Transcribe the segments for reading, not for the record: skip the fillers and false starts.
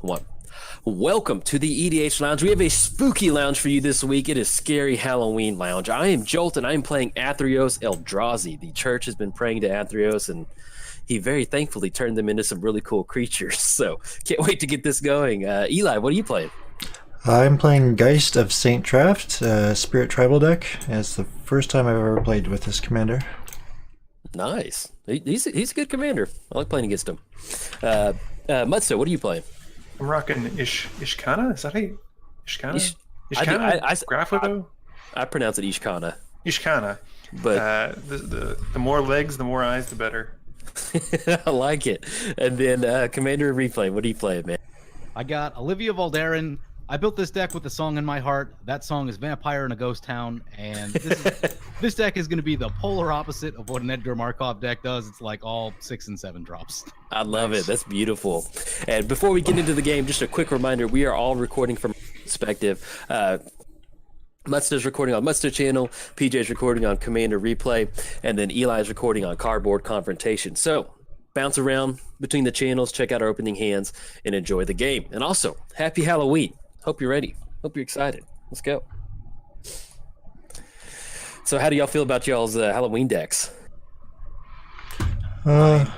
One. Welcome to the EDH Lounge. We have a spooky lounge for you this week. It is Scary Halloween Lounge. I am Jolt, and I am playing Athreos Eldrazi. The church has been praying to Athreos, and he very thankfully turned them into some really cool creatures. So can't wait to get this going. Eli, what are you playing? I'm playing Geist of St. Traft, Spirit Tribal deck. And it's the first time I've ever played with this commander. Nice. He's a good commander. I like playing against him. Muddstah, what are you playing? I'm rocking Ishkanah. Is that how Ishkanah? Ishkanah? I pronounce it Ishkanah. Ishkanah. But the more legs, the more eyes, the better. I like it. And then Commander Replay, what are you playing, man? I got Olivia Valderin. I built this deck with a song in my heart. That song is Vampire in a Ghost Town, and this deck is going to be the polar opposite of what an Edgar Markov deck does. It's like all 6 and 7 drops. I love it. That's beautiful. And before we get into the game, just a quick reminder, we are all recording from perspective. Muddstah's recording on Muddstah channel, PJ's recording on Commander Replay, and then Eli's recording on Cardboard Confrontation. So bounce around between the channels, check out our opening hands, and enjoy the game. And also, happy Halloween. Hope you're ready. Hope you're excited. Let's go. So how do y'all feel about y'all's Halloween decks? If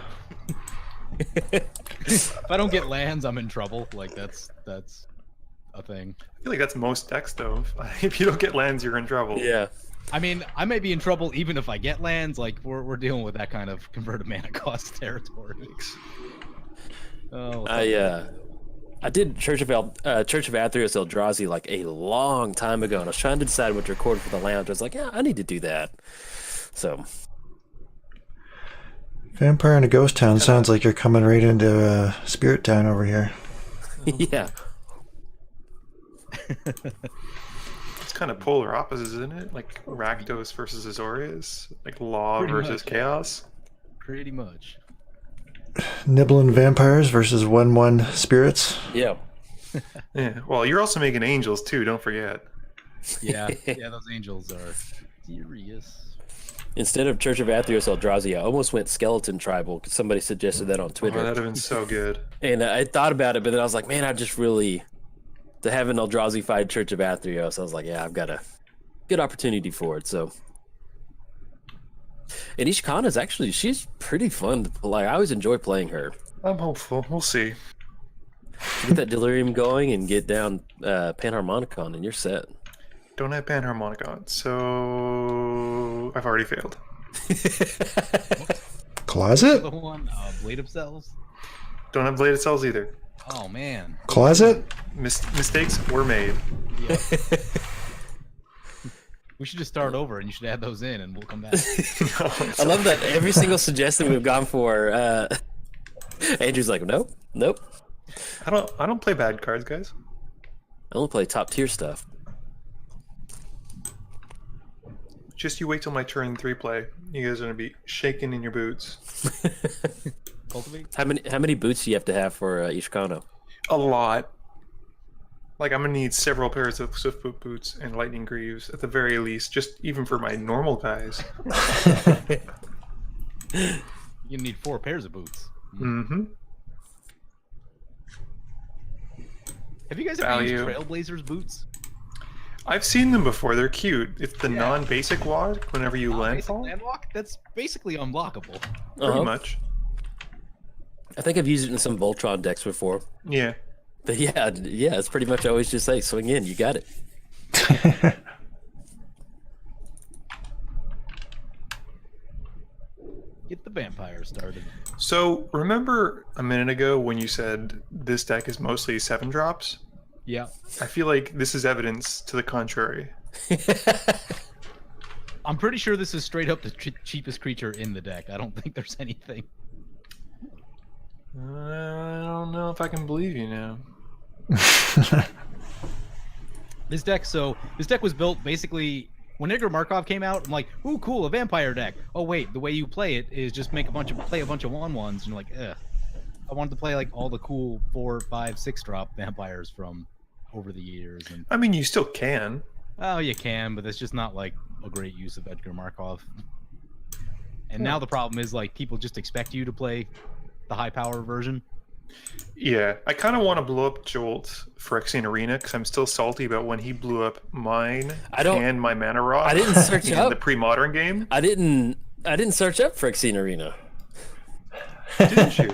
I don't get lands, I'm in trouble. Like that's a thing. I feel like that's most decks, though. If you don't get lands, you're in trouble. Yeah. I mean, I may be in trouble even if I get lands. Like we're dealing with that kind of converted mana cost territory. Oh. I did Church of Athreos Eldrazi like a long time ago, and I was trying to decide what to record for the lounge. I was like, yeah, I need to do that. So, Vampire in a Ghost Town sounds like you're coming right into Spirit Town over here. Yeah. It's kind of polar opposites, isn't it? Like Rakdos versus Azorius, like Law Pretty versus much, Chaos. Pretty much. Nibbling Vampires versus 1/1 Spirits. Yeah. Yeah. Well, you're also making angels too. Don't forget. Yeah, those angels are serious. Instead of Church of Athreos Eldrazi, I almost went Skeleton Tribal because somebody suggested that on Twitter. Oh, that'd have been so good. And I thought about it, but then I was like, man, I just really, to have an Eldrazi-fied Church of Athreos, I was like, yeah, I've got a good opportunity for it. So, and Ishkanah is actually, she's pretty fun to play. I always enjoy playing her. I'm hopeful. We'll see. Get that Delirium going and get down Panharmonicon, and you're set. Don't have Panharmonicon, so I've already failed. Closet? The one, Blade of Cells. Don't have Bladed Cells either. Oh man. Closet? Mistakes were made. Yeah. We should just start over, and you should add those in, and we'll come back. I love that every single suggestion we've gone for, Andrew's like, nope. I don't play bad cards, guys. I only play top tier stuff. Just you wait till my turn 3 play. You guys are gonna be shaking in your boots. Cultivate. How many boots do you have to have for Ishkanah? A lot. Like I'm gonna need several pairs of Swiftfoot boots and Lightning Greaves at the very least, just even for my normal guys. You need 4 pairs of boots. Mm-hmm. Have you guys ever used Trailblazers boots? I've seen them before. They're cute. It's the non-basic walk whenever you landfall. Landwalk? That's basically unblockable. Pretty much. I think I've used it in some Voltron decks before. Yeah. But yeah, it's pretty much always just say, swing in, you got it. Get the vampire started. So remember a minute ago when you said this deck is mostly 7 drops? Yeah. I feel like this is evidence to the contrary. I'm pretty sure this is straight up the cheapest creature in the deck. I don't think there's anything. I don't know if I can believe you now. This deck was built basically when Edgar Markov came out. I'm like, ooh, cool, a vampire deck. Oh wait, the way you play it is just play a bunch of 1/1s, and you're like, ugh. I wanted to play like all the cool 4, 5, 6 drop vampires from over the years. And I mean, you still can. oh, you can, but that's just not like a great use of Edgar Markov. And now the problem is like people just expect you to play the high power version. Yeah, I kind of want to blow up Jolt Phyrexian Arena because I'm still salty about when he blew up mine and my mana rod. I didn't search in up the pre-modern game. I didn't search up Phyrexian Arena. Didn't you?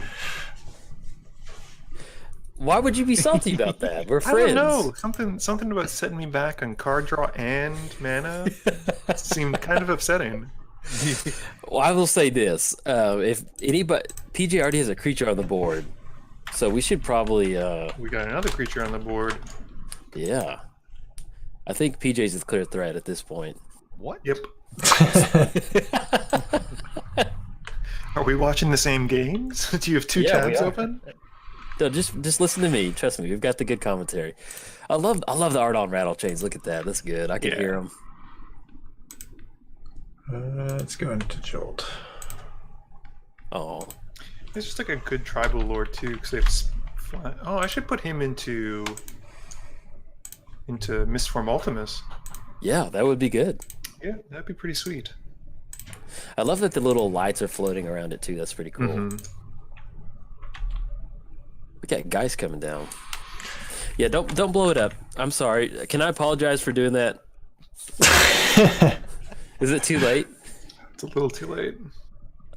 Why would you be salty about that? We're I friends. don't know. Something about setting me back on card draw and mana seemed kind of upsetting. Well, I will say this: if anybody, PJ already has a creature on the board, so we should probably. We got another creature on the board. Yeah, I think PJ's is clear threat at this point. What? Yep. Are we watching the same games? Do you have two Yeah, we tabs are. open? No, just listen to me. Trust me, we've got the good commentary. I love the art on rattle chains. Look at that. That's good. I can hear them. Let's go into Jolt. Oh, It's just like a good tribal lord too, because they've. Oh, I should put him into Mistform Ultimus. yeah, that would be good. Yeah, that'd be pretty sweet. I love that the little lights are floating around it too. That's pretty cool. Mhm. We got Geist coming down. Yeah, don't blow it up. I'm sorry. Can I apologize for doing that? Is it too late? It's a little too late.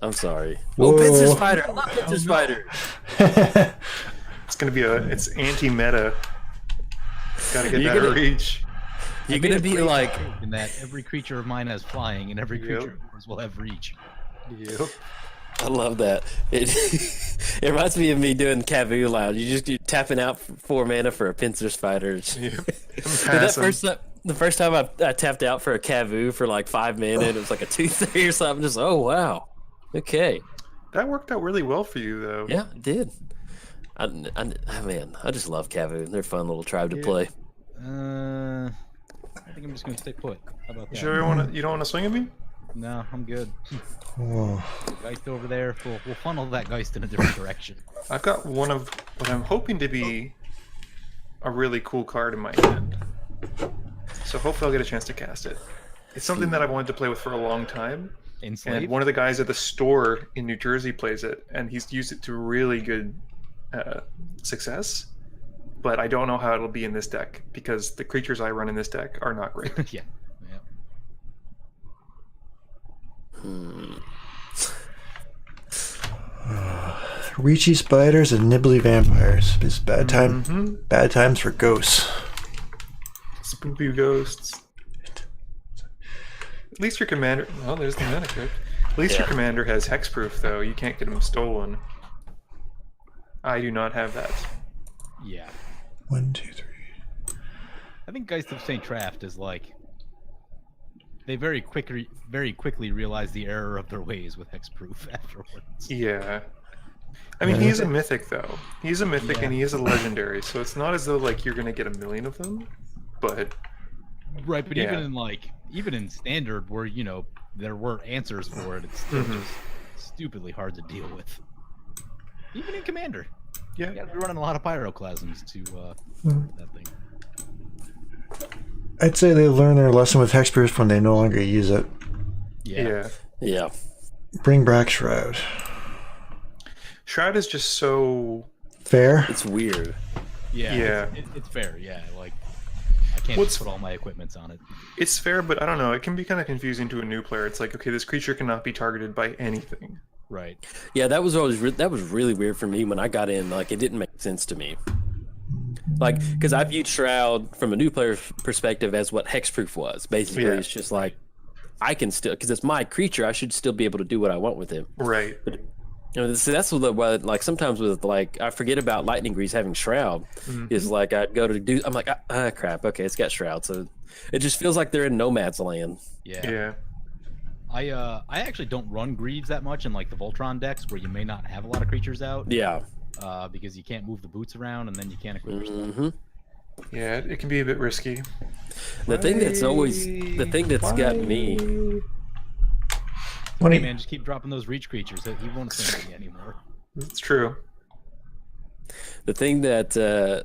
I'm sorry. Whoa. Oh, Pincer Spider! I love Pincer Spider! It's gonna be it's anti-meta. Gotta get You're that gonna- reach. You're gonna be like, In that every creature of mine has flying, and every Yep. creature of yours will have reach. Yep. I love that. It reminds me of me doing Cavu Lounge. You're tapping out 4 mana for a Pincer Spider. Yep. The first time I tapped out for a Cavu for like 5 mana, it was like a 2/3 or something. Just oh wow, okay, That worked out really well for you, though. yeah, it did. Man, I just love Cavu. They're a fun little tribe to play. I think I'm just gonna stay put. How about that? You sure you don't want to swing at me? No, I'm good. Whoa. Geist over there. We'll funnel that Geist in a different direction. I've got one of what I'm hoping to be a really cool card in my hand. So hopefully I'll get a chance to cast it. It's something that I've wanted to play with for a long time. Enslaved. And one of the guys at the store in New Jersey plays it, and he's used it to really good success. But I don't know how it'll be in this deck, because the creatures I run in this deck are not great. Yeah. Reachy spiders and nibbly vampires. It's bad time. Bad times for ghosts. Spooky ghosts. At least your commander... Oh, there's the mana crypt. At least your commander has hexproof, though. You can't get him stolen. I do not have that. Yeah. 1, 2, 3. I think Geist of St. Traft is like they very quickly realize the error of their ways with hexproof afterwards. Yeah. I mean, he's a mythic, though. He's a mythic, Yeah. and he is a legendary, so it's not as though, like, you're going to get a million of them, but... Right, but Yeah. even in standard, where there were answers for it, it's still just stupidly hard to deal with. Even in commander, Yeah. you gotta be running a lot of pyroclasms to that thing. I'd say they learn their lesson with hexproof when they no longer use it. Yeah. Yeah. Bring back Shroud. Shroud is just so... Fair? It's weird. Yeah. It's fair. Yeah, like I can't just put all my equipments on it. It's fair, but I don't know. It can be kind of confusing to a new player. It's like, okay, this creature cannot be targeted by anything. Right. Yeah, that was really weird for me when I got in. Like, it didn't make sense to me. Like, because I viewed Shroud from a new player's perspective as what hexproof was. Basically, it's just like I can still, because it's my creature, I should still be able to do what I want with him. Right. But so that's what like sometimes with like I forget about Lightning Grease having Shroud. Is like I'd go to do. I'm like crap. Okay, it's got Shroud, so it just feels like they're in Nomad's land. Yeah. I actually don't run Greaves that much in like the Voltron decks where you may not have a lot of creatures out. Yeah. Because you can't move the boots around and then you can't equip your stuff. Yeah, it can be a bit risky. The thing that's got me. Hey man, just keep dropping those reach creatures. He won't swing at me anymore. It's true. The thing that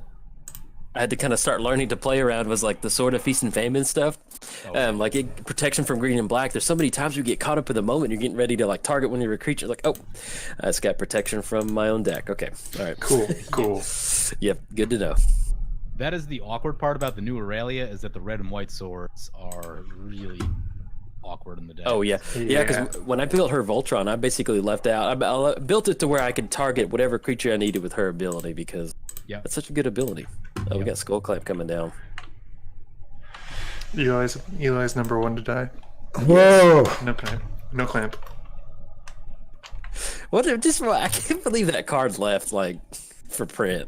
I had to kind of start learning to play around was like the Sword of Feast and Famine stuff. Like protection from green and black. There's so many times you get caught up in the moment. You're getting ready to like target one of your creatures. Like, oh, it's got protection from my own deck. Okay, all right, Cool. Yep, good to know. That is the awkward part about the new Aurelia, is that the red and white swords are really awkward in the deck. Oh yeah, because when I built her Voltron, I basically left out. I built it to where I could target whatever creature I needed with her ability because that's such a good ability. Oh, we got Skull Clamp coming down. Eli's number 1 to die. Whoa! No clamp. What? I can't believe that card left like for print.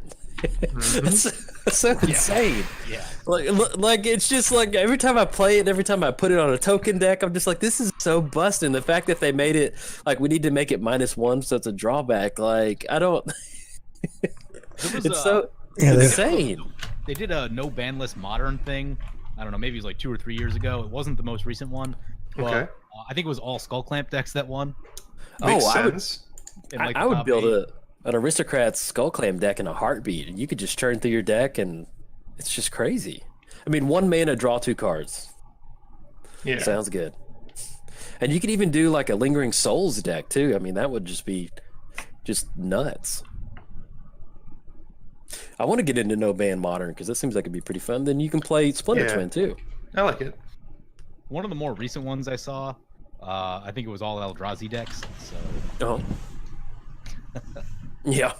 That's so insane. Yeah. Like it's just like every time I play it, every time I put it on a token deck, I'm just like, this is so busting. The fact that they made it like we need to make it -1, so it's a drawback. Like I don't. It's so insane. They did a no ban list modern thing. I don't know, maybe it was like 2 or 3 years ago. It wasn't the most recent one. But, Okay. I think it was all Skull Clamp decks that won. Makes sense. I would build an Aristocrat's Skull Clamp deck in a heartbeat, and you could just turn through your deck, and it's just crazy. I mean, 1 mana, draw 2 cards. Yeah. Sounds good. And you could even do like a Lingering Souls deck too. I mean, that would just be nuts. I want to get into No Ban Modern because that seems like it'd be pretty fun. Then you can play Splinter Twin too. I like it. One of the more recent ones I saw, I think it was all Eldrazi decks. So. Yeah.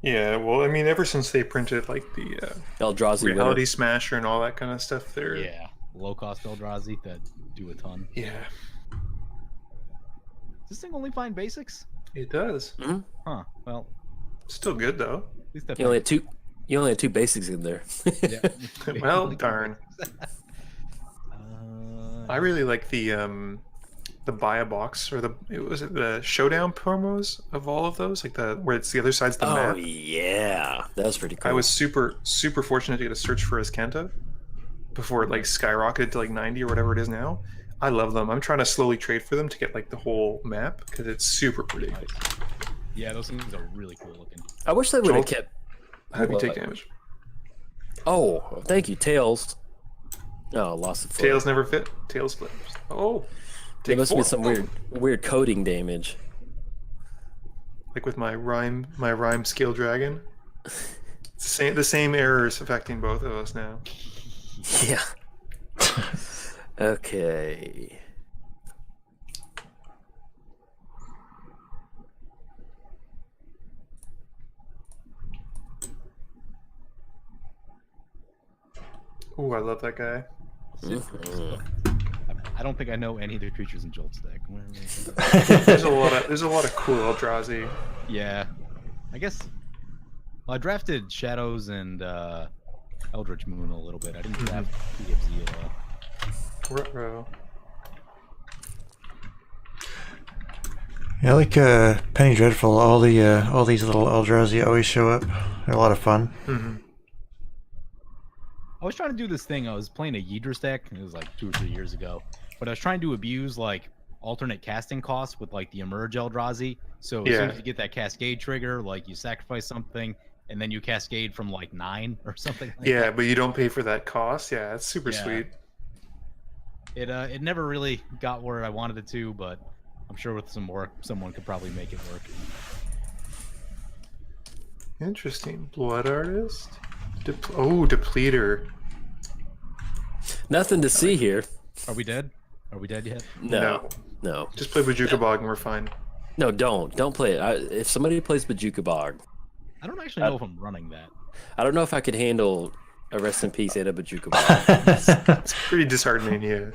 Yeah, well, I mean, ever since they printed like the Eldrazi Reality Smasher and all that kind of stuff, they're low cost Eldrazi that do a ton. Yeah. Does this thing only find basics? It does. Mm-hmm. Huh. Well, still good though. At least you only had 2 basics in there. Well, darn. I really like the buy a box or the showdown promos of all of those, like where it's the other side's the map. Oh yeah, that was pretty cool. I was super fortunate to get a search for Ishkanah before it like skyrocketed to like 90 or whatever it is now. I love them. I'm trying to slowly trade for them to get like the whole map because it's super pretty. Yeah, those things are really cool looking. I wish they would have kept. Have you take damage? Oh, thank you, Tails. Oh, lost the foot. Tails never fit. Tails flips. Oh, there must be some weird coding damage. Like with my rhyme skill dragon. It's the same errors affecting both of us now. Yeah. Okay. Ooh, I love that guy. I don't think I know any of the creatures in Jolt's deck. There's a lot of cool Eldrazi. Yeah, I guess. Well, I drafted Shadows and Eldritch Moon a little bit. I didn't draft PFZ at all. Ruh-roh. Yeah, I like Penny Dreadful. All these little Eldrazi always show up. They're a lot of fun. Mm-hmm. I was trying to do this thing. I was playing a Yidris deck. It was like 2 or 3 years ago. But I was trying to abuse like alternate casting costs with like the Emerge Eldrazi. So as soon as you get that Cascade trigger, like you sacrifice something and then you Cascade from like 9 or something like that. But you don't pay for that cost. Yeah, it's super sweet. It never really got where I wanted it to, but I'm sure with some work, someone could probably make it work. Interesting. Blood Artist? Depleter. Nothing to see here. Are we dead? Are we dead yet? No. Just play Bajuka Bog and we're fine. No, don't play it. If somebody plays Bajuka Bog, I don't actually know if I'm running that. I don't know if I could handle a Rest in Peace and a Bajuka Bog. It's pretty disheartening, yeah.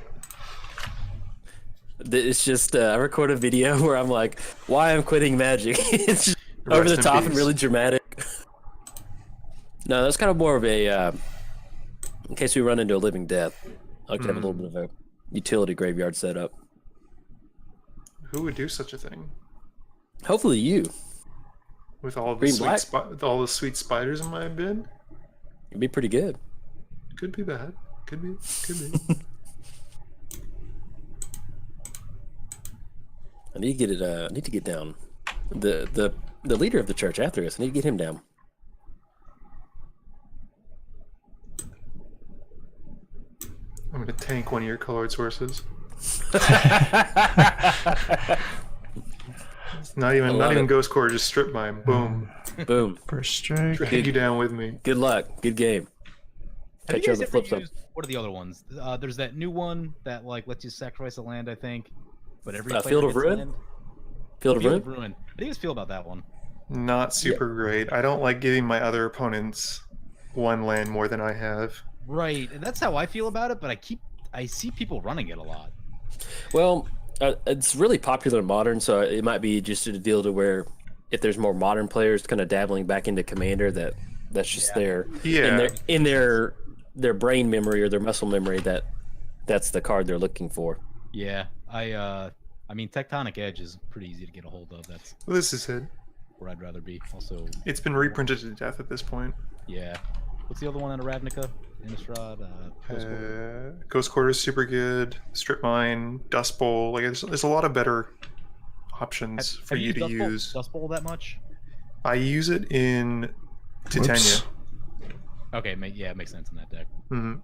It's just I record a video where I'm like, why I'm quitting Magic. It's just over the top and really dramatic. No, that's kind of more of a in case we run into a living death. I could have a little bit of a utility graveyard setup. Who would do such a thing? Hopefully you. With all the sweet spiders in my bin? It'd be pretty good. Could be bad. Could be. I need to get it. I need to get down. The leader of the church, Athreos. I need to get him down. I'm gonna tank one of your colored sources. Not even Ghost Core, just strip mine. Boom. Boom. First strike. Drag you down with me. Good luck. Good game. Have you Catch you on guys the ever flip side. used, what are the other ones? There's that new one that like lets you sacrifice a land, I think. But every player Field of gets Ruin? land. Field of Field Ruin? of Ruin. How do you guys feel about that one? Not super great. I don't like giving my other opponents one land more than I have. Right, and that's how I feel about it. But I see people running it a lot. Well, it's really popular in Modern, so it might be just a deal to where if there's more Modern players kind of dabbling back into Commander, that's just in their brain memory or their muscle memory that's the card they're looking for. Yeah, I mean, Tectonic Edge is pretty easy to get a hold of. That's Well, this is it. where I'd rather be. Also, It's been reprinted to death at this point. yeah. What's the other one out of Ravnica? Innistrad? Ghost Quarter? Ghost Quarter is super good. Strip Mine, Dust Bowl. Like there's a lot of better options for you to Dust Bowl- use. Dust Bowl that much? I use it in Titania. Whoops. Okay, yeah, it makes sense in that deck. hmm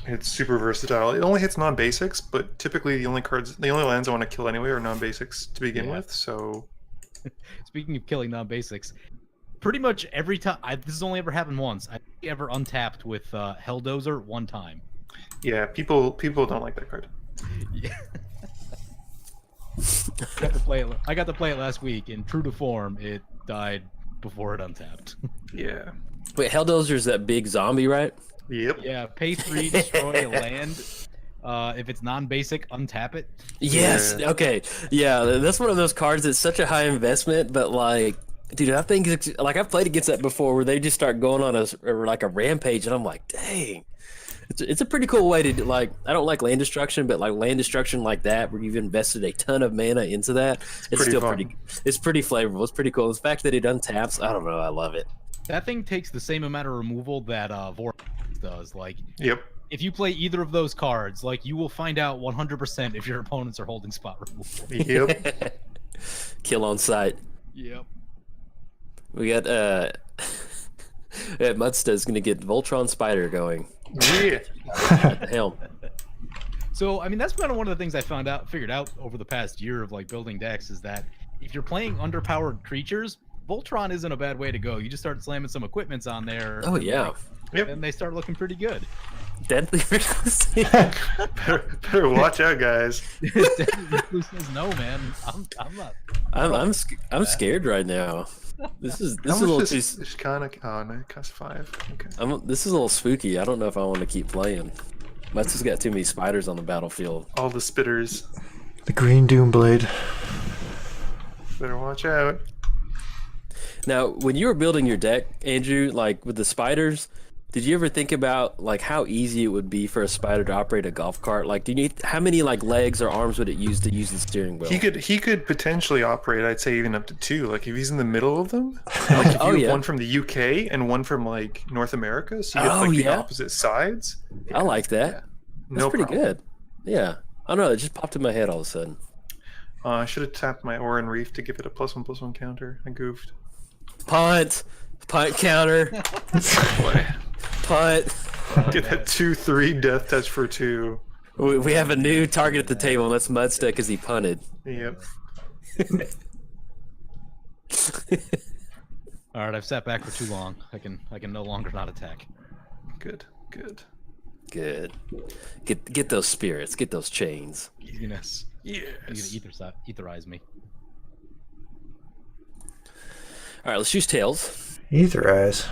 It's super versatile. It only hits non-basics, but typically the only lands I want to kill anyway are non-basics to begin Yeah. with. So Speaking of killing non-basics, pretty much every time this has only ever happened once. I've ever untapped with Helldozer one time. yeah, people don't like that card. Yeah. I got to play it last week, and true to form, it died before it untapped. Yeah. Wait, Helldozer's that big zombie, right? Yep. Yeah, pay 3, destroy a land. If it's non-basic, untap it. Yes. Yeah. Okay. Yeah, that's one of those cards that's such a high investment, but like, dude, I think like I've played against that before, where they just start going on a rampage, and I'm like, dang. It's a pretty cool way to do, like, I don't like land destruction, but like land destruction like that, where you've invested a ton of mana into that, it's pretty still fun. it's pretty flavorful. It's pretty cool. The fact that it untaps, I don't know, I love it. That thing takes the same amount of removal that Vortex does. Like, Yep. if you play either of those cards, like, you will find out 100% if your opponents are holding spot removal. Yep. Kill on sight. Yep. We got Muddstah is gonna get Voltron Spider going Yeah. at the helm. So, I mean, that's kind of one of the things I figured out over the past year of like building decks is that if you're playing underpowered creatures, Voltron isn't a bad way to go. You just start slamming some equipments on there. Oh yeah. Yep. And they start looking pretty good. Deadly frequency. Better watch out, guys. No, man. I'm not. I'm scared right now. This is How a little much too. is Ishkanah? Oh, no, it costs 5. Okay. This is a little spooky. I don't know if I want to keep playing. Muddstah's got too many spiders on the battlefield. All the spitters. The Green Doomblade. Better watch out. Now, when you were building your deck, Andrew, like with the spiders, did you ever think about like how easy it would be for a spider to operate a golf cart? Like, do you need how many like legs or arms would it use to use the steering wheel? He could potentially operate, I'd say, even up to 2. Like if he's in the middle of them. And, like if Oh, you have yeah. one from the UK and one from like North America, so you get Oh, like the yeah. opposite sides. I like that. Yeah. That's No pretty problem. good. Yeah. I don't know. It just popped in my head all of a sudden. I should have tapped my Oran Reef to give it a +1/+1 counter. I goofed. Punt counter, Boy. punt. Get that 2/3 death touch for 2. We have a new target at the table, and that's Muddstah because he punted. Yep. All right, I've sat back for too long. I can no longer not attack. Good. Good. Good. Get those spirits. Get those chains. Easiness. Yes. You're gonna etherize me. All right, let's use tails. Ether Eyes.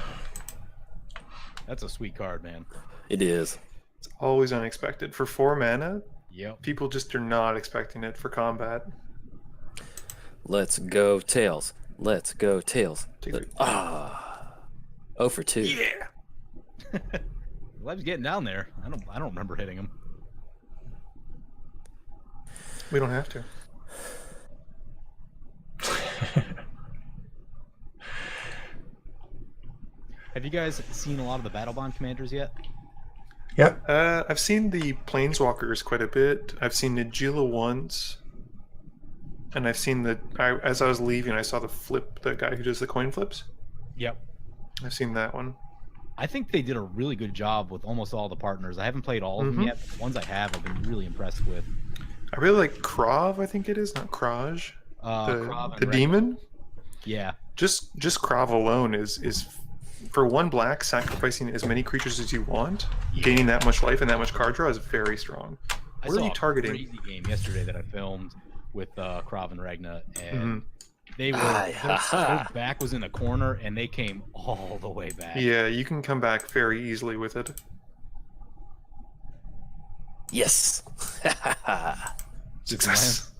That's a sweet card, man. It is. It's always unexpected. For 4 mana, Yep. people just are not expecting it for combat. Let's go tails. Let's go tails. Take it. Oh for 2. Yeah. Lev's getting down there. I don't remember hitting him. We don't have to. Have you guys seen a lot of the Battle Bond commanders yet? Yep. I've seen the Planeswalkers quite a bit. I've seen Nagila once. And I've seen as I was leaving, I saw the guy who does the coin flips. Yep. I've seen that one. I think they did a really good job with almost all the partners. I haven't played all of them yet, but the ones I have, I've been really impressed with. I really like Krav, I think it is, not Kraj. Krav The and demon? Yeah. Just Krav alone is for 1 black, sacrificing as many creatures as you want, gaining that much life and that much card draw is very strong. I Where are saw you targeting? a crazy game yesterday that I filmed with Krav and Regna, and Mm-hmm. they were their back was in a corner, and they came all the way back. Yeah, you can come back very easily with it. Yes. Success.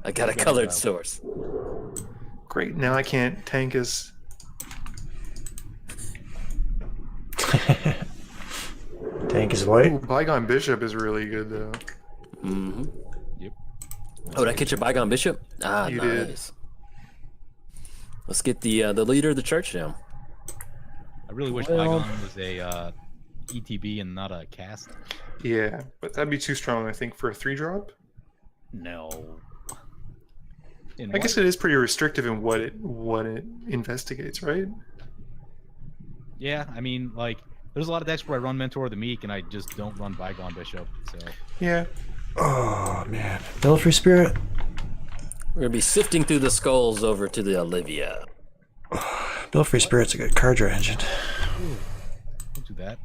I got a colored source. Great. Now I can't tank as. Tank is white. Ooh, Bygone Bishop is really good though. Mm-hmm. Yep. Oh, did I catch a Bygone Bishop? Ah, You nice. Let's get the leader of the church down. I really wish Well- Bygone was a ETB and not a cast. Yeah, but that'd be too strong, I think, for a 3-drop. No. I guess it is pretty restrictive in what it investigates, right? Yeah, I mean, like, there's a lot of decks where I run Mentor of the Meek, and I just don't run Bygone Bishop. So Yeah. Oh man, Belfry Spirit. We're gonna be sifting through the skulls over to the Olivia. Belfry Spirit's a good card draw engine. don't do that.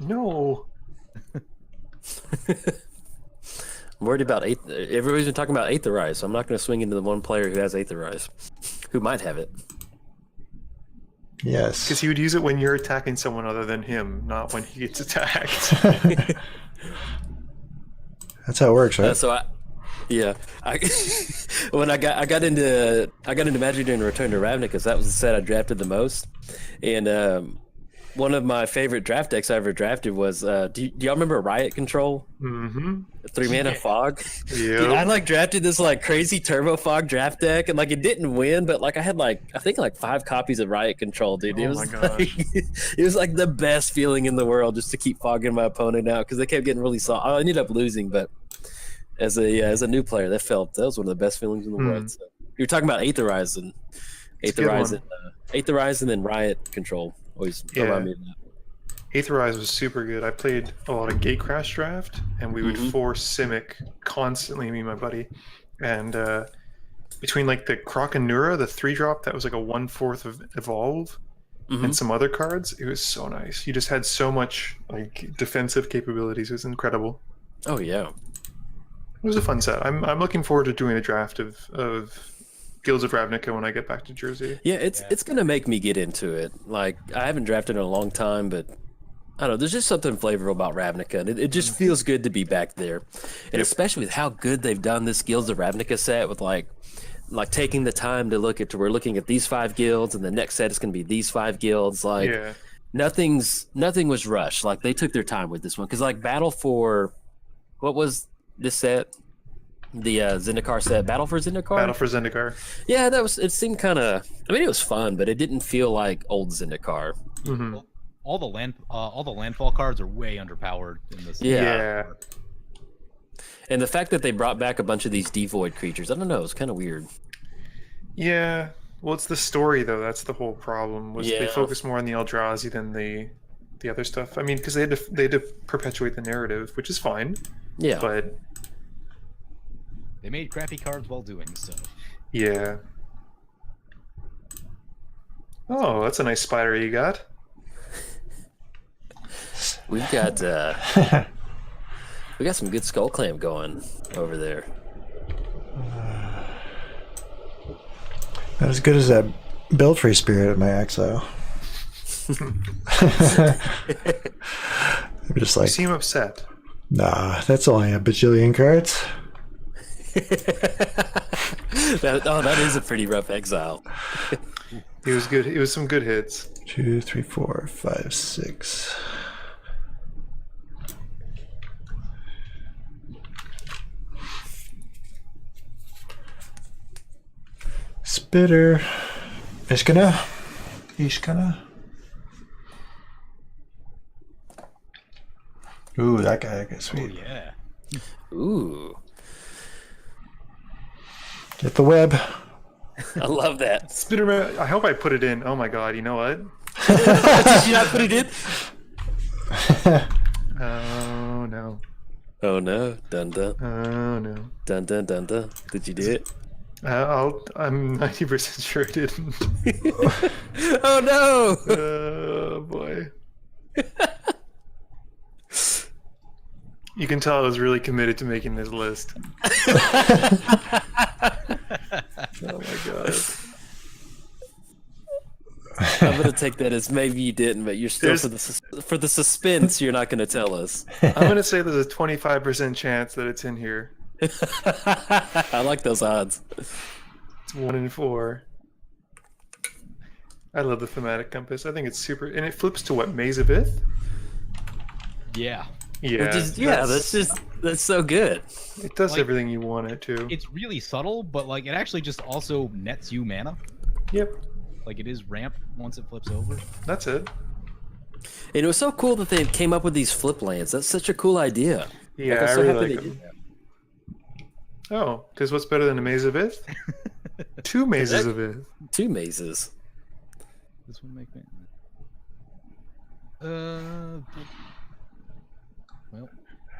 No. I'm worried about everybody's been talking about Athreos, so I'm not going to swing into the one player who has Athreos, who might have it. Yes. Because he would use it when you're attacking someone other than him, not when he gets attacked. That's how it works, right? So when I got into Magic during Return to Ravnica, because that was the set I drafted the most, and one of my favorite draft decks I ever drafted was do y'all remember Riot Control? Mm-hmm. 3-mana Fog. Yeah. Dude, I drafted this crazy Turbo Fog draft deck, and it didn't win, but I had I think 5 copies of Riot Control, dude. It Oh was my gosh. it was the best feeling in the world just to keep fogging my opponent out because they kept getting really soft. I ended up losing, but as a new player, that was one of the best feelings in the world. So, you're talking about Aetherize and then Riot Control. Always remind me of that. Aetherize was super good. I played a lot of Gatecrash draft, and we would force Simic constantly, me and my buddy. And between the Croconura, the 3-drop that was a 1/4 of Evolve, and some other cards, it was so nice. You just had so much defensive capabilities. It was incredible. Oh yeah. It was a fun set. I'm looking forward to doing a draft of Guilds of Ravnica when I get back to Jersey. Yeah, it's gonna make me get into it. I haven't drafted in a long time, but I don't know. There's just something flavorful about Ravnica, and it just feels good to be back there, and especially with how good they've done this Guilds of Ravnica set with taking the time to look at. We're looking at these 5 guilds, and the next set is gonna be these 5 guilds. Nothing was rushed. They took their time with this one because Battle for what was this set? The Zendikar set, Battle for Zendikar. Battle for Zendikar. Yeah, it seemed kind of. I mean, it was fun, but it didn't feel like old Zendikar. Mm-hmm. All the landfall cards are way underpowered in this. Yeah. And the fact that they brought back a bunch of these devoid creatures, I don't know, it's kind of weird. Yeah. Well, it's the story though. That's the whole problem. They Yeah. focused more on the Eldrazi than the other stuff. I mean, because they had to perpetuate the narrative, which is fine. Yeah. But They made crappy cards while doing so. yeah. Oh, that's a nice spider you got. We've got some good Skull Clamp going over there. Not as good as that Belfry Spirit in my exile. I'm just You seem upset. nah, that's only a bajillion cards. that is a pretty rough exile. It was good. It was some good hits. 2, 3, 4, 5, 6. Spitter. Ishkanah. Ooh, that guy got Oh sweet. yeah. Ooh, Get the web. I love that. Spitterman, I hope I put it in. Oh my god, you know what? Did you not put it in? Oh no. Oh no. Dun dun. Oh no. Dun dun dun dun. Did you do it? I'm 90% sure I didn't. Oh no! Oh boy. You can tell I was really committed to making this list. Oh my god. I'm gonna take that as maybe you didn't, but you're still for the suspense. You're not gonna tell us. I'm gonna say there's a 25% chance that it's in here. I like those odds. It's 1 in 4. I love the thematic compass. I think it's super, and it flips to what, Maze of Ith? Yeah. Yeah. That's so good. It does Like, everything you want it to. It's really subtle, but like it actually just also nets you mana. Yep. Like it is ramp once it flips over. That's it. And it was so cool that they came up with these flip lands. That's such a cool idea. Yeah, I'm I so really happy like they them. did that. Oh, because what's better than a Maze of Ith? 2 mazes of Ith. 2 mazes. This would make me. Well,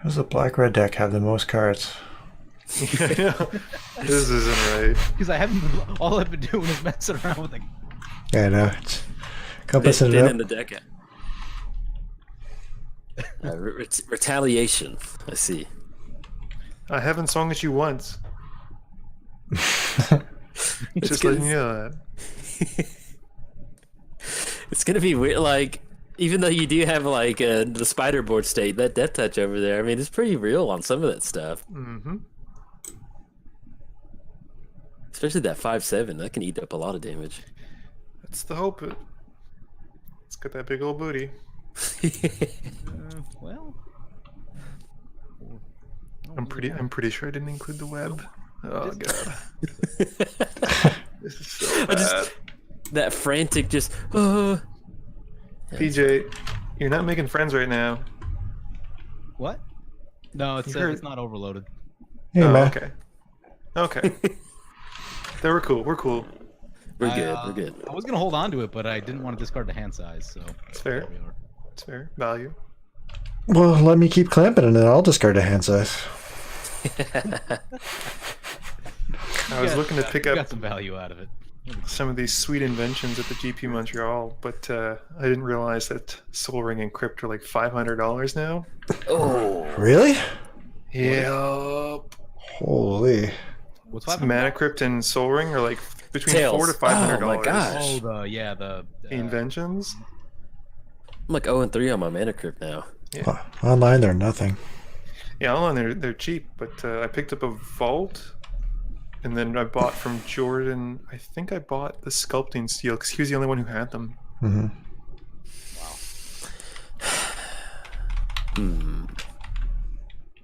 Does the black-red deck have the most cards? This isn't right. because I haven't. All I've been doing is messing around with the. Yeah, I know. It's compassing it Been up. in the deck. Retaliation. I see. I haven't sung at you once. Just gonna- letting you know that. It's gonna be weird. Like, even though you do have like the spider board state, that death touch over there. I mean, it's pretty real on some of that stuff. Mm-hmm. Especially that 5/7. That can eat up a lot of damage. That's the hope. It's got that big old booty. Well. I'm pretty sure I didn't include the web. Oh god. This is so bad. That frantic just. PJ, you're not making friends right now. What? No, You heard- it's not overloaded. Hey, Oh, man. okay. Okay. Then we're cool. We're cool. We're good. We're good. I was gonna hold on to it, but I didn't want to discard the hand size, so. It's fair. there we are. It's fair. Value. Well, let me keep clamping and then I'll discard a hand size. I was looking to pick You up got some value out of it. some of these sweet inventions at the GP Montreal, but I didn't realize that Soul Ring and Crypt are like $500 now. Oh. Really? Yep. Holy. What's Mana Crypt and Soul Ring are like between Tails. $400 to $500. Oh my gosh. Oh, the Inventions. I'm like 0-3 on my mana crypt now. Yeah. Online, they're nothing. Yeah, online they're cheap, but I picked up a Vault, and then I bought from Jordan. I think I bought the Sculpting Steel because he was the only one who had them. Mm-hmm.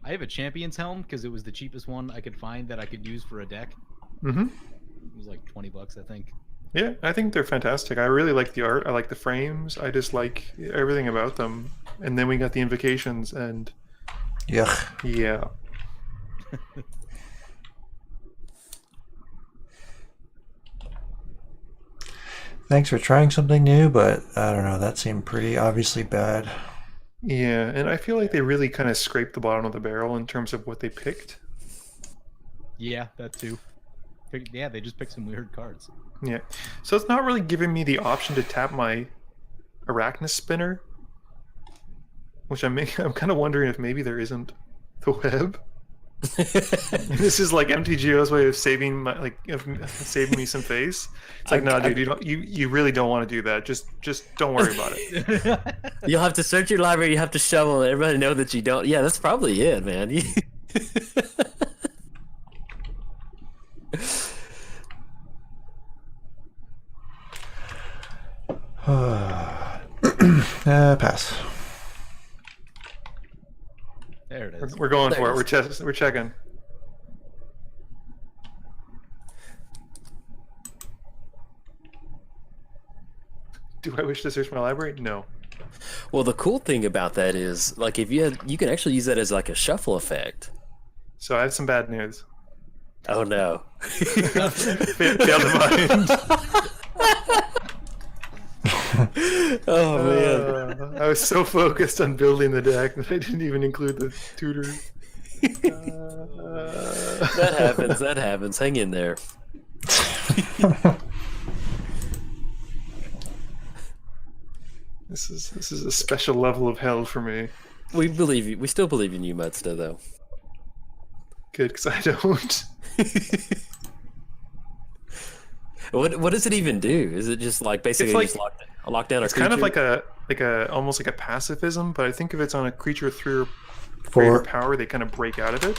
I have a Champion's Helm because it was the cheapest one I could find that I could use for a deck. Mm-hmm. It was like $20, I think. Yeah, I think they're fantastic. I really like the art. I like the frames. I just like everything about them. And then we got the invocations, and Yuck. yeah. Thanks for trying something new, but I don't know. That seemed pretty obviously bad. Yeah, and I feel like they really kind of scraped the bottom of the barrel in terms of what they picked. Yeah, that too. Yeah, they just picked some weird cards. Yeah. So it's not really giving me the option to tap my Arachnus Spinner, which I'm kind of wondering if maybe there isn't the web. This is like MTGO's way of saving saving me some face. It's like, no, dude, you really don't want to do that. Just don't worry about it. You'll have to search your library. You have to shovel. Everybody know that you don't. Yeah, that's probably it, man. Pass. There it is. We're going for it. Thanks. We're checking. Do I wish to search my library? No. Well, the cool thing about that is, like, if you can actually use that as like a shuffle effect. So I have some bad news. Oh no. Failed to find. Oh man. I was so focused on building the deck that I didn't even include the tutor. That happens. That happens. Hang in there. This is a special level of hell for me. We believe you. We still believe in you, Muddstah, though. Good, because I don't. What does it even do? Is it just like basically like- just lock down a It's creature? kind of like a almost like a pacifism, but I think if it's on a creature 3 or greater For power, they kind of break out of it.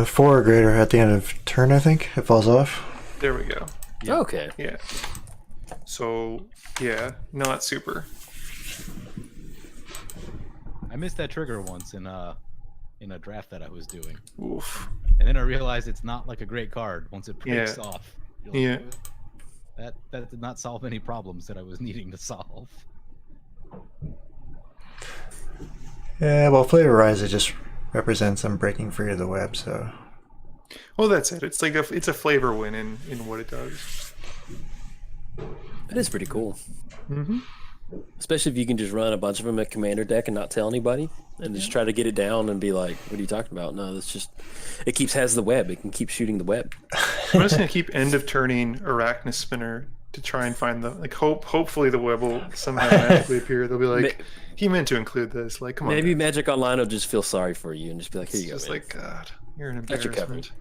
4 or greater at the end of turn, I think it falls off. There we go. Okay. Yeah. So yeah, not super. I missed that trigger once in a draft that I was doing, Oof. and then I realized it's not like a great card once it breaks Yeah. off. You're Yeah. That did not solve any problems that I was needing to solve. Yeah, well, Flavor Rise, it just represents them breaking free of the web, so. Well, that's it. It's like it's a flavor win in what it does. That is pretty cool. Mm-hmm. Especially if you can just run a bunch of them at commander deck and not tell anybody, and just try to get it down and be like, "What are you talking about?" No, that's just it has the web. It can keep shooting the web. I'm just gonna keep end of turning Arachnus Spinner to try and find the hopefully the web will somehow magically appear. They'll be like, he meant to include this. Like, come on. Maybe guys. Magic Online will just feel sorry for you and just be like, "Here It's you go, just man. like, God, you're an Got you covered." embarrassment.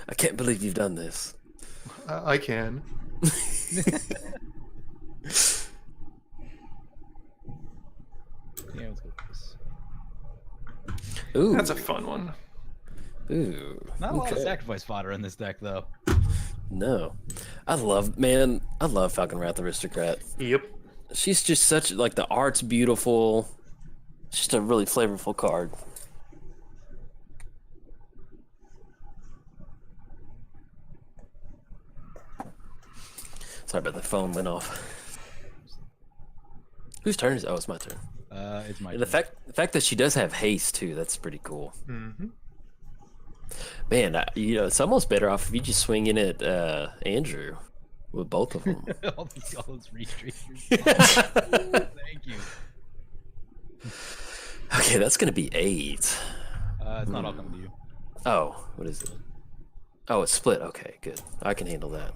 I can't believe you've done this." I can. Yeah, let's go with this. Ooh, That's a fun one. ooh. Not a lot of Okay. sacrifice fodder in this deck, though. No, I love Falcon Wrath Aristocrat. Yep. She's just such like the art's beautiful. Just a really flavorful card. Sorry about the phone went off. Whose turn is it? Oh, it's my turn. It's my And the turn. fact that she does have haste too, that's pretty cool. Mm-hmm. Man, it's almost better off if you just swing in at Andrew with both of them. all those retreaters. Thank you. Okay, that's gonna be 8. It's not all coming to you. Oh, what is it? Oh, it's split. Okay, good. I can handle that.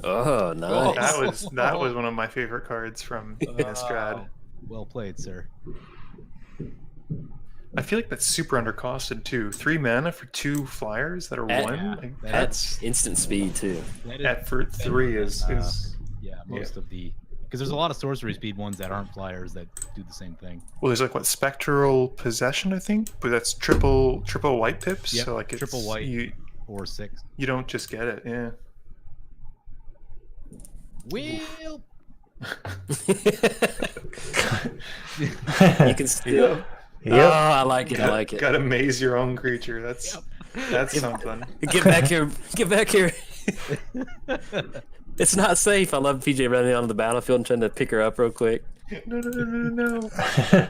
Oh, nice. That was one of my favorite cards from Innistrad. Well played, sir. I feel like that's super undercosted too. 3 mana for 2 flyers that are At- 1. Like, That's instant speed too. That is at for 3 better is than, is most of the because there's a lot of sorcery speed ones that aren't flyers that do the same thing. well. There's like what spectral possession, I think, but that's triple white pips. Yep, So like it's, triple white. You Or 6. don't just get it. Yeah. Will You can still. Yep. Oh, I like it. I like it. Gotta maze your own creature. That's something. Get back here. Get back here. It's not safe. I love PJ running onto the battlefield and trying to pick her up real quick. No. Well,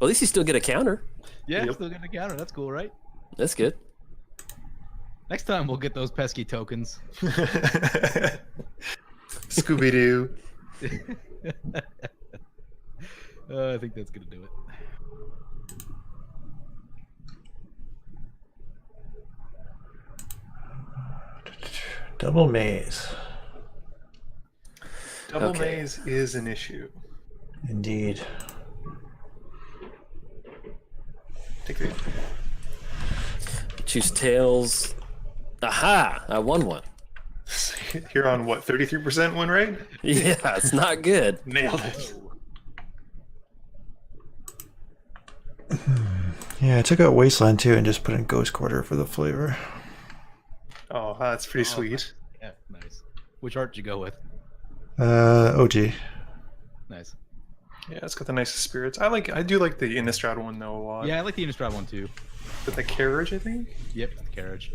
at least you still get a counter. Yeah, Yep. still gonna counter. That's cool, right? That's good. Next time we'll get those pesky tokens. Scooby Doo. I think that's gonna do it. Double maze. Double Okay. maze is an issue. Indeed. Take it. Choose tails. Aha! I won one. You're on what, 33% win rate? Yeah, it's not good. Nailed it. Yeah, I took out Wasteland too and just put in Ghost Quarter for the flavor. Oh, that's pretty sweet. Yeah, nice. Which art did you go with? OG. Nice. Yeah, it's got the nicest spirits. I do like the Innistrad one though a lot. Yeah, I like the Innistrad one too. With the carriage, I think. Yep, the carriage.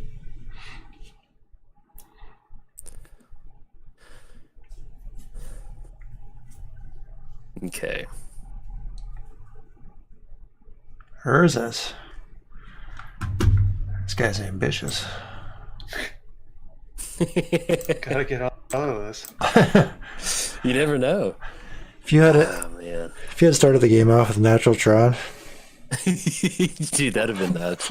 Okay. Hers is. This guy's ambitious. Gotta get out of this. You never know. If you had Oh man, if you had started the game off with natural Tron, dude, that'd have been nuts.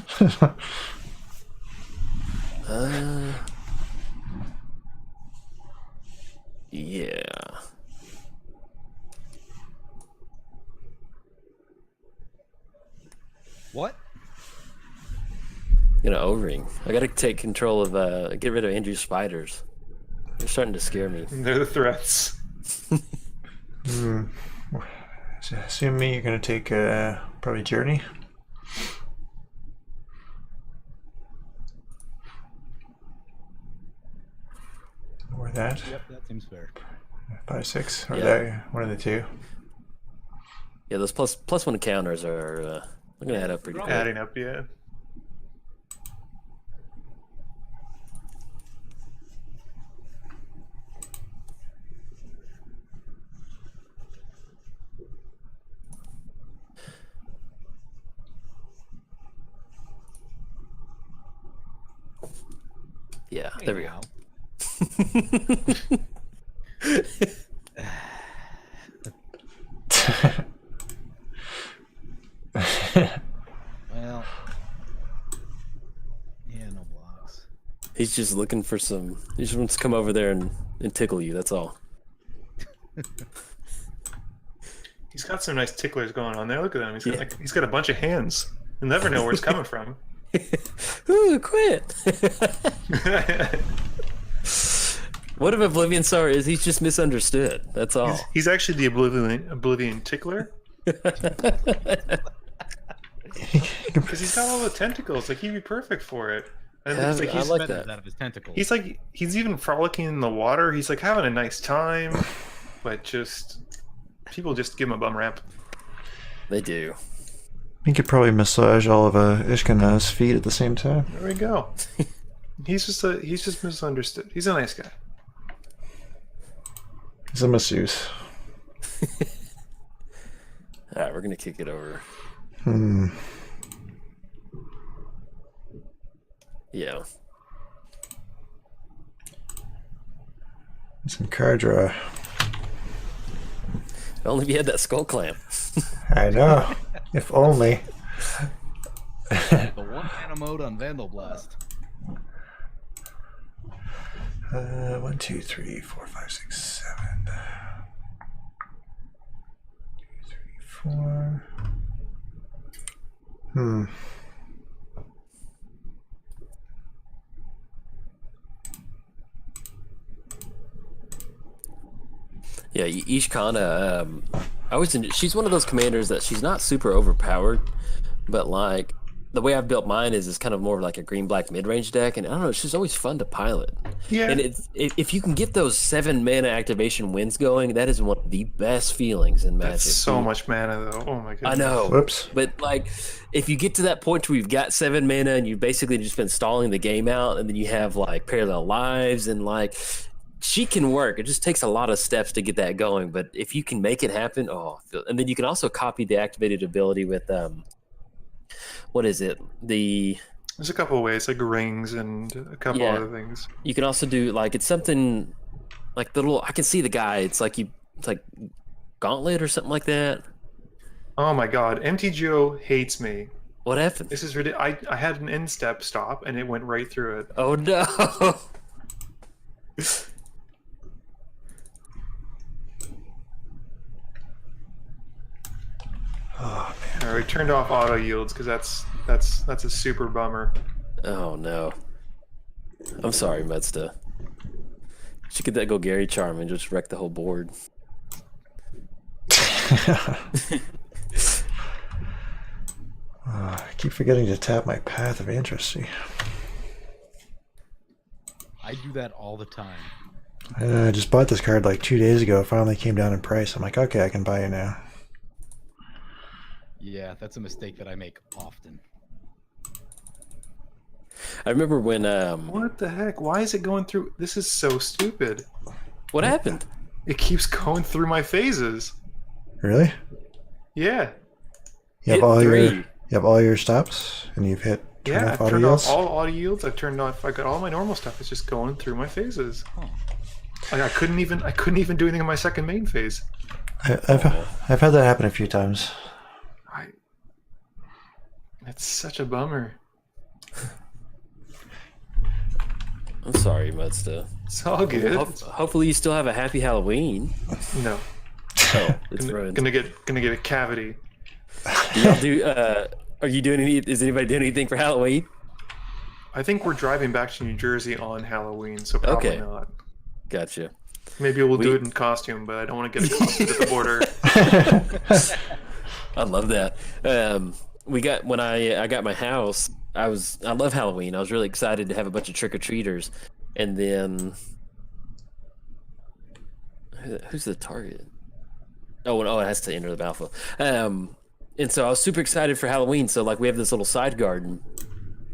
Yeah. What? You know, O-ring. I gotta take control of, get rid of Andrew's spiders. They're starting to scare me. They're the threats. assume me, you're gonna take probably Journey. Or that. Yep, that seems fair. 5/6 or Yeah. that, one of the two. Yeah, those plus one counters are they're gonna add up pretty quick. Adding up, yeah. Yeah, there we go. Well, yeah, no blocks. He's just looking for some. He just wants to come over there and tickle you. That's all. He's got some nice ticklers going on there. Look at him. He's got a bunch of hands. You'll never know where it's coming from. Ooh, quit! What if Oblivion Star is? He's just misunderstood. That's all. He's actually the Oblivion tickler. Because he's got all the tentacles. Like, he'd be perfect for it. And Yeah, it's like I he's like Feathers that. out of his tentacles. he's even frolicking in the water. He's like having a nice time, but just people just give him a bum rap. They do. You could probably massage all of Ishkanah's feet at the same time. There we go. He's just misunderstood. He's a nice guy. He's a masseuse. All right, we're gonna kick it over. Yeah. Some card draw. Only if you had that skull clamp. I know. If only. The one mana mode on Vandal Blast. 1, 2, 3, 4, 5, 6, 7. 2, 3, 4. Yeah, Ishkanah. She's one of those commanders that she's not super overpowered, but like the way I've built mine is kind of more of like a green-black mid-range deck, and I don't know, she's always fun to pilot. Yeah. And if you can get those 7 mana activation wins going, that is one of the best feelings in Magic. That's so much mana, though. Oh my goodness. I know. Whoops. But like, if you get to that point where you've got 7 mana and you've basically just been stalling the game out, and then you have like parallel lives and like, she can work. It just takes a lot of steps to get that going. But if you can make it happen, and then you can also copy the activated ability with what is it? There's a couple of ways, like rings and a couple Yeah. other things. You can also do like it's something like the little. I can see the guy. It's like gauntlet or something like that. Oh my god, MTGO hates me. What happened? This is ridiculous. I had an end step stop and it went right through it. Oh no! Oh, man. All right, turned off auto yields because that's a super bummer. Oh no! I'm sorry, Muddstah. Should get that go Gary Charm and just wreck the whole board. I keep forgetting to tap my Path of Interest. I do that all the time. I just bought this card like 2 days ago. It finally came down in price. I'm like, okay, I can buy it now. Yeah, that's a mistake that I make often. I remember when What the heck? Why is it going through? This is so stupid. what happened? It keeps going through my phases. Really? Yeah. You have Hit all 3. your stops, and you've hit Turn Yeah, off I've turned off audios? all audio yields. I've turned off. I got all my normal stuff. It's just going through my phases. Like I couldn't even do anything in my second main phase. I've had that happen a few times. It's such a bummer. I'm sorry, Muddstah. It's all good. Hopefully, you still have a happy Halloween. No, Oh, it's ruined. gonna get a cavity. Do y'all do? Are you doing any? Is anybody doing anything for Halloween? I think we're driving back to New Jersey on Halloween, so probably Okay. not. Gotcha. Maybe we'll do it in costume, but I don't want to get accosted at the border. I love that. When I got my house, I love Halloween. I was really excited to have a bunch of trick or treaters, and then who's the target? Oh, it has to enter the battlefield. And so I was super excited for Halloween. So like we have this little side garden,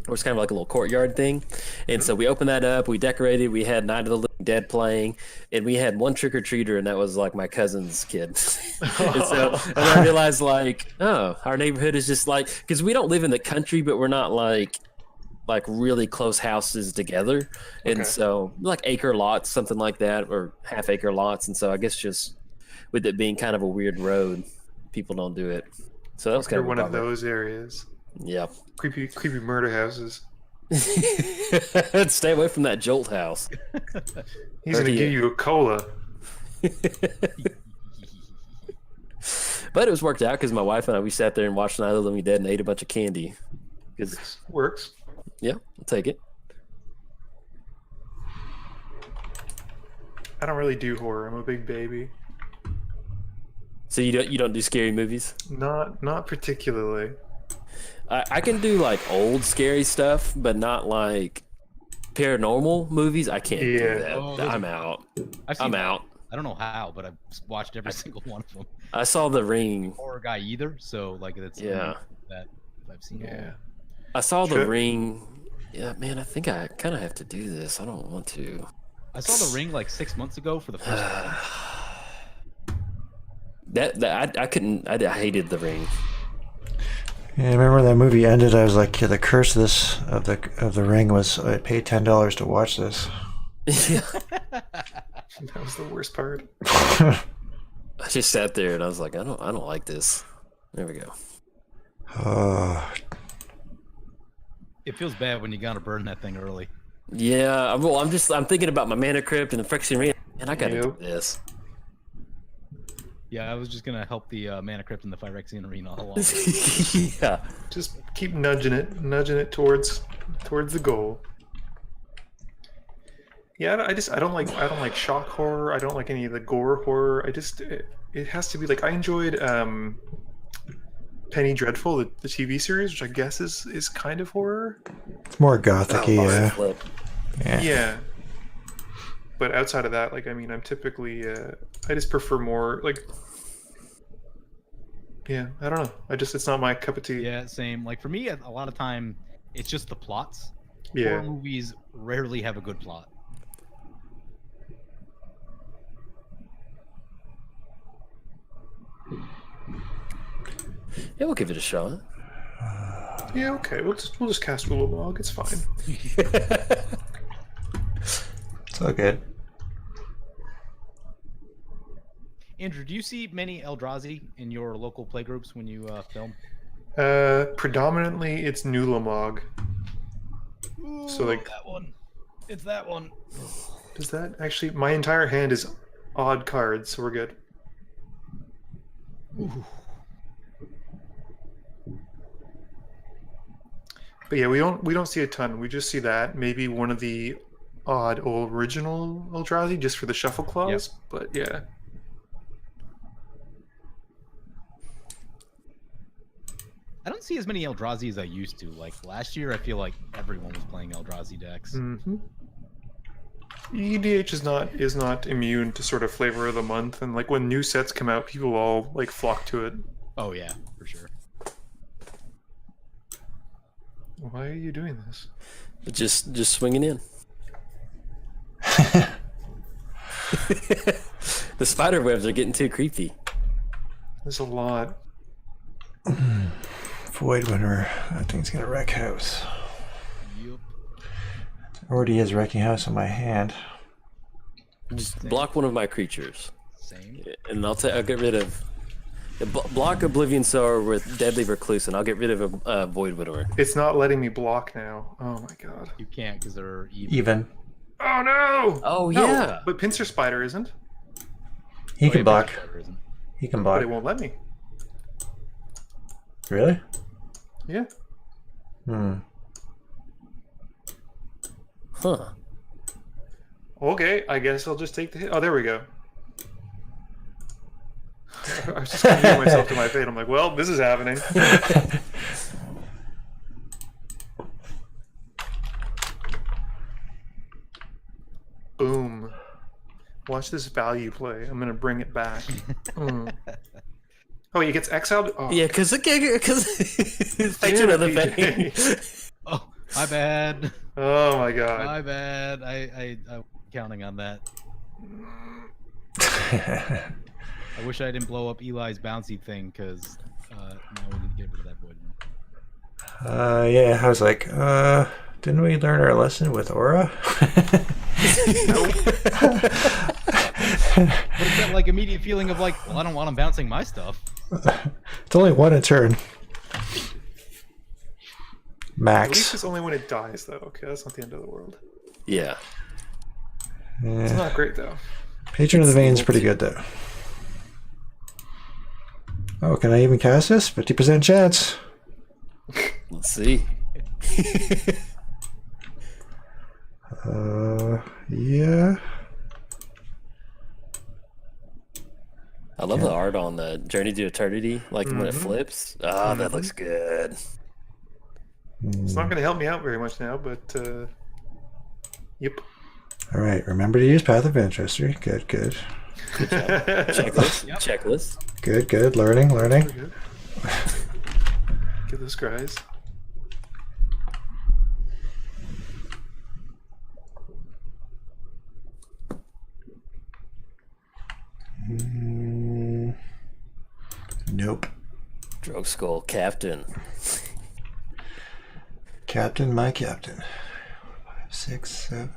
or it's kind of like a little courtyard thing, and so we opened that up. We decorated. We had Night of the Living Dead playing, and we had one trick or treater, and that was like my cousin's kid. and I realized like, oh, our neighborhood is just like, because we don't live in the country, but we're not like really close houses together, and so like acre lots, something like that, or half acre lots, and so I guess just with it being kind of a weird road, people don't do it. So that was kind You're of one of those areas. Yeah. Creepy murder houses. Stay away from that Jolt house. He's gonna give you a cola. But it was worked out because my wife and I, we sat there and watched Night of the Living Dead and ate a bunch of candy. Works. Yeah, I'll take it. I don't really do horror. I'm a big baby. So you don't do scary movies? Not particularly. I can do like old scary stuff, but not like paranormal movies. I can't do that. Oh, I'm out. I'm out. I don't know how, but I've watched every single one of them. I saw The Ring. Horror guy either, so like that's Yeah. that I've seen. Yeah. I saw The Ring. Yeah, man, I think I kind of have to do this. I don't want to. I saw The Ring like 6 months ago for the first time. I couldn't. I hated The Ring. Yeah, I remember when that movie ended. I was like, yeah, the curse of the ring was I paid $10 to watch this. Yeah. That was the worst part. I just sat there and I was like, I don't like this. There we go. It feels bad when you gotta burn that thing early. Yeah, well, I'm thinking about my mana crypt and the friction ring, and I gotta do this. Yeah, I was just gonna help the mana crypt and the Phyrexian arena along. Yeah. Just keep nudging it towards the goal. Yeah, I don't like shock horror. I don't like any of the gore horror. It has to be like I enjoyed Penny Dreadful, the TV series, which I guess is kind of horror. It's more gothic-y, yeah. Yeah. But outside of that, like I mean, I'm typically I just prefer more like yeah, I don't know. It's not my cup of tea. Yeah, same. Like for me, a lot of time, it's just the plots. Yeah. Horror movies rarely have a good plot. Yeah, we'll give it a shot. Yeah, okay. We'll just cast Ulamog. It's fine. It's all good. Andrew, do you see many Eldrazi in your local playgroups when you film? Predominantly, it's Nulamog. Ooh, So like that one. It's that one. does that actually? My entire hand is odd cards, so we're good. Ooh. But yeah, we don't see a ton. We just see that maybe one of the odd old original Eldrazi just for the shuffle clause. Yep. But yeah. I don't see as many Eldrazi as I used to. Like last year, I feel like everyone was playing Eldrazi decks. Mm-hmm. EDH is not immune to sort of flavor of the month, and like when new sets come out, people all like flock to it. Oh yeah, for sure. Why are you doing this? Just swinging in. The spider webs are getting too creepy. There's a lot. Void Winter. That thing's gonna wreck house. Already has Wrecking House in my hand. Just block one of my creatures, Same. and I'll get rid of. Block Oblivion Sower with Deadly Recluse, and I'll get rid of a Void Widower. It's not letting me block now. Oh my god. You can't because they're Even. Oh no! Oh No, yeah. but Pincer Spider isn't. He can block. Isn't. He can But block. it won't let me. Really? Yeah. Huh. Okay, I guess I'll just take the hit. Oh, there we go. I was just committing myself to my fate. I'm like, well, this is happening. Boom. Watch this value play. I'm going to bring it back. Oh, he gets exiled? Oh, Yeah, because it's Damn another it, thing. PJ. Oh, my bad. Oh my god. My bad. I'm counting on that. I wish I didn't blow up Eli's bouncy thing because now we need to get rid of that void. Yeah, I was like, didn't we learn our lesson with Aura? But it's that like immediate feeling of like, well, I don't want him bouncing my stuff. It's only one a turn. At least Max. it's only when it dies, though. Okay, that's not the end of the world. Yeah. It's Yeah. not great, though. Patron of the Veins pretty good though. Oh, can I even cast this? 50% chance. Let's see. Yeah. I love the art on the Journey to Eternity, like when it flips. Ah, that looks good. It's not going to help me out very much now, but yep. All right. Remember to use Path of Ancestry. Good, good. Checklist. Yep. Checklist. Good, good. Learning, learning. Good. Get those guys. Nope. Drogue Skull Captain. Captain, my captain. 5, 6, 7.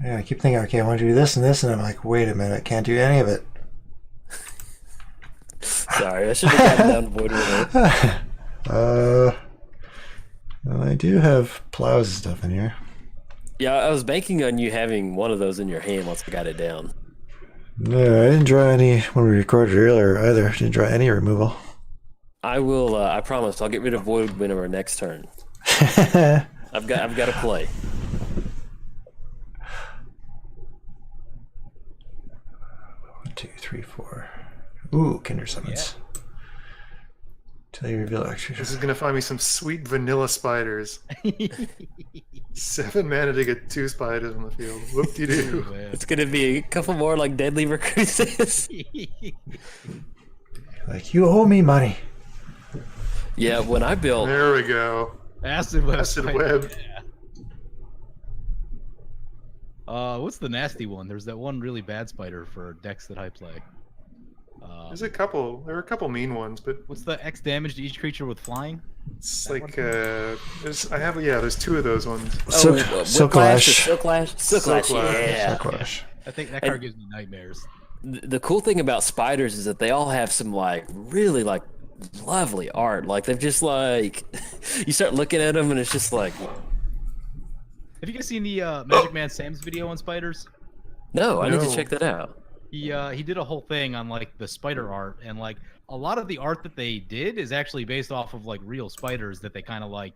Yeah, I keep thinking, okay, I want to do this and this, and I'm like, wait a minute, can't do any of it. Sorry, I should have gotten down Void Widower. Well, I do have plows and stuff in here. Yeah, I was banking on you having one of those in your hand once I got it down. No, I didn't draw any when we recorded earlier either. Didn't draw any removal. I will. I promise. I'll get rid of Void Widower next turn. I've got to play. One, 2, 3, 4. Ooh, Kinder Summons. Till you reveal extra. This is going to find me some sweet vanilla spiders. 7 mana to get 2 spiders on the field. Whoop-de-doo. It's gonna be a couple more like Deadly Recruiters. Like, you owe me money. Yeah, when I built. There we go. Acid web. Acid spider. web. Yeah. What's the nasty one? There's that one really bad spider for decks that I play. There's a couple. There are a couple mean ones, but What's the X damage to each creature with flying? it's That like there's 2 of those ones. Silk Whiplash or Lash. Silklash? Silklash, Silklash. yeah. Silklash. I think that card gives me nightmares. The cool thing about spiders is that they all have some like really like lovely art. Like they've just like you start looking at them and it's just like Have you guys seen the Magic Man Sam's video on spiders? no, I need to No. check that out. He did a whole thing on like the spider art, and like a lot of the art that they did is actually based off of like real spiders that they kind of like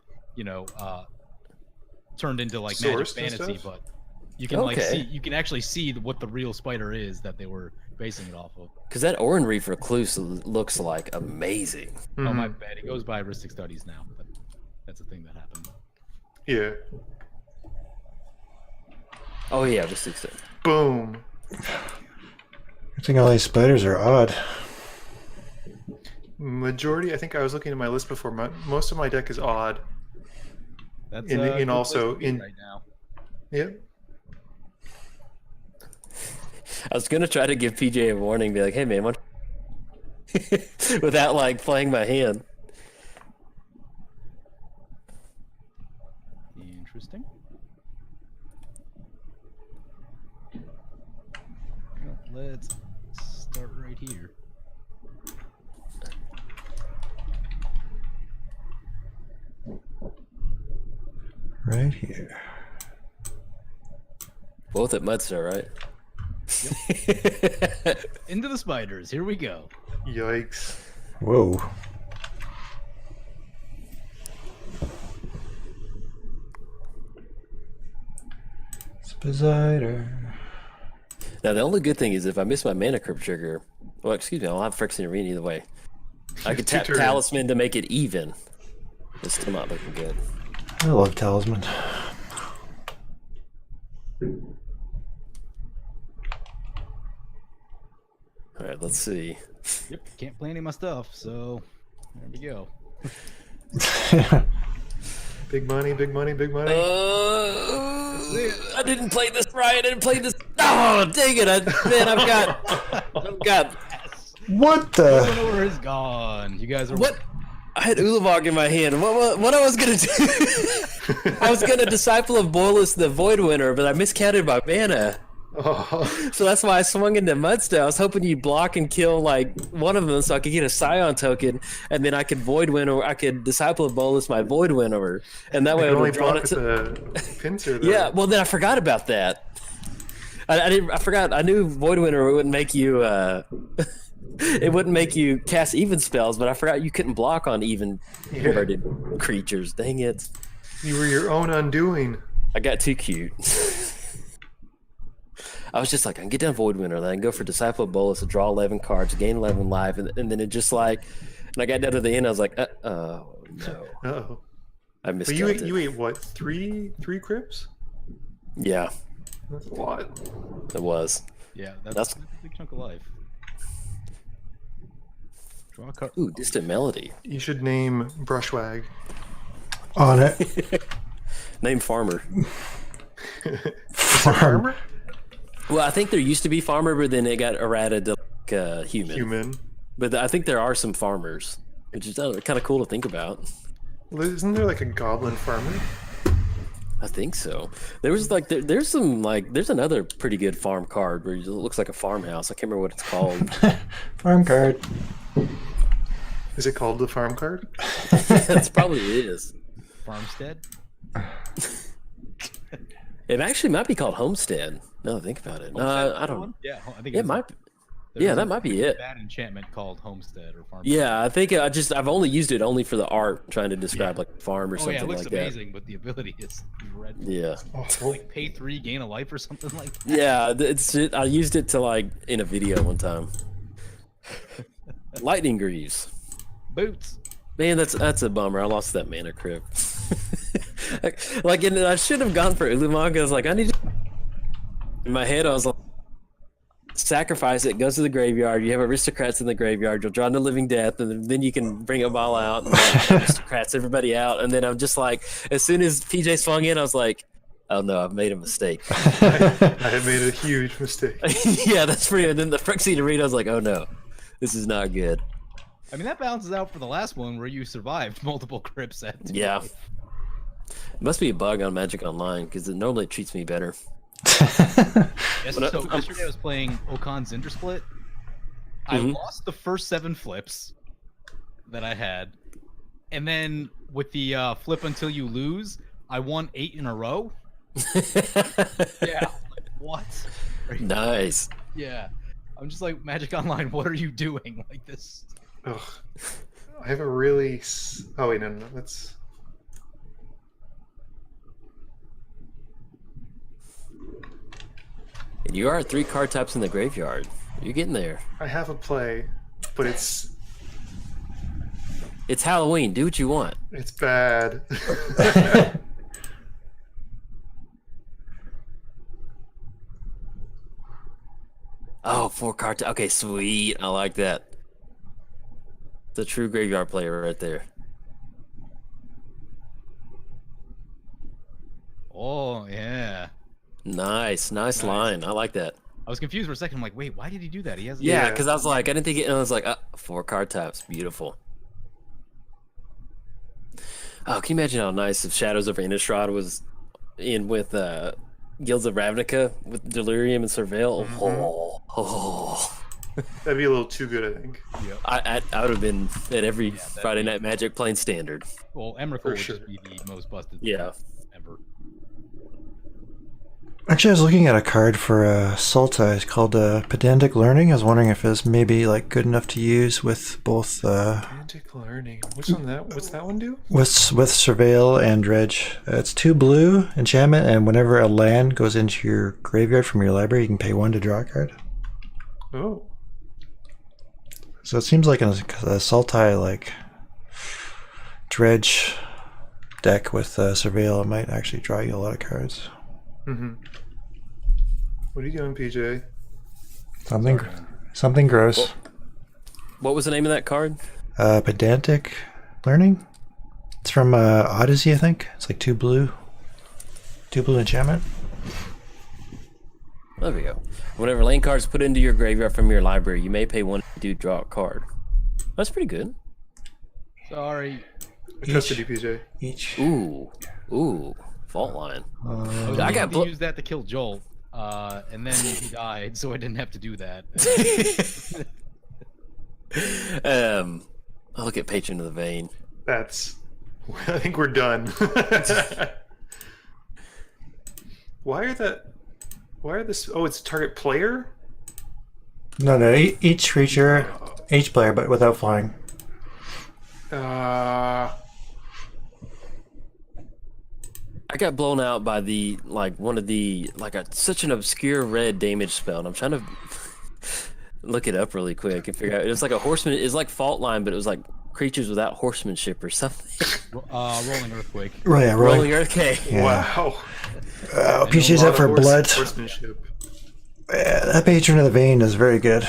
turned into like magic Sourced and fantasy. stuff? But you can like Okay. you can actually see what the real spider is that they were basing it off of. Because that Orin Reef Recluse looks like amazing. Oh my Mhm. bad, it goes by Ristic Studies now, but that's a thing that happened. Yeah. Oh yeah, just extent. Boom. I think all these spiders are odd. Majority, I think I was looking at my list before. Most of my deck is odd. That's In- a in good place also to be in- right now. Yep. I was gonna try to give PJ a warning, be like, "Hey man, what?" without like playing my hand. Interesting. Well, let's start right here. Right here. Both at Muddstah, right? Into the spiders. Here we go. Yikes. Whoa. Spider. Now, the only good thing is if I miss my mana crypt trigger, well, excuse me, I'll have Phyrexian Arena either way. I could tap Two turns. Talisman to make it even. It's still not looking good. I love Talisman. All right, let's see. Yep. Can't play any of my stuff, so there we go. Big money, big money, big money. I didn't play this right. I didn't play this. Oh, dang it! I've got. What the? Over is gone. You guys are What? I had Ulavog in my hand. What I was gonna do? I was gonna Disciple of Bolas the Void Winter, but I miscounted my mana. Oh. So that's why I swung into Muddstah. I was hoping you'd block and kill like one of them so I could get a Scion token, and then I could Void Winter. I could Disciple of Bolas my Void Winter, and that way I can would only have drawn block it with to. the pincer though. Yeah, well then I forgot about that. I forgot. I knew Void Winter wouldn't make you. It wouldn't make you cast even spells, but I forgot you couldn't block on even worded creatures. Dang it! You were your own undoing. I got too cute. I was just like, I can get down Void Winter, then I can go for Disciple of Bolas to draw 11 cards, gain 11 life, and then it just like, and I got down to the end, I was like, no. Uh-oh. I But miscounted. you ate what? Three crypts? Yeah, That's a lot. it was. Yeah, That's- that's a big chunk of life. Draw a card. Ooh, Distant Melody. You should name Brushwag. On it. Name Farmer. Farmer? Well, I think there used to be Farmer, but then it got errated to like, human. Human. But I think there are some farmers, which is kind of cool to think about. Well, isn't there like a goblin farmer? I think so. There was like there's some like there's another pretty good farm card where it looks like a farmhouse. I can't remember what it's called. Farm card. Is it called the farm card? That's probably it is. Farmstead. It actually might be called Homestead. No, think about it. I don't. Yeah, I think It might. Yeah, that might be it. Bad enchantment called Homestead or Farmstead. Yeah, I think I've only used it only for the art, trying to describe like a farm or Oh something yeah, it looks like amazing, but the ability is red. that. Yeah, Oh, Like pay 3, gain a life or something like that. yeah. I used it to like in a video one time. Lightning Greaves. Boots. Man, that's a bummer. I lost that mana crypt. like, and I should have gone for Ulamog. I was like, I need to. In my head, I was like, sacrifice it, goes to the graveyard. You have aristocrats in the graveyard. You'll draw the living death, and then you can bring them all out. And aristocrats, everybody out. And then I'm just like, as soon as PJ swung in, I was like, oh no, I've made a mistake. I had made a huge mistake. Yeah, that's pretty. And then the Phyrexian Arena, I was like, oh no, this is not good. I mean, that balances out for the last one where you survived multiple crypt sets. Yeah. It must be a bug on Magic Online because it normally treats me better. Yes, But so yesterday I was playing Okan's Intersplit. I lost the first 7 flips that I had. And then with the flip until you lose, I won 8 in a row. Yeah. Like, what? Nice. Yeah. I'm just like, Magic Online, what are you doing? Like this. Ugh. I have a really. Oh wait, no. That's. And you are at 3 card taps in the graveyard. You're getting there. I have a play, but it's Halloween. Do what you want. bad. Oh, 4 card tap. Okay, sweet. I like that. The true graveyard player right there. Oh, yeah. Nice line. I like that. I was confused for a second. I'm like, wait, why did he do that? He has Yeah, because I was like, I didn't think it. And I was like, 4 card taps. Beautiful. Oh, can you imagine how nice if Shadows over Innistrad was in with Guilds of Ravnica with Delirium and Surveil. Oh. That'd be a little too good, I think. Yep. I would have been at every that'd Friday be- Night Magic playing standard. Well, Emrakul For would sure. just be the most busted Yeah. ever. Actually, I was looking at a card for Sultai. It's called Pedantic Learning. I was wondering if it's maybe like good enough to use with both Romantic learning. What's that one do? with Surveil and Dredge. It's 2 blue enchantment, and whenever a land goes into your graveyard from your library, you can pay 1 to draw a card. Oh. So it seems like in a Sultai like Dredge deck with Surveil, it might actually draw you a lot of cards. Mm-hmm. What are you doing, PJ? Something gross. What was the name of that card? Pedantic Learning. It's from Odyssey, I think. It's like 2 blue enchantment. There we go. Whenever lane cards put into your graveyard from your library, you may pay 1 to draw a card. That's pretty good. Sorry. Custody, PJ. Each. Ooh, fault line. I got to use that to kill Jolt, and then he died, so I didn't have to do that. I'll look at Patron of the Vein. That's. I think we're done. Why are this? Oh, it's target player. No. Each creature, each player, but without flying. I got blown out by such an obscure red damage spell, and I'm trying to look it up really quick and figure out. It was like a horseman. It's like fault line, but it was like creatures without horsemanship or something. Rolling Earthquake. Right, yeah, rolling. Rolling Earthquake. Yeah. Wow. PJ's up for blood. Horsemanship. That Patron of the Vein is very good.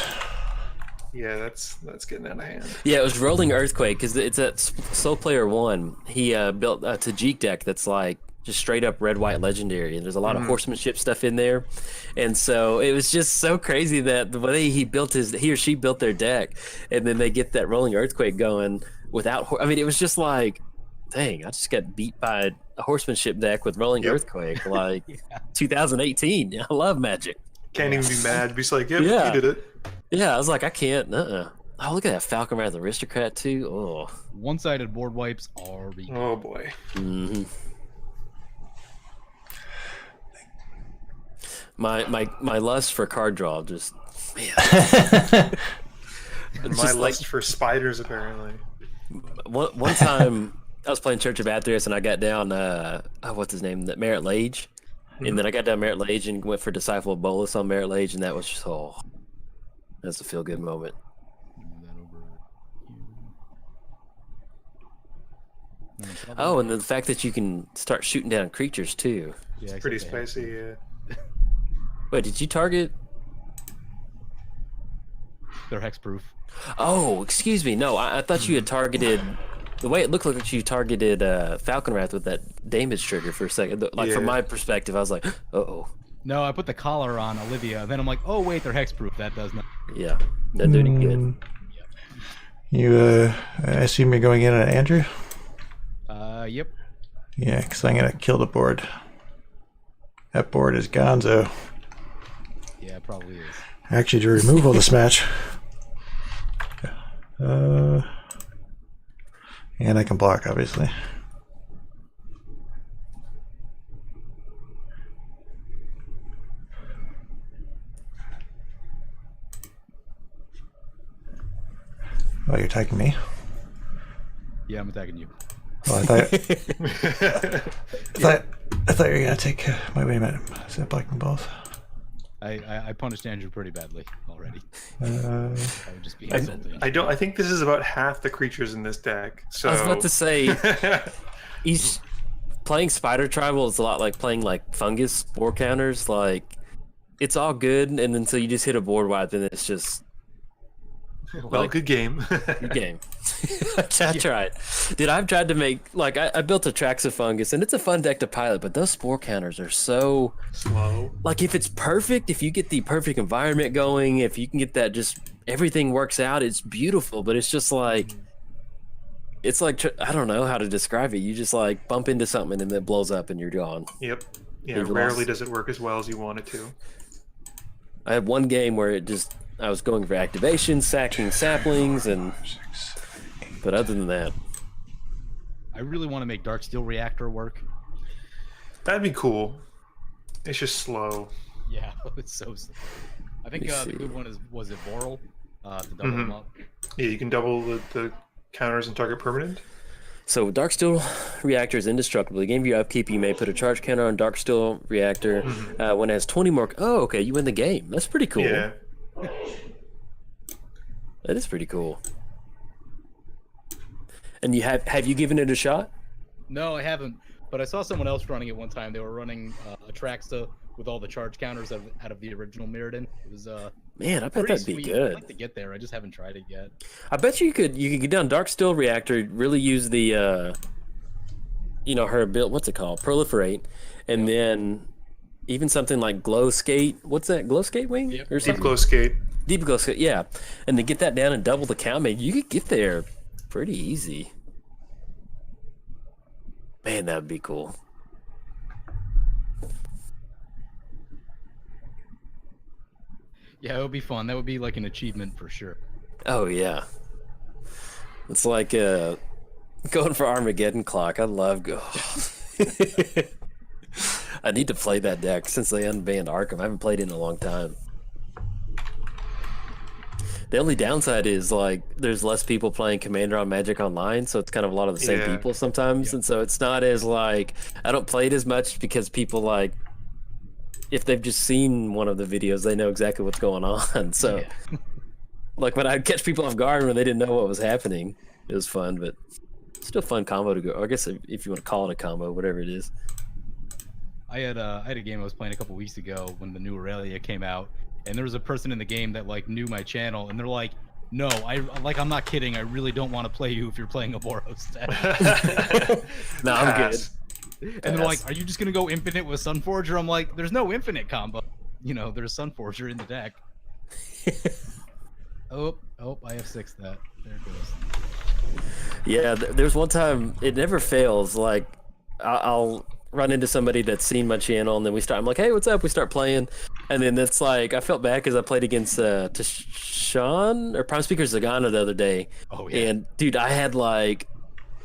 Yeah, that's getting out of hand. Yeah, it was Rolling Earthquake because it's at Soul Player 1. He built a Tajik deck that's like just straight up red white legendary, and there's a lot of horsemanship stuff in there, and so it was just so crazy that the way he or she built their deck, and then they get that Rolling Earthquake going without. I mean, it was just like, dang, I just got beat by a horsemanship deck with Rolling Earthquake, like 2018. I love Magic. Can't even be mad. Be just like, yep, Yeah. you did it. Yeah, I was like, I can't. Oh, look at that Falcon Wrath Aristocrat too. Oh. One-sided board wipes are Oh boy. Mm-hmm. My lust for card draw just, man. And my lust for spiders, apparently. One time I was playing Church of Athreos and I got down what's his name, that Merit Lage, and then I got down Merit Lage and went for Disciple of Bolus on Merit Lage, and that was just that's a feel good moment. Oh, and the fact that you can start shooting down creatures too. Yeah, Pretty spicy, yeah. Wait, did you target? They're hexproof. Oh, excuse me. No, I thought you had targeted. The way it looked like you targeted Falcon Wrath with that damage trigger for a second. Like from Yeah. my perspective, I was like, oh. No, I put the collar on Olivia, then I'm like, oh wait, they're hexproof. That does not. Yeah, that did it good. You, I assume you're going in on Andrew? Yep. Yeah, because I'm going to kill the board. That board is gonzo. Yeah, it probably is. Actually, to remove all this match. And I can block, obviously. Oh, you're attacking me? Yeah, I'm attacking you. Oh, I thought you were gonna take. Wait a minute. Is that blocking both? I punished Andrew pretty badly already. Uh, I would just be insulting. I think this is about half the creatures in this deck. So I was about to say, playing Spider Tribal is a lot like playing like Fungus Spore counters. Like, it's all good, and until you just hit a board wipe, and it's just well, good game. good game. I tried. Dude, I've tried to make, like, I built a Traxofungus, and it's a fun deck to pilot, but those spore counters are so Slow. like, if it's perfect, if you get the perfect environment going, if you can get that, just everything works out, it's beautiful, but it's just like It's like I don't know how to describe it. You just like bump into something and then it blows up and you're gone. Yep. Yeah, You've rarely lost. does it work as well as you want it to. I had one game where I was going for activation, sacking saplings, but other than that, I really want to make Darksteel Reactor work. That'd be cool. It's just slow. Yeah, it's so slow. I think Let me the see. good one was it Voral to double them up. Yeah, you can double the counters and target permanent. so Darksteel Reactor is indestructible. The game of your upkeep, you may put a charge counter on Darksteel Reactor. When it has 20 more. Oh, okay, you win the game. That's pretty cool. Yeah. That is pretty cool. And you have you given it a shot? No, I haven't. But I saw someone else running it one time. They were running Athreos with all the charge counters out of the original Mirrodin. It was Man, I bet pretty that'd be sweet. good. I'd like to get there. I just haven't tried it yet. I bet you could get down Darksteel Reactor, really use the her ability, what's it called? Proliferate, and then even something like Glow Skate. What's that? Glow Skate Wing? Yep. Or Deep something? glow skate. Deep Glow Skate, yeah. And then get that down and double the count, man. You could get there pretty easy. Man, that would be cool. Yeah, it would be fun. That would be like an achievement for sure. Oh yeah. It's like going for Armageddon Clock. I love go. I need to play that deck since they unbanned Arkham. I haven't played it in a long time. The only downside is like there's less people playing Commander on Magic Online, so it's kind of a lot of the same Yeah. people sometimes, and so it's not as like I don't play it as much because people like if they've just seen one of the videos, they know exactly what's going on. So Yeah. like when I'd catch people off guard when they didn't know what was happening, it was fun, but still a fun combo to go. I guess if you want to call it a combo, whatever it is. I had a game I was playing a couple weeks ago when the new Aurelia came out, and there was a person in the game that like knew my channel, and they're like, "No, I'm not kidding. I really don't want to play you if you're playing a Boros deck." No, I'm good. Pass. And they're like, "Are you just gonna go infinite with Sunforger?" I'm like, "There's no infinite combo. You know, there's Sunforger in the deck." Oh, I have 6 that. There it goes. Yeah, there's one time it never fails. Like I'll run into somebody that's seen my channel, and then I'm like, "Hey, what's up?" We start playing, and then it's like I felt bad because I played against Tashawn or Prime Speaker Zagana the other day. Oh yeah. And dude, I had like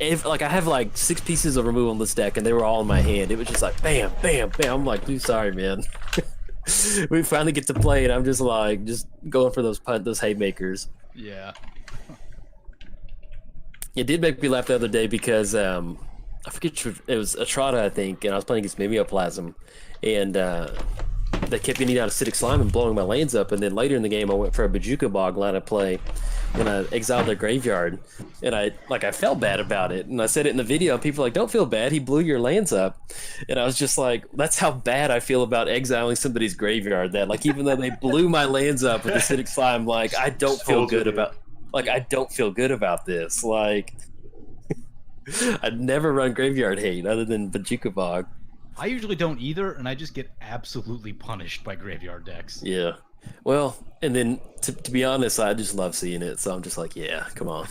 I have like 6 pieces of removal in this deck, and they were all in my hand. It was just like bam, bam, bam. I'm like, dude, sorry, man. We finally get to play, and I'm just like going for those haymakers. Yeah. It did make me laugh the other day because I forget it was Atrada, I think, and I was playing against Mimeoplasm, and they kept getting out Acidic Slime and blowing my lands up, and then later in the game I went for a Bajuka Bog line of play when I exiled their graveyard, and I felt bad about it, and I said it in the video, and people were like, "Don't feel bad, he blew your lands up," and I was just like, that's how bad I feel about exiling somebody's graveyard, that like even though they blew my lands up with Acidic Slime, like I don't feel good about this, like I'd never run graveyard hate other than Bajuka Bog. I usually don't either, and I just get absolutely punished by graveyard decks. Yeah. Well, and then to be honest, I just love seeing it, so I'm just like, yeah, come on.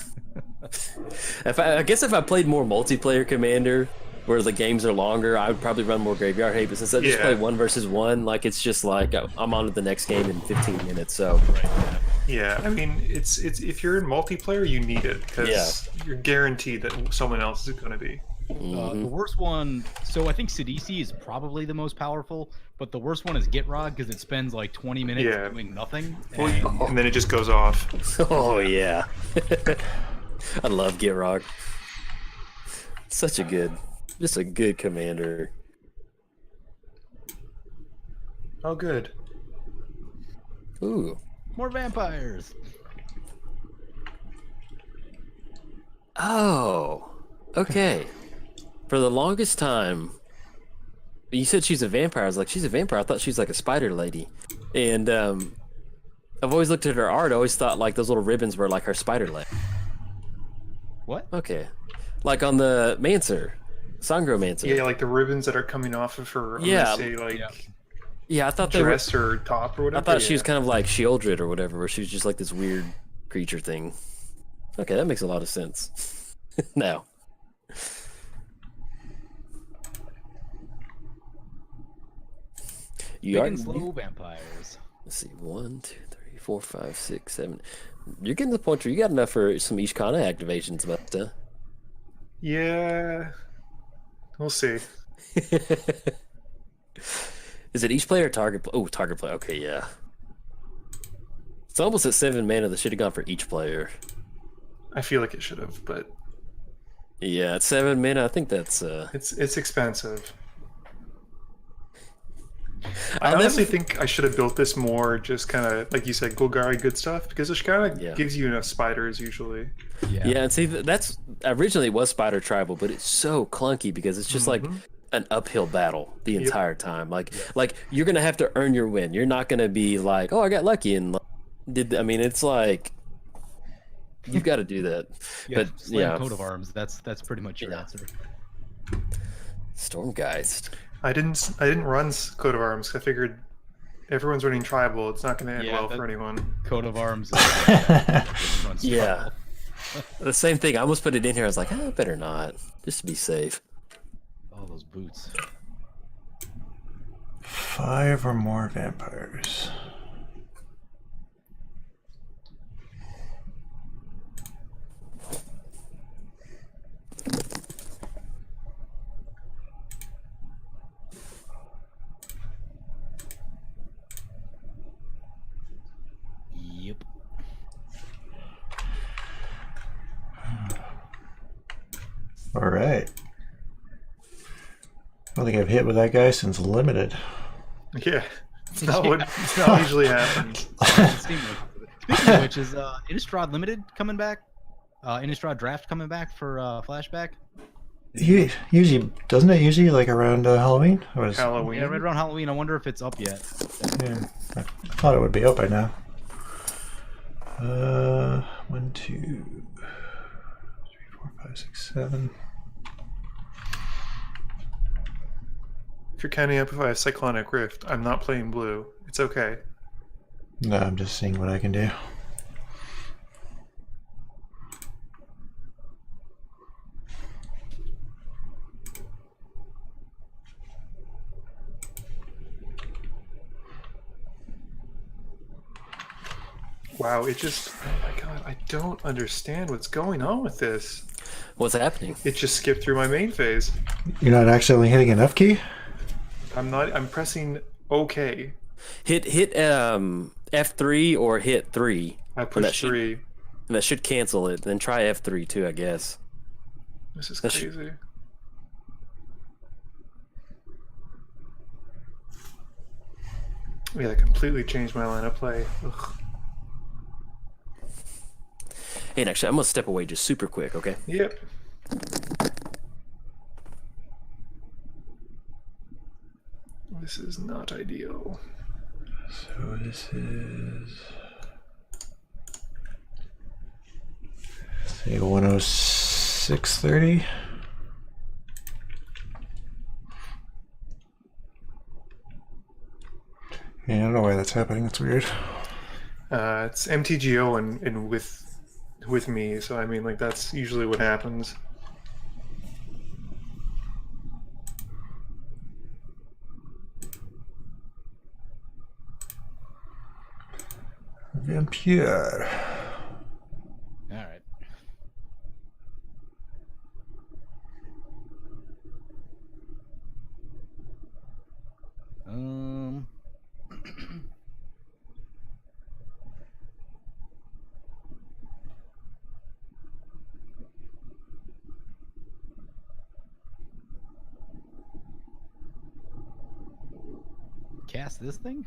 I guess if I played more multiplayer Commander, where the games are longer, I would probably run more graveyard hate. But since I just play 1 versus 1, like it's just like I'm on to the next game in 15 minutes. So Yeah, I mean, it's if you're in multiplayer, you need it because you're guaranteed that someone else is going to be. The worst one, so I think Sidisi is probably the most powerful, but the worst one is Gitrog because it spends like 20 minutes doing nothing. And then it just goes off. oh yeah, I love Gitrog. Such a good commander. Oh, good. Ooh. More vampires. Oh. Okay. For the longest time, you said she's a vampire. I was like, she's a vampire. I thought she's like a spider lady. And I've always looked at her art. I always thought like those little ribbons were like her spider leg. What? Okay. Like on the Mancer. Sangro Mancer. Yeah, like the ribbons that are coming off of her. Yeah. Say like Yeah, I thought they were. dress or top or whatever. I thought she was kind of like Shieldred or whatever, where she was just like this weird creature thing. Okay, that makes a lot of sense. No. You Big are and slow vampires. Let's see, 1, 2, 3, 4, 5, 6, 7. You're getting to the point where you got enough for some Ishkanah activations, Muddstah. Yeah, we'll see. Is it each player or target? Oh, target player. Okay, yeah. It's almost at 7 mana that should have gone for each player. I feel like it should have, but Yeah, at 7 mana, I think that's. it's expensive. I I'll honestly never- think I should have built this more, just kind of like you said, Golgari good stuff, because Ishkanah Yeah. gives you enough spiders usually. Yeah, and see, that's originally it was Spider Tribal, but it's so clunky because it's just like an uphill battle the entire time. Like you're gonna have to earn your win. You're not gonna be like, oh, I got lucky and did. I mean, it's like you've got to do that. Yeah, But slam yeah, coat of arms. That's pretty much your answer. Stormgeist. I didn't run Coat of Arms. I figured everyone's running tribal. It's not going to end Yeah, well for anyone. Coat of arms. Runs Yeah. trouble. The same thing. I almost put it in here. I was like, better not, just to be safe. All those boots. 5 or more vampires. Yep. All right. I don't think I've hit with that guy since limited. Yeah, it's not what usually happens. Speaking of which, is Innistrad Limited coming back? Innistrad Draft coming back for flashback? Usually, doesn't it usually like around Halloween? Or is, Halloween. Yeah, right around Halloween. I wonder if it's up yet. yeah, I thought it would be up by now. 1, 2, 3, 4, 5, 6, 7. If you're counting up if I have Cyclonic Rift, I'm not playing blue. It's okay. No, I'm just seeing what I can do. Wow, it just, oh my god, I don't understand what's going on with this. What's happening? It just skipped through my main phase. You're not accidentally hitting an F key? I'm pressing OK. Hit F3 or hit 3. I And that pushed should- 3. And that should cancel it. Then try F3 too, I guess. This is that should- crazy. Yeah, that completely changed my line of play. Ugh. Hey, and actually, I'm gonna step away just super quick, okay? Yep. This is not ideal. So this is... say 106.30. Yeah, I don't know why that's happening. That's weird. It's MTGO and with me, so I mean, like, that's usually what happens. Vampire. All right. Cast this thing?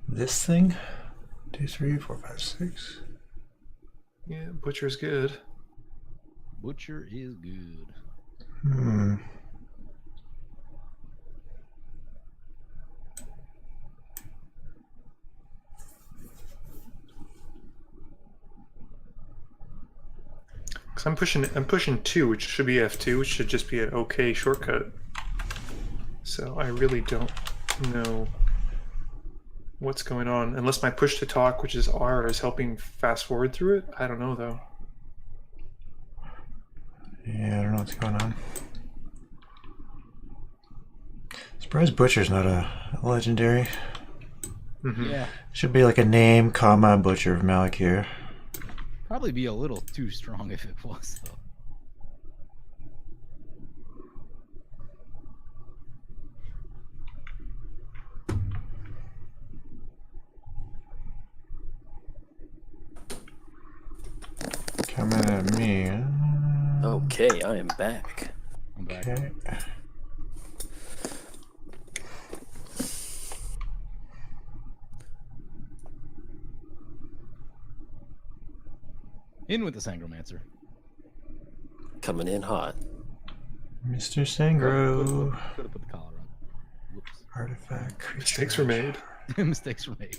This thing? 2, 3, 4, 5, 6. Yeah, Butcher's good. Butcher is good. Hmm. Cause I'm pushing 2, which should be F2, which should just be an okay shortcut. So I really don't know what's going on. Unless my push to talk, which is R, is helping fast forward through it. I don't know though. Yeah, I don't know what's going on. Surprised Butcher's not a legendary. Yeah, Should be like a name, comma, Butcher of Malakir. probably be a little too strong if it was though. Coming at me. Okay, I am back. I'm back. Okay. In with the Sangromancer. Coming in hot. Mr. Sangro. Could have put the collar on. Whoops. Artifact creature. Mistakes were made. Mistakes were made.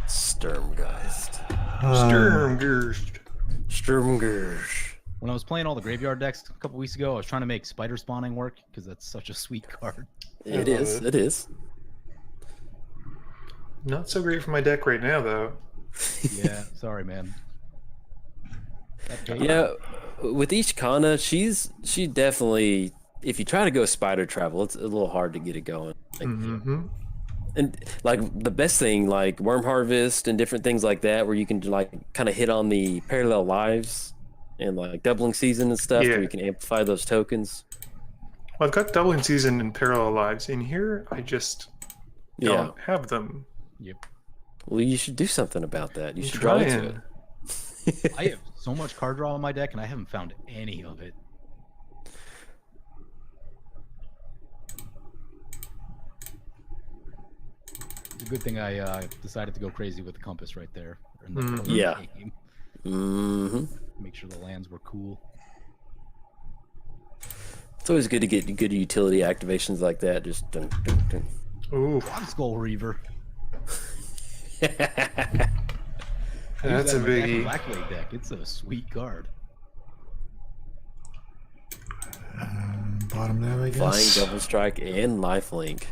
Sturmgeist. Sturmgeist. Sturmgeist. When I was playing all the graveyard decks a couple weeks ago, I was trying to make spider spawning work because that's such a sweet card. It is. It is. Not so great for my deck right now, though. Yeah, sorry, man. Yeah, with Ishkanah, she definitely. If you try to go spider travel, it's a little hard to get it going. Like, and like the best thing, like Worm Harvest and different things like that, where you can like kind of hit on the parallel lives and like doubling season and stuff, Yeah. where you can amplify those tokens. Well, I've got doubling season and parallel lives in here. I just don't have them. Yep. Well, you should do something about that. You I'm should draw into trying. it. I have so much card draw on my deck, and I haven't found any of it. It's a good thing I decided to go crazy with the compass right there. In the first Yeah. game. Mm-hmm. Make sure the lands were cool. It's always good to get good utility activations like that. Just dun, dun, dun. Ooh, Rock Skull Reaver. that's a Use that in my biggie. Blacklake deck. It's a sweet card. Bottom now, I Flying guess. Double Strike and Lifelink.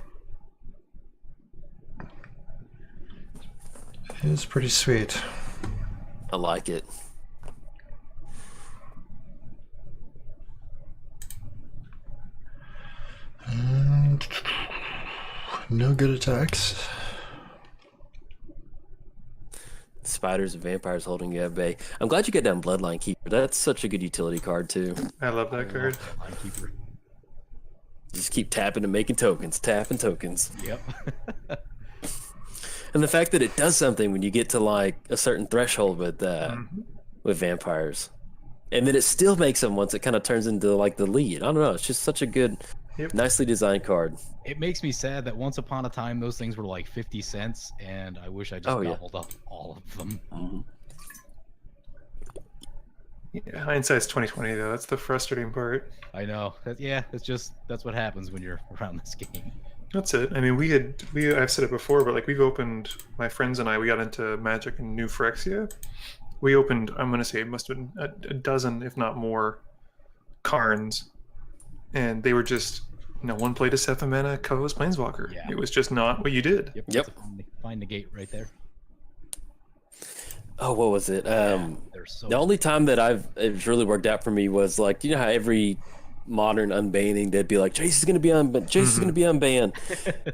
It's pretty sweet. I like it. And no good attacks. Spiders and vampires holding you at bay. I'm glad you got down Bloodline Keeper. That's such a good utility card too. I love that card. Linekeeper. Just keep tapping and making tokens, tapping tokens. Yep. And the fact that it does something when you get to like a certain threshold with vampires, and then it still makes them once it kind of turns into like the lead. I don't know. It's just such a good, nicely designed card. It makes me sad that once upon a time those things were like 50 cents, and I wish I just gobbled up all of them. Yeah, hindsight's 2020 though. That's the frustrating part. I know. That's what happens when you're around this game. That's it. I mean, I've said it before, but like we've opened, my friends and I, we got into Magic and New Phyrexia. We opened, I'm gonna say it must have been a dozen, if not more, Karns, and they were just, one played a 7 mana Ko's Planeswalker. Yeah. It was just not what you did. Yep. Yep. Find the gate right there. Oh, what was it? They're so The only time that it's really worked out for me was like, you know how every modern unbanning they'd be like, Jace is gonna be unbanned.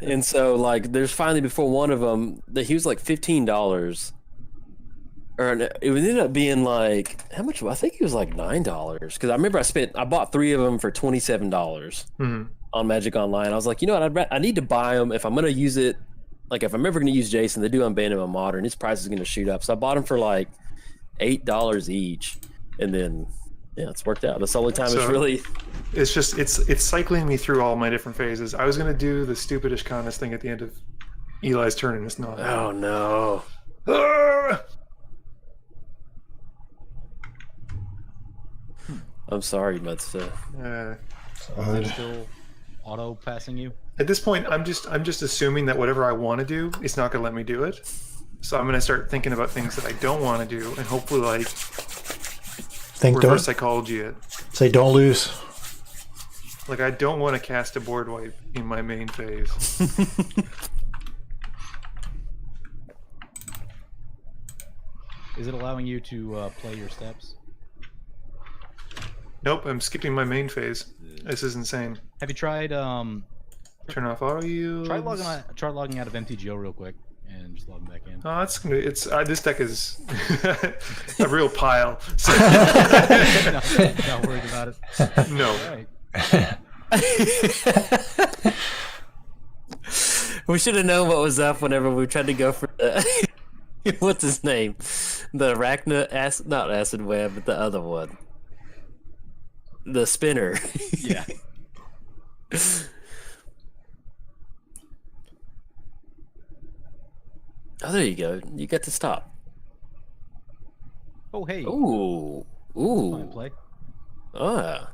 And so like there's finally before one of them that he was like $15, or it ended up being like how much? I think it was like $9 because I remember I bought 3 of them for $27 on Magic Online. I was like, you know what, I need to buy them if I'm gonna use it. Like if I'm ever gonna use Jason, they do unban him on Modern, his price is gonna shoot up. So I bought them for like $8 each, and then it's worked out. That's the only time it's just it's cycling me through all my different phases. I was gonna do the stupid Ishkanah thing at the end of Eli's turn, and it's not. Oh no. Ah! I'm sorry, Muddstah. Is it still auto passing you? At this point, I'm just assuming that whatever I want to do, it's not gonna let me do it. So I'm gonna start thinking about things that I don't want to do, and hopefully like Think reverse don't psychology it. say don't lose. Like I don't want to cast a board wipe in my main phase. Is it allowing you to play your steps? Nope, I'm skipping my main phase. This is insane. Have you tried Turn off auto use. try logging out of MTGO real quick and just logging back in? Oh, that's gonna. It's this deck is a real pile. So, Not worried about it. no. All right. We should have known what was up whenever we tried to go for the what's his name, the not acid web, but the other one, the spinner. Yeah. Oh, there you go. You got to stop. Oh, hey. Ooh, Fine ooh. play. Ah.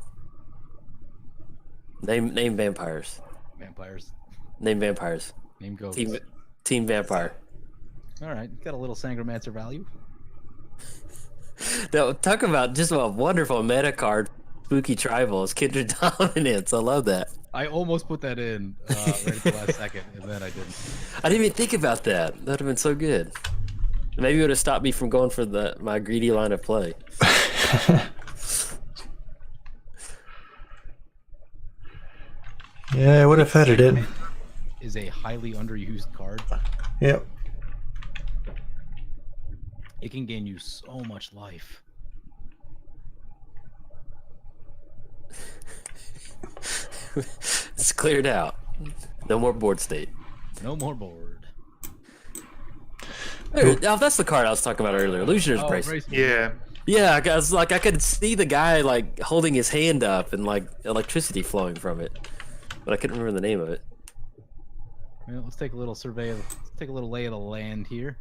Name vampires. Vampires. Name vampires. Name ghosts. Team vampire. All right. Got a little Sangromancer value. Now, talk about just a wonderful meta card. Spooky Tribals, Kindred Dominance. I love that. I almost put that in right at the last second, and then I didn't. I didn't even think about that. That would have been so good. Maybe it would have stopped me from going for my greedy line of play. Yeah, I would have had it in. Is a highly underused card. Yep. It can gain you so much life. It's cleared out. No more board state. No more board. Oh, that's the card I was talking about earlier. Illusioner's Bracelet. Yeah. Yeah, I was like, I could see the guy like holding his hand up and like electricity flowing from it, but I couldn't remember the name of it. Well, let's take a little survey. Let's take a little lay of the land here.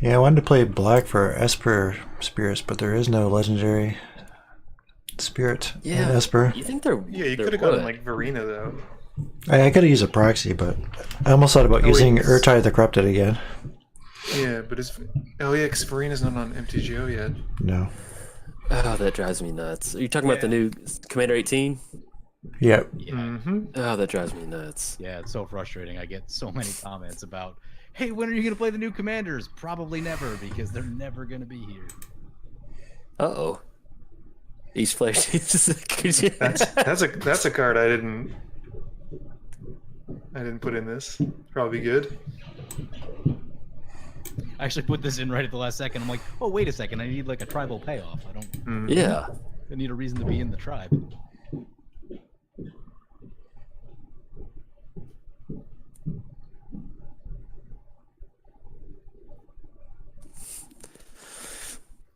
Yeah, I wanted to play black for Esper spirits, but there is no legendary spirit in Esper. You think they're Yeah, you they're could have gotten what? like Verena though. I could have used a proxy, but I almost thought about using wait. Urtai the Corrupted again. Yeah, but it's because Verena's not on MTGO yet. No. Oh, that drives me nuts. Are you talking about the new Commander 18? Yep. Yeah. Mm-hmm. Oh, that drives me nuts. Yeah, it's so frustrating. I get so many comments about, hey, when are you going to play the new commanders? Probably never, because they're never going to be here. Uh-oh. Each player That's a card I didn't put in this. Probably good. I actually put this in right at the last second. I'm like, oh, wait a second. I need like a tribal payoff. I don't Mhm. Yeah. I need a reason to be in the tribe.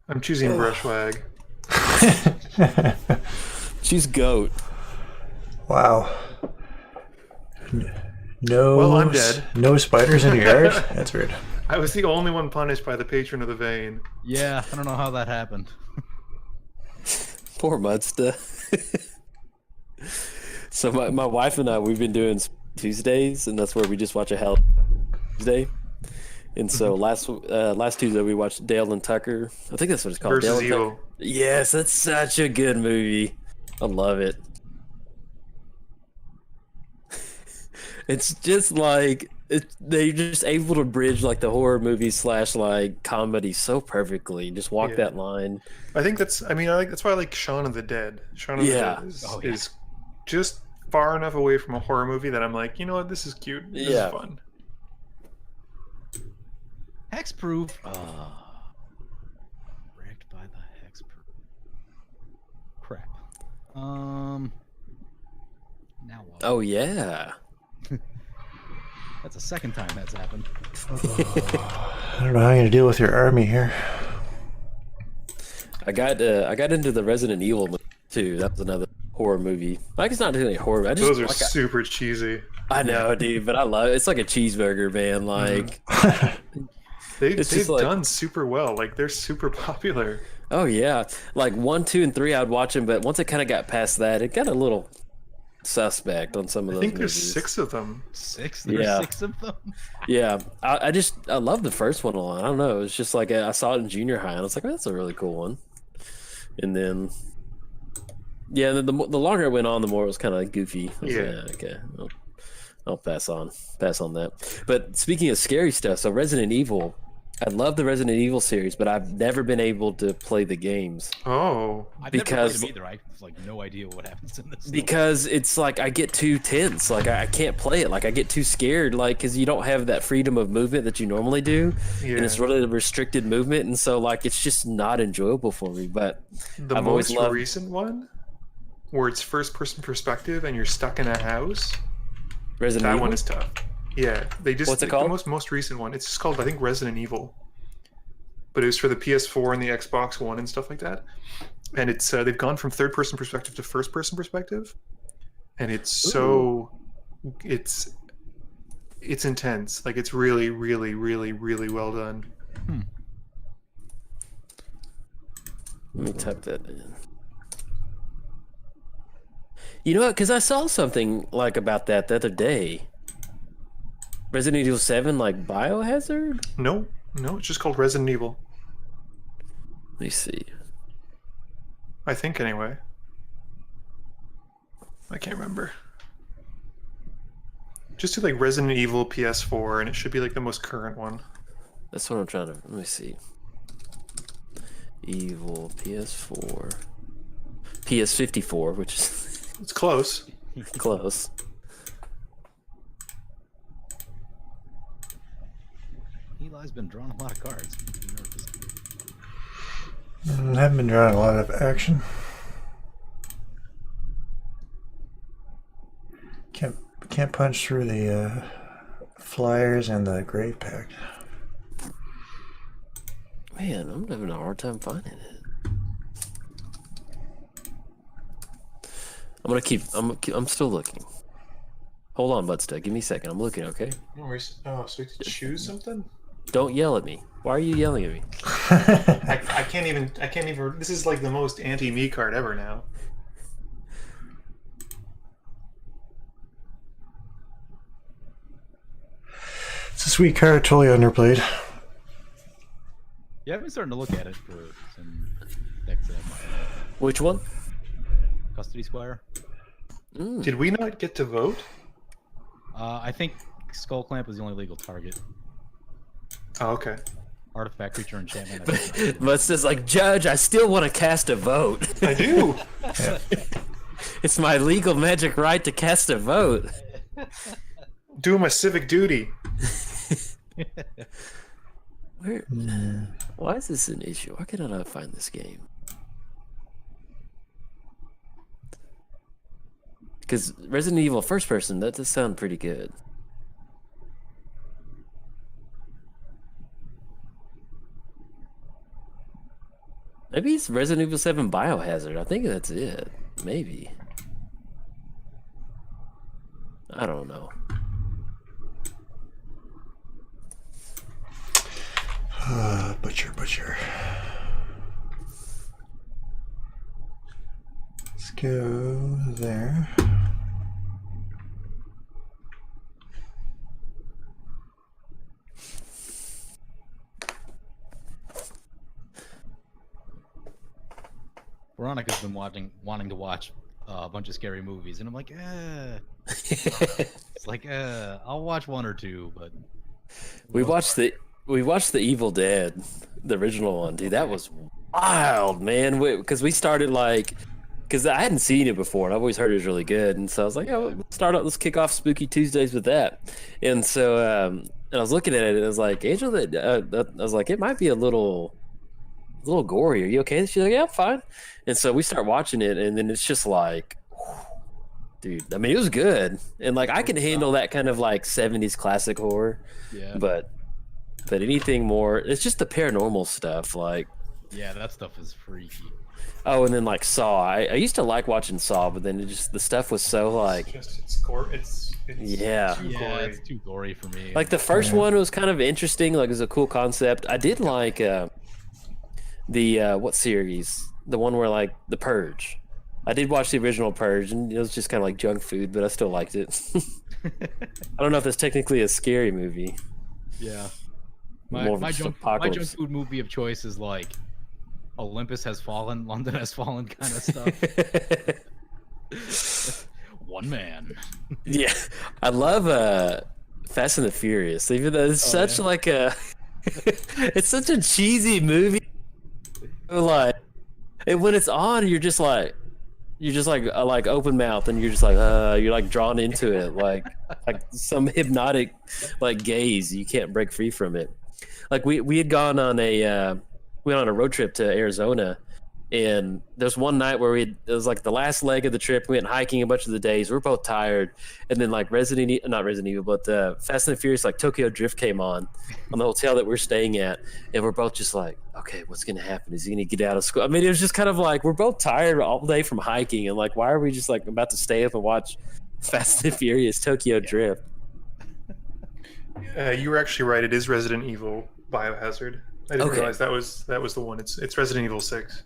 I'm choosing Brushwag. She's goat. Wow. No. Well, I'm dead. No spiders in your yard? That's weird. I was the only one punished by the patron of the vein. Yeah, I don't know how that happened. Poor Muddstah. So my wife and I, we've been doing Tuesdays, and that's where we just watch a Hell Tuesday. And so last Tuesday we watched Dale and Tucker. I think that's what it's called. Versus Dale and Evil. Tucker. Yes, that's such a good movie. I love it. It's just like they're just able to bridge like the horror movie / like comedy so perfectly. Just walk Yeah. that line. I think that's. I mean, that's why I like Shaun of the Dead. Shaun of the Yeah. Dead is, Oh, yeah. is just far enough away from a horror movie that I'm like, you know what, this is cute. This Yeah. is fun. Hexproof. Wrecked by the hexproof. Crap. Now what? Oh yeah. That's the second time that's happened. I don't know how you're going to deal with your army here. I got into the Resident Evil movie too. That was another horror movie. Like it's not really horror. I just Those are like, super cheesy. I know, dude, but I love it. It's like a cheeseburger, man. Like They've just like, done super well. Like they're super popular. oh yeah, like 1, 2, and 3, I'd watch them, but once it kind of got past that, it got a little suspect on some of I those think there's movies. 6 of them. 6? There's Yeah. 6 of them? Yeah, I love the first one a lot. I don't know, it's just like I saw it in junior high, and I was like, oh, that's a really cool one. And then, yeah, the longer it went on, the more it was kind of like goofy. I was like, okay, I'll pass on that. But speaking of scary stuff, so Resident Evil, I love the Resident Evil series, but I've never been able to play the games. Oh, I've Because- never played them either. I have like no idea what happens in this. Because it's like I get too tense, like I can't play it, like I get too scared, like because you don't have that freedom of movement that you normally do, yeah. and it's really restricted movement, and so like it's just not enjoyable for me. But The I've always most loved- recent one, where it's first-person perspective and you're stuck in a house. Resident That Evil, one is tough. Yeah, they just What's it the called? most recent one. It's just called, I think, Resident Evil. But it was for the PS4 and the Xbox One and stuff like that. And it's they've gone from third-person perspective to first-person perspective, and it's so it's intense. Like it's really, really, really, really well done. let me type that in. You know what? Because I saw something like about that the other day. Resident Evil 7, like Biohazard. No, it's just called Resident Evil. Let me see. I think anyway. I can't remember. Just do like Resident Evil PS4, and it should be like the most current one. That's what I'm trying to. Let me see. Evil PS4, PS54, which is It's close. close. Eli's been drawing a lot of cards. I'm nervous. Haven't been drawing a lot of action. Can't punch through the flyers and the grave pact. Man, I'm having a hard time finding it. I'm still looking. Hold on, Muddstah. Give me a second. I'm looking. Okay. No worries. Oh, so we have to choose something? Don't yell at me. Why are you yelling at me? I can't even. This is like the most anti-me card ever now. It's a sweet card, totally underplayed. Yeah, I've been starting to look at it for some decks that I might Which one? Custody Squire. Did we not get to vote? I think Skull Clamp is the only legal target. Oh, okay. Artifact, creature, enchantment. Muddstah's like, Judge, I still want to cast a vote. I do. It's my legal magic right to cast a vote. Do my civic duty. Where? Why is this an issue? Why can I not find this game? Because Resident Evil first person, that does sound pretty good. Maybe it's Resident Evil 7 Biohazard. I think that's it. Maybe. I don't know. Butcher. Let's go there. Veronica's been wanting to watch a bunch of scary movies, and I'm like, it's like, I'll watch one or two, but We watched the Evil Dead, the original one, dude. That was wild, man. Because we started because I hadn't seen it before, and I've always heard it was really good, and so I was like, oh, let's kick off Spooky Tuesdays with that. And so, and I was looking at it, and I was like, Angel, I was like, it might be a little gory. Are you okay? She's like, yeah, I'm fine. And so we start watching it, and then it's just like, dude. I mean, it was good, and like I can handle that kind of like 70s classic horror. yeah, But anything more, it's just the paranormal stuff. Like, yeah, that stuff is freaky. oh, and then like Saw. I used to like watching Saw, but then the stuff was so like, It's Yeah. too Yeah, gory. it's too gory for me. Like the first one was kind of interesting. Like it was a cool concept. I did like the what series? The one where like the Purge. I did watch the original Purge, and it was just kind of like junk food, but I still liked it. I don't know if that's technically a scary movie. Yeah. More of My just junk apocalypse. food movie of choice is like Olympus Has Fallen, London Has Fallen kind of stuff. One man. Yeah, I love Fast and the Furious. Even though it's such like a, it's such a cheesy movie. Like, and when it's on, you're just like open mouth, and you're like drawn into it, like some hypnotic like gaze. You can't break free from it. Like we had gone on a we went on a road trip to Arizona, and there's one night where it was like the last leg of the trip. We went hiking a bunch of the days. We were both tired, and then like not Resident Evil, but Fast and the Furious, like Tokyo Drift came on the hotel that we're staying at, and we're both just like, okay, what's gonna happen? Is he gonna get out of school? I mean, it was just kind of like we're both tired all day from hiking, and like, why are we just like about to stay up and watch Fast and Furious Tokyo Drift? You were actually right. It is Resident Evil Biohazard. I didn't realize that was the one. It's Resident Evil 6.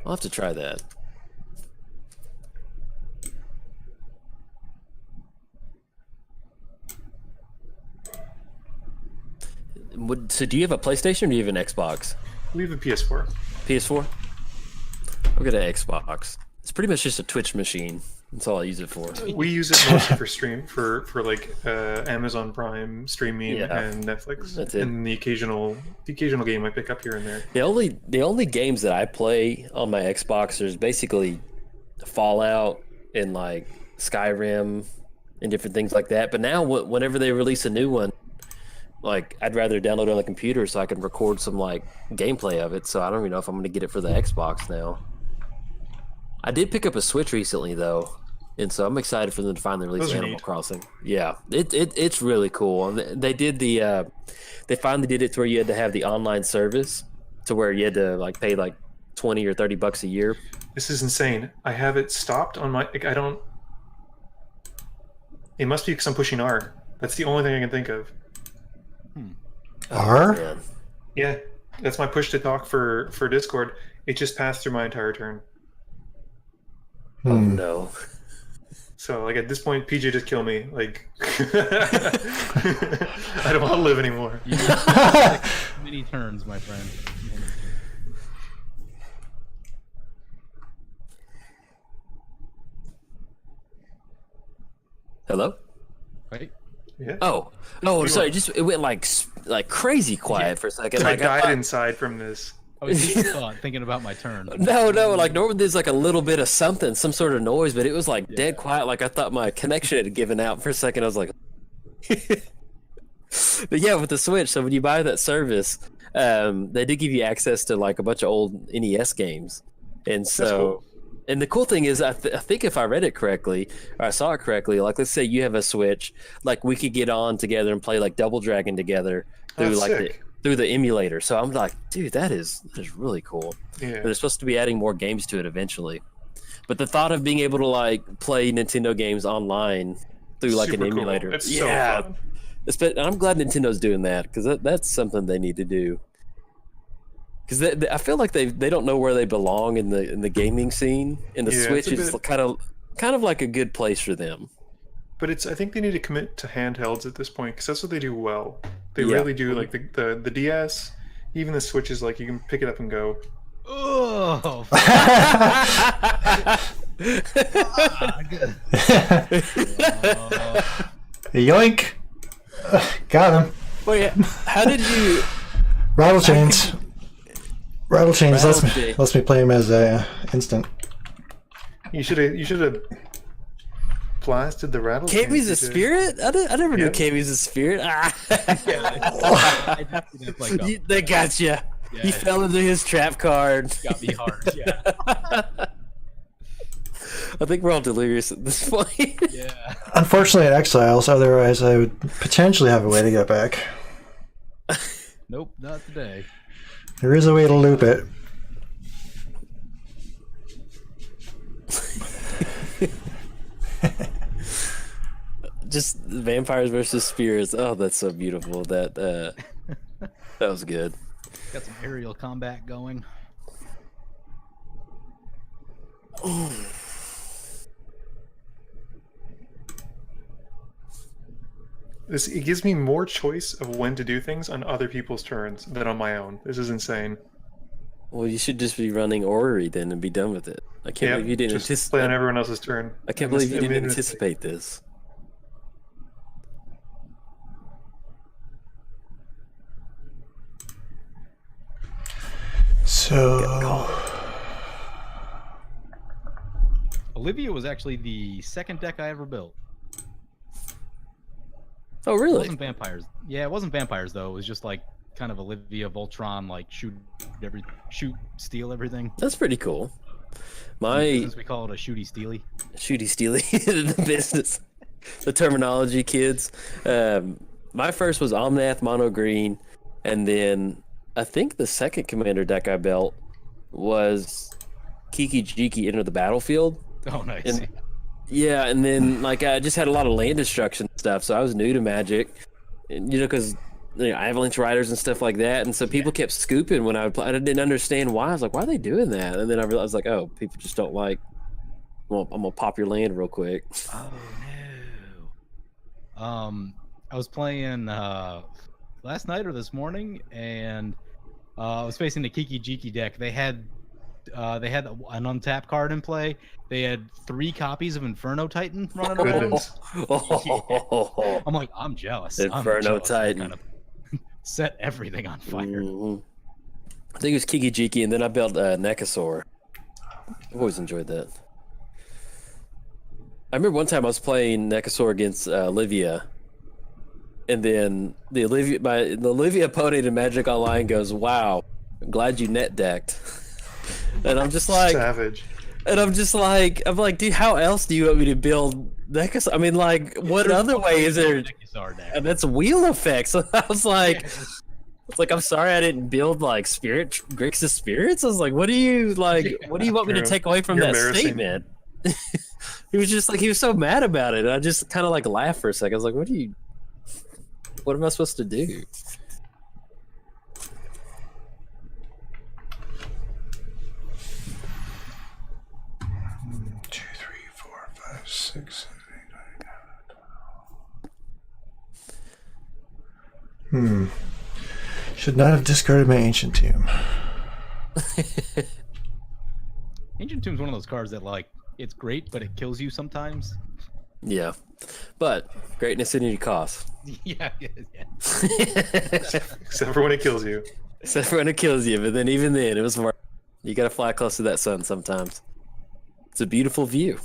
I'll have to try that. So do you have a PlayStation or do you have an Xbox? We have a PS4. PS4? I'll get an Xbox. It's pretty much just a Twitch machine. That's all I use it for. We use it mostly for stream, for like Amazon Prime streaming Yeah. and Netflix, That's it. and the occasional game I pick up here and there. The only games that I play on my Xbox is basically Fallout and like Skyrim and different things like that. But now, whenever they release a new one, like I'd rather download it on the computer so I can record some like gameplay of it. So I don't even know if I'm going to get it for the Xbox now. I did pick up a Switch recently though, and so I'm excited for them to finally release Those are Animal neat. Crossing. Yeah, it's really cool. And they did they finally did it to where you had to have the online service, to where you had to like pay like $20 or $30 a year. This is insane. I have it stopped on my. Like, I don't. It must be because I'm pushing R. That's the only thing I can think of. R? Man. Yeah, that's my push to talk for Discord. It just passed through my entire turn. Oh no. So like at this point, PJ just kill me. Like I don't want to live anymore. You need like many turns, my friend. Hello? Right? Yeah. Oh, sorry. Just it went like crazy quiet for a second. I Like died inside from this. I was deep in thought, thinking about my turn. No. Like normally there's like a little bit of something, some sort of noise, but it was like dead quiet. Like I thought my connection had given out for a second. I was like, but yeah, with the Switch. So when you buy that service, they did give you access to like a bunch of old NES games, and so. cool. And the cool thing is, I think if I read it correctly, or I saw it correctly, like let's say you have a Switch, like we could get on together and play like Double Dragon together through That's like sick. through the emulator. So I'm like, dude, that is really cool. Yeah. But they're supposed to be adding more games to it eventually. But the thought of being able to like play Nintendo games online through like Super an cool. emulator, It's yeah. so fun. And I'm glad Nintendo's doing that because that's something they need to do. Because I feel like they don't know where they belong in the gaming scene, and the Yeah, Switch it's a is bit- kind of like a good place for them. But I think they need to commit to handhelds at this point because that's what they do well. They Yeah. really do. Like the DS, even the Switch is like you can pick it up and go. Oh, Yoink! Got him. Wait, how did you? Rattle chains. Rattle chains Rattle chain. lets me play him as a instant. You should have blasted the rattle. Kami's a chains, PJ. spirit? I never knew Yeah. Kami's a spirit. Ah. I definitely didn't play golf. They got you. Yeah. You fell into his trap card. Got me hard. Yeah. I think we're all delirious at this point. Yeah. Unfortunately, at Exiles, otherwise I would potentially have a way to get back. Nope, not today. There is a way to loop it. Just vampires versus spirits. Oh, that's so beautiful. That was good. Got some aerial combat going. It gives me more choice of when to do things on other people's turns than on my own. This is insane. Well, you should just be running Orrery then and be done with it. I can't believe you didn't just anticipate. play on everyone else's turn. I can't believe you didn't anticipate this. So Olivia was actually the second deck I ever built. Oh, It really? wasn't vampires. Yeah, it wasn't vampires though. It was just like kind of Olivia Voltron, like shoot, steal everything. That's pretty cool. Since we call it a shooty steely. Shooty steely the business, the terminology, kids. My first was Omnath mono green, and then I think the second commander deck I built was Kiki Jiki Enter the Battlefield. Oh, nice. And, yeah, and then like I just had a lot of land destruction stuff, so I was new to Magic, and, because Avalanche Riders and stuff like that, and so people kept scooping when I would play. I didn't understand why. I was like, why are they doing that? And then I realized, like, oh, people just don't like. Well, I'm gonna pop your land real quick. Oh no. I was playing last night or this morning, and I was facing the Kiki Jiki deck. They had an untapped card in play. They had 3 copies of Inferno Titan running around. Goodness. Oh, I'm like, I'm jealous. Inferno Titan. Kind of set everything on fire. Mhm. I think it was Kiki Jiki, and then I built Necasaur. I've always enjoyed that. I remember one time I was playing Necasaur against Olivia, and then the Olivia opponent in Magic Online goes, "Wow, I'm glad you net decked." And I'm just like, Savage. and I'm like, dude, how else do you want me to build Necasaur? I mean, like, what other way is there? And that's wheel effects. I was like, I'm sorry I didn't build like Grixis Spirits. I was like, what do you want me to take away from You're that embarrassing. statement? He was just like, he was so mad about it. And I just kind of like laughed for a second. I was like, what am I supposed to do? Two, three, four, five, six, 7, 8, 9, 10. Should not have discarded my Ancient Tomb. Ancient Tomb's one of those cards that, like, it's great, but it kills you sometimes. Yeah, but greatness at any cost. yeah. Except for when it kills you. Except for when it kills you, but then even then, it was worth. You gotta fly close to that sun sometimes. It's a beautiful view.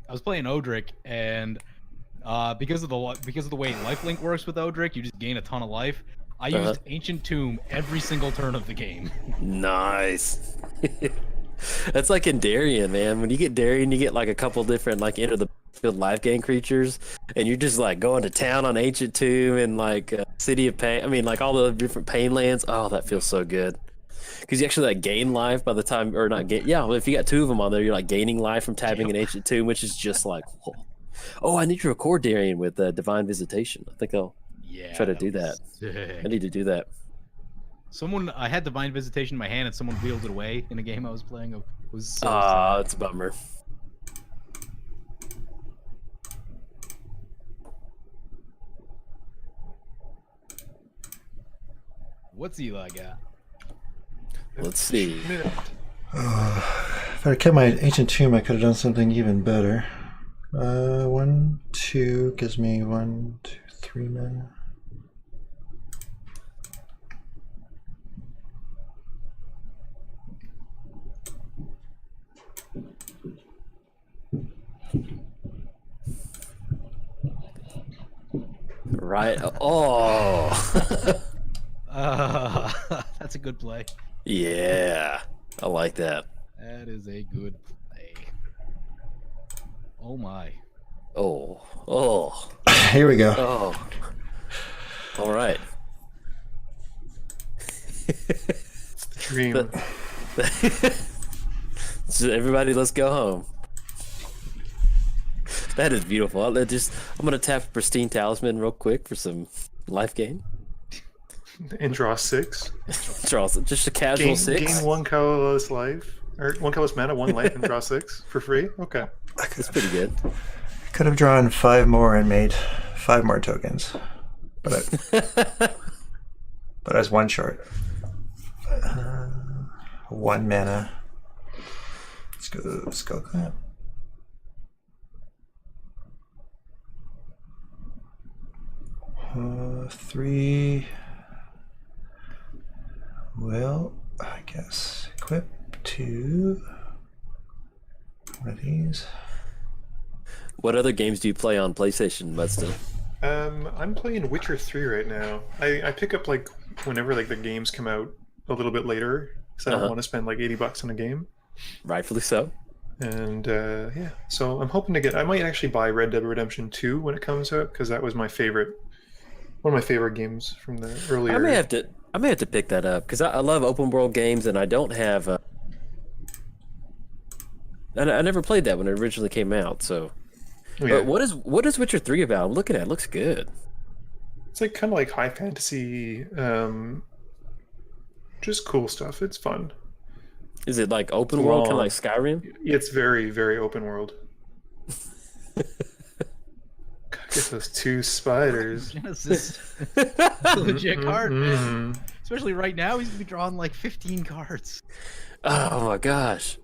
I was playing Odric, and because of the way lifelink works with Odric, you just gain a ton of life. I used Ancient Tomb every single turn of the game. Nice. That's like in Darien, man. When you get Darien, you get like a couple different like enter the field life gain creatures, and you're just like going to town on Ancient Tomb and like City of Pain. I mean, like all the different pain lands. Oh, that feels so good. Because you actually like gain life by the time, or not gain. Yeah, well, if you got 2 of them on there, you're like gaining life from tapping an Ancient Tomb, which is just like, whoa. Oh, I need to record Darien with Divine Visitation. I think I'll try to do that. Sick. I need to do that. I had Divine Visitation in my hand, and someone wheeled it away in a game I was playing. It was so Ah, sad. it's a bummer. What's Eli got? Let's see. If I kept my Ancient Tomb, I could have done something even better. 1, 2 gives me 1, 2, 3 mana. Right. Oh. That's a good play. Yeah. I like that. That is a good play. Oh my. Oh. Oh. Here we go. Oh. All right. Dream. So everybody, let's go home. That is beautiful. I'm gonna tap Pristine Talisman real quick for some life gain. And draw 6. Charles, just a casual 6. Gain 1 colorless life, or 1 colorless mana, 1 life, and draw 6 for free. Okay. That's pretty good. Could have drawn 5 more and made 5 more tokens, but I was 1 short. 1 mana. Let's go Skull Clamp. Three. Well, I guess equip 2. One of these. What other games do you play on PlayStation, Muddstah? I'm playing Witcher 3 right now. I pick up like whenever like the games come out a little bit later, because I don't want to spend like $80 on a game. Rightfully so. And yeah, so I'm hoping to get. I might actually buy Red Dead Redemption 2 when it comes out, because that was my favorite, one of my favorite games from the earlier. I may have to pick that up because I love open world games, and I don't have. I never played that when it originally came out. So, Yeah. but what is Witcher 3 about? I'm looking at it. It looks good. It's like kind of like high fantasy, just cool stuff. It's fun. Is it like open world, kind of like Skyrim? It's very, very open world. Get those 2 spiders. Genesis. Legit card, man. Especially right now, he's gonna be drawing like 15 cards. Oh my gosh.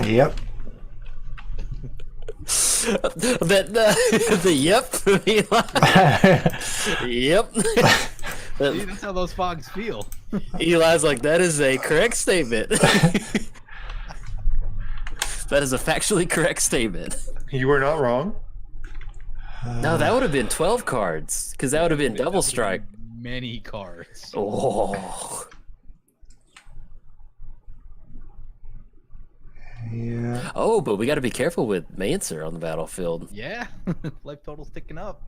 Yep. The yep. Yep. See, that's how those fogs feel. Eli's like, that is a correct statement. That is a factually correct statement. You were not wrong. No, that would have been 12 cards, because that would have been double strike. Many cards. Oh. Yeah. Oh, but we got to be careful with Mancer on the battlefield. Yeah, life total's ticking up.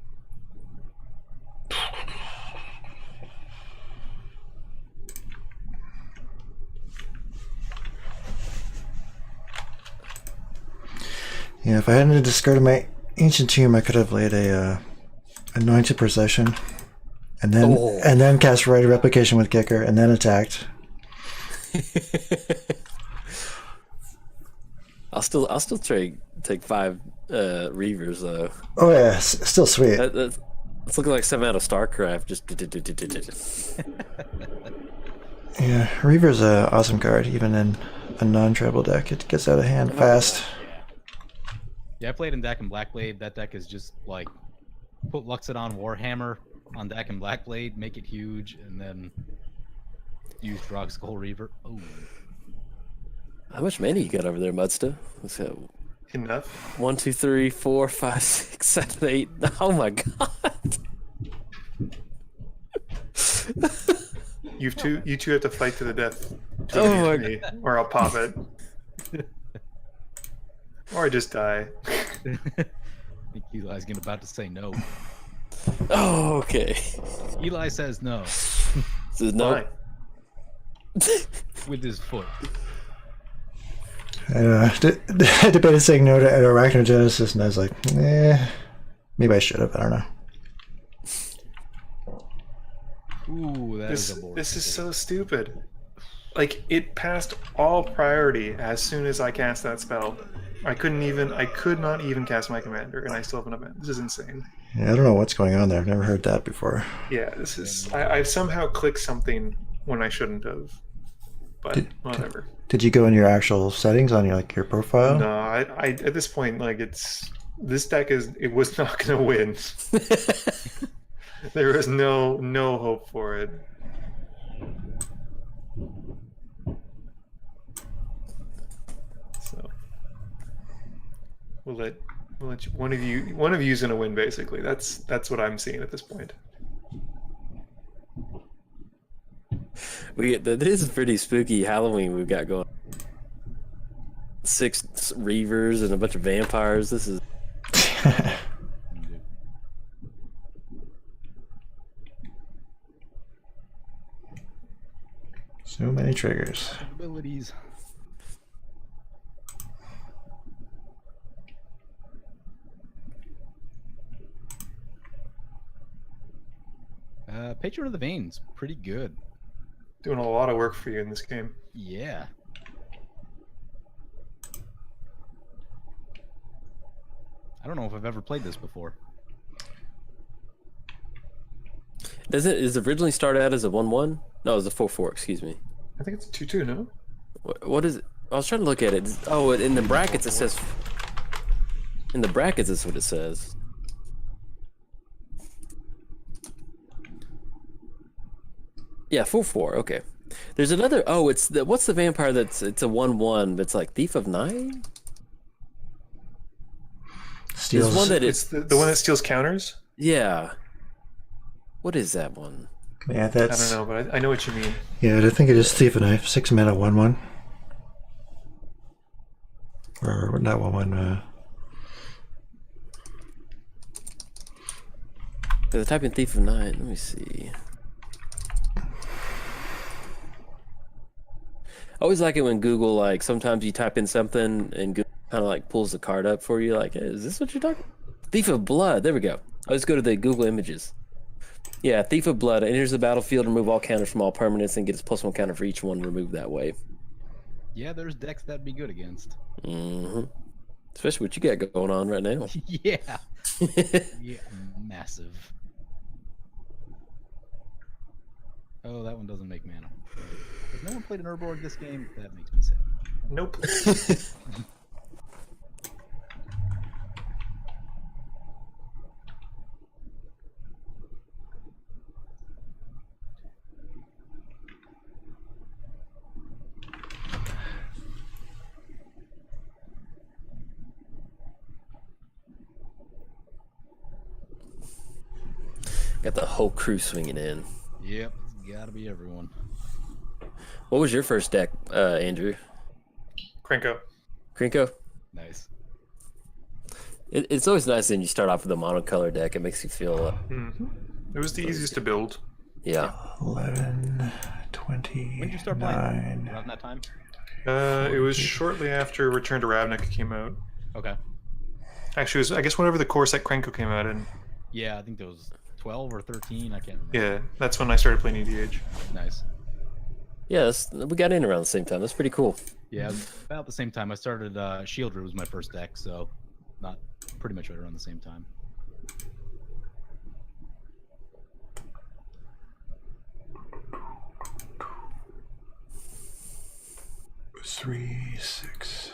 Yeah, if I hadn't discarded my Ancient Tomb, I could have laid a Anointed Procession, and then cast Rite of Replication with Kicker, and then attacked. I'll still take 5 Reavers though. Oh yeah, still sweet. It's looking like something out of StarCraft. Just. Yeah, Reaver's an awesome card, even in a non-tribal deck. It gets out of hand fast. Yeah, I played in Deck and Blackblade. That deck is just like put Luxodon Warhammer on Deck and Blackblade, make it huge, and then use Drog Skull Reaver. Oh. How much mana you got over there, Muddstah? Let's go. Enough. 1, 2, 3, 4, 5, 6, 7, 8. Oh my god. You two have to fight to the death. Oh my me, or I'll pop it. Or I just die. I think Eli's about to say no. Oh, okay. Eli says no. Says no. With his foot. I debated saying no to Arachnogenesis, and I was like, maybe I should have. I don't know. Ooh, This is a board. is so stupid. Like, it passed all priority as soon as I cast that spell. I could not even cast my commander, and I still have an event. This is insane. Yeah, I don't know what's going on there. I've never heard that before. Yeah, this is. I somehow clicked something when I shouldn't have. But whatever. Did you go in your actual settings on your profile? No, I at this point, like, this deck was not gonna win. There was no hope for it. So we'll let you, one of you's gonna win. Basically, that's what I'm seeing at this point. This is pretty spooky Halloween we've got going. 6 Reavers and a bunch of vampires. This is. So many triggers. Abilities. Patron of the Veins, pretty good. Doing a lot of work for you in this game. Yeah. I don't know if I've ever played this before. Is it originally started out as a 1/1? No, it was a 4/4. Excuse me. I think it's a 2/2, no? What is it? I was trying to look at it. Oh, in the brackets it says. In the brackets, that's what it says. Yeah, 4/4. Okay. There's another. Oh, it's the. What's the vampire that's? It's a 1/1. That's like Thief of Night. Steals. There's one that It's the one that steals counters? Yeah. What is that one? Yeah, I that's. don't know, but I know what you mean. Yeah, I think it is Thief of Knife. 6 mana, 1/1. Or not 1/1. The type in Thief of Night. Let me see. I always like it when Google, like, sometimes you type in something and Google kind of like pulls the card up for you. Like, hey, is this what you're talking? Thief of Blood. There we go. I'll just go to the Google images. Yeah, Thief of Blood enters the battlefield, remove all counters from all permanents, and gets +1 counter for each one removed that way. Yeah, there's decks that'd be good against. Mm-hmm. Especially what you got going on right now. Yeah. Yeah, massive. Oh, that one doesn't make mana. Has no one played an Urborg this game? That makes me sad. Nope. Got the whole crew swinging in. Yep, it's gotta be everyone. What was your first deck, Andrew? Krenko. Krinko? Nice. It's always nice when you start off with a monocolor deck. It makes you feel, It was the easiest to build. yeah. 11, 20. When did you start playing? Around that time? It was shortly after Return to Ravnica came out. Okay. Actually, it was, I guess, whenever the core set Krenko came out in. Yeah, I think there was 12 or 13. I can't remember. Yeah, that's when I started playing EDH. Nice. Yeah, we got in around the same time. That's pretty cool. Yeah, about the same time I started. Shieldred was my first deck, so not pretty much right around the same time. Three, 6.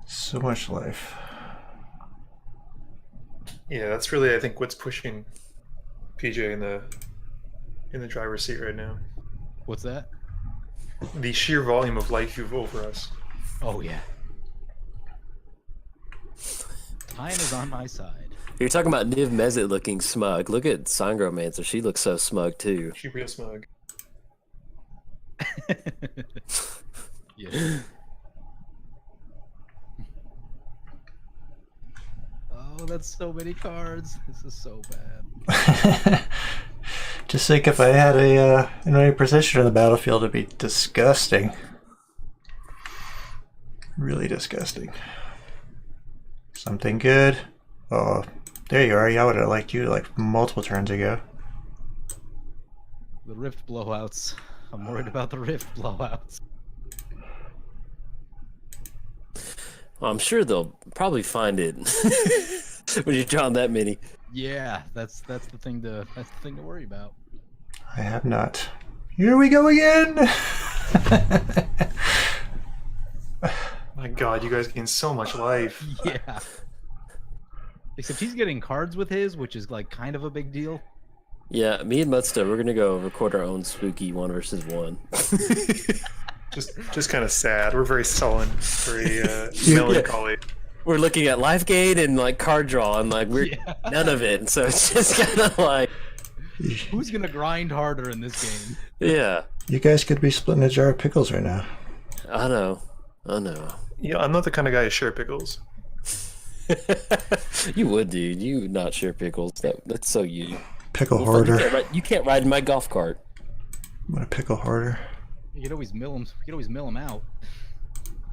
So much life. Yeah, that's really, I think, what's pushing PJ in the driver's seat right now. What's that? The sheer volume of life you've over us. Oh yeah. Time is on my side. You're talking about Niv Mizzet looking smug. Look at Sangromancer. She looks so smug too. She real smug. Yeah. Oh, that's so many cards. This is so bad. Just think if I had an enemy position in the battlefield, it'd be disgusting. Really disgusting. Something good. Oh, there you are. Yeah, I would have liked you like multiple turns ago. The rift blowouts. I'm worried about the rift blowouts. Well, I'm sure they'll probably find it when you're drawing that many. Yeah, that's the thing to worry about. I have not. Here we go again. My God, you guys gain so much life. Yeah. Except he's getting cards with his, which is like kind of a big deal. Yeah, me and Muddstah, we're gonna go record our own spooky 1v1. Just kind of sad. We're very sullen, very melancholy. We're looking at life gain and like card draw, and like we're none of it. And so it's just kind of like, who's gonna grind harder in this game? yeah. You guys could be splitting a jar of pickles right now. I know. Yeah, I'm not the kind of guy to share pickles. You would, dude. You would not share pickles. That's so you. Pickle hoarder. You can't ride in my golf cart. I'm a pickle hoarder. You could always mill him. You could always mill him out.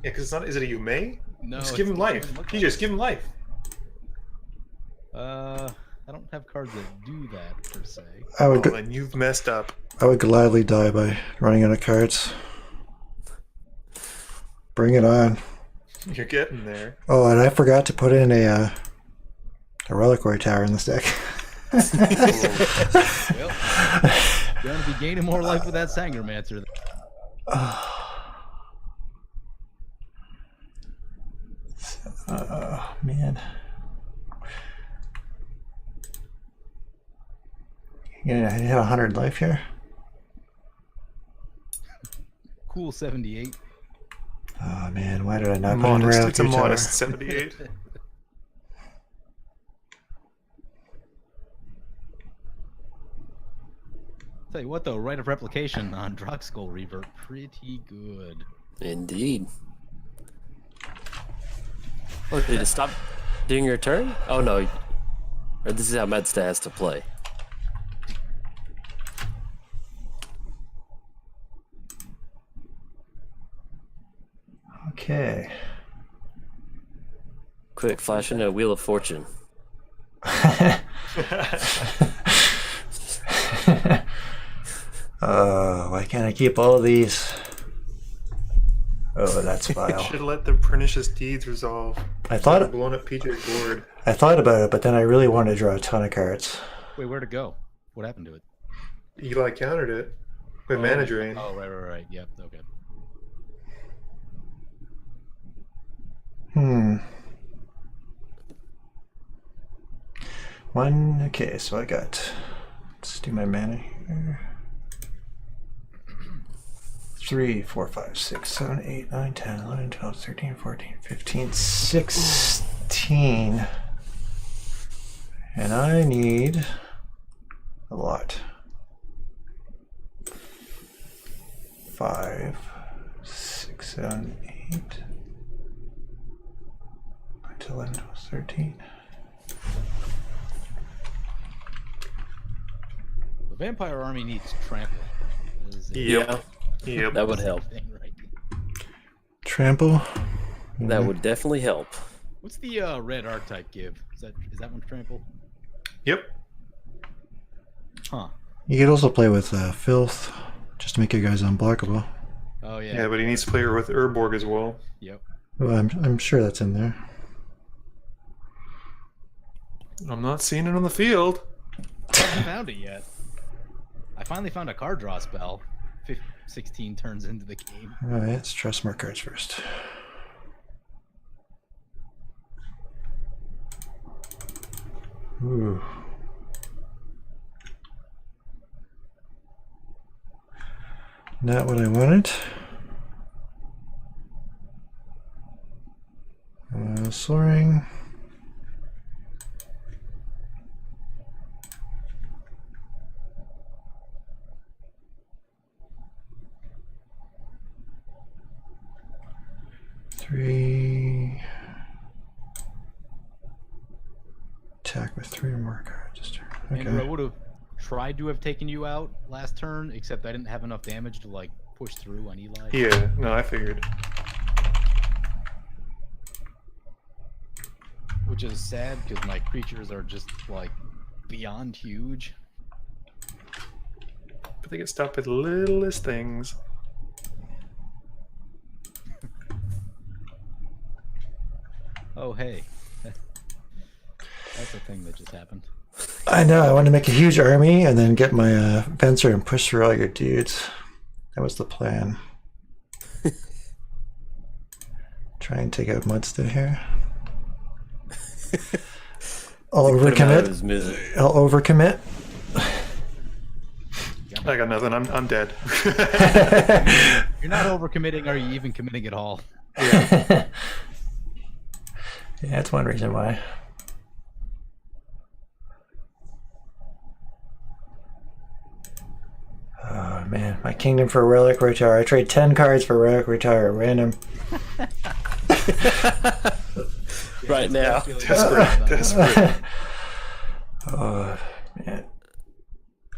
Yeah, because it's not. Is it a you may? No. Just give him life. You just give him life. I don't have cards that do that per se. And you've messed up. I would gladly die by running out of cards. Bring it on. You're getting there. Oh, and I forgot to put in a reliquary tower in this deck. Well, you're gonna be gaining more life with that Sangromancer. Man. Yeah, I hit 100 life here. Cool 78. Oh man, why did I not put in Modest. reliquary It's a tower? modest 78. Tell you what though, Rite of Replication on Druxkull Revert, pretty good. Indeed. Oh, did it stop doing your turn? Oh no. Or this is how Muddstah has to play. Okay. Quick, flash in a Wheel of Fortune. Why can't I keep all of these? Oh, that's You vile. should let the pernicious deeds resolve. I thought Blowing up PJ's board. about it, but then I really wanted to draw a ton of cards. Wait, where'd it go? What happened to it? Eli countered it with mana drain. Oh, right. Yep, okay. Okay, so I got, let's do my mana here. 3, 4, 5, 6, 7, 8, 9, 10, 11, 12, 13, 14, 15, 16. And I need a lot. 5, 6, 7, 8, 9, 10, 11, 12, 13. The Vampire Army needs trample. Yeah. Yep. That would help. Right. Trample. That would definitely help. What's the red archetype give? Is that one trample? Yep. Huh. You could also play with filth, just to make you guys unblockable. Oh yeah. Yeah, but he needs to play with Urborg as well. Yep. Well, I'm sure that's in there. I'm not seeing it on the field. I haven't found it yet. I finally found a card draw spell. 16 turns into the game. All right, let's try some more cards first. Ooh. Not what I wanted. Soaring. Three. Attack with 3 or more cards. Okay. Andrew, I would have tried to have taken you out last turn, except I didn't have enough damage to like push through on Eli. Yeah, no, I figured. Which is sad because my creatures are just like beyond huge. But they get stopped at the littlest things. Oh hey. That's a thing that just happened. I know, I want to make a huge army and then get my fencer and push through all your dudes. That was the plan. Try and take out Muddstah here. I'll overcommit. I'll overcommit. I got nothing. I'm dead. You're not overcommitting. Are you even committing at all? Yeah, that's one reason why. Oh man, my kingdom for Reliquary Tower. I trade 10 cards for Reliquary Tower, random. Right now. Desperate. Oh man,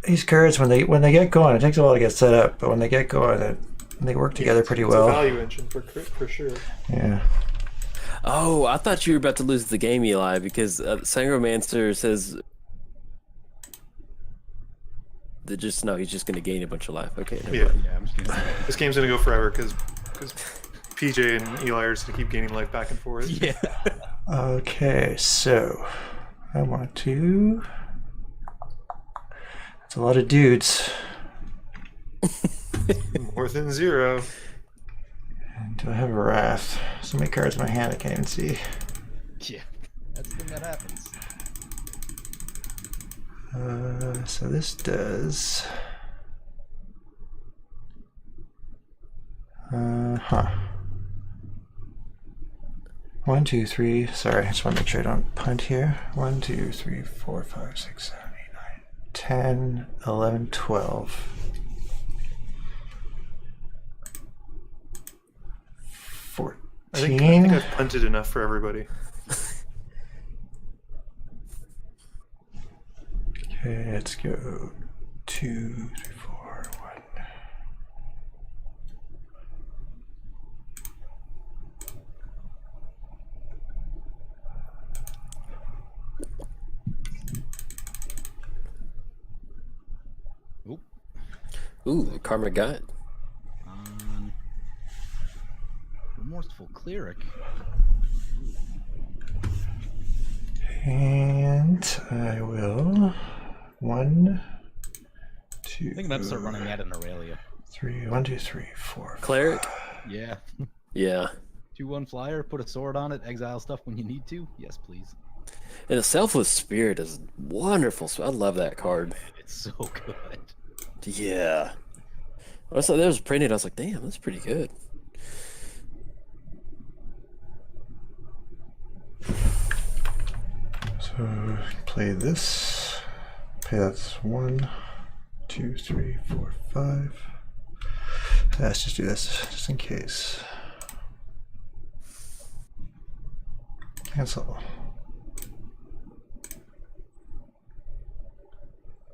these cards when they get going, it takes a while to get set up, but when they get going, They work together pretty It's well. a value engine for sure. Yeah. Oh, I thought you were about to lose the game, Eli, because Sangromancer says that he's just going to gain a bunch of life. Okay. Never Yeah. mind. Yeah, I'm just gonna. This game's gonna go forever because PJ and Eli are just gonna keep gaining life back and forth. Yeah. Okay, so I want to. It's a lot of dudes. More than 0. And do I have a wrath? So many cards in my hand I can't even see. Yeah. That's the thing that happens. So this does. Huh. 1, 2, 3. Sorry, I just want to make sure I don't punt here. 1, 2, 3, 4, 5, 6, 7, 8, 9, 10, 11, 12. 14. I think I've punted enough for everybody. Okay, let's go 2, 3, 4, 1. Oop. Ooh, Karma Guide. Remorseful cleric. And I will 1, 2. I think I'm about to start running that in Aurelia. 3, 1, 2, 3, 4. Cleric? Yeah. Yeah. 2/1 flyer. Put a sword on it. Exile stuff when you need to. Yes, please. And the Selfless Spirit is wonderful. So I love that card. It's so good. Yeah. I saw that was printed. I was like, damn, that's pretty good. So play this. Okay, that's 1, 2, 3, 4, 5. Let's just do this just in case. Cancel.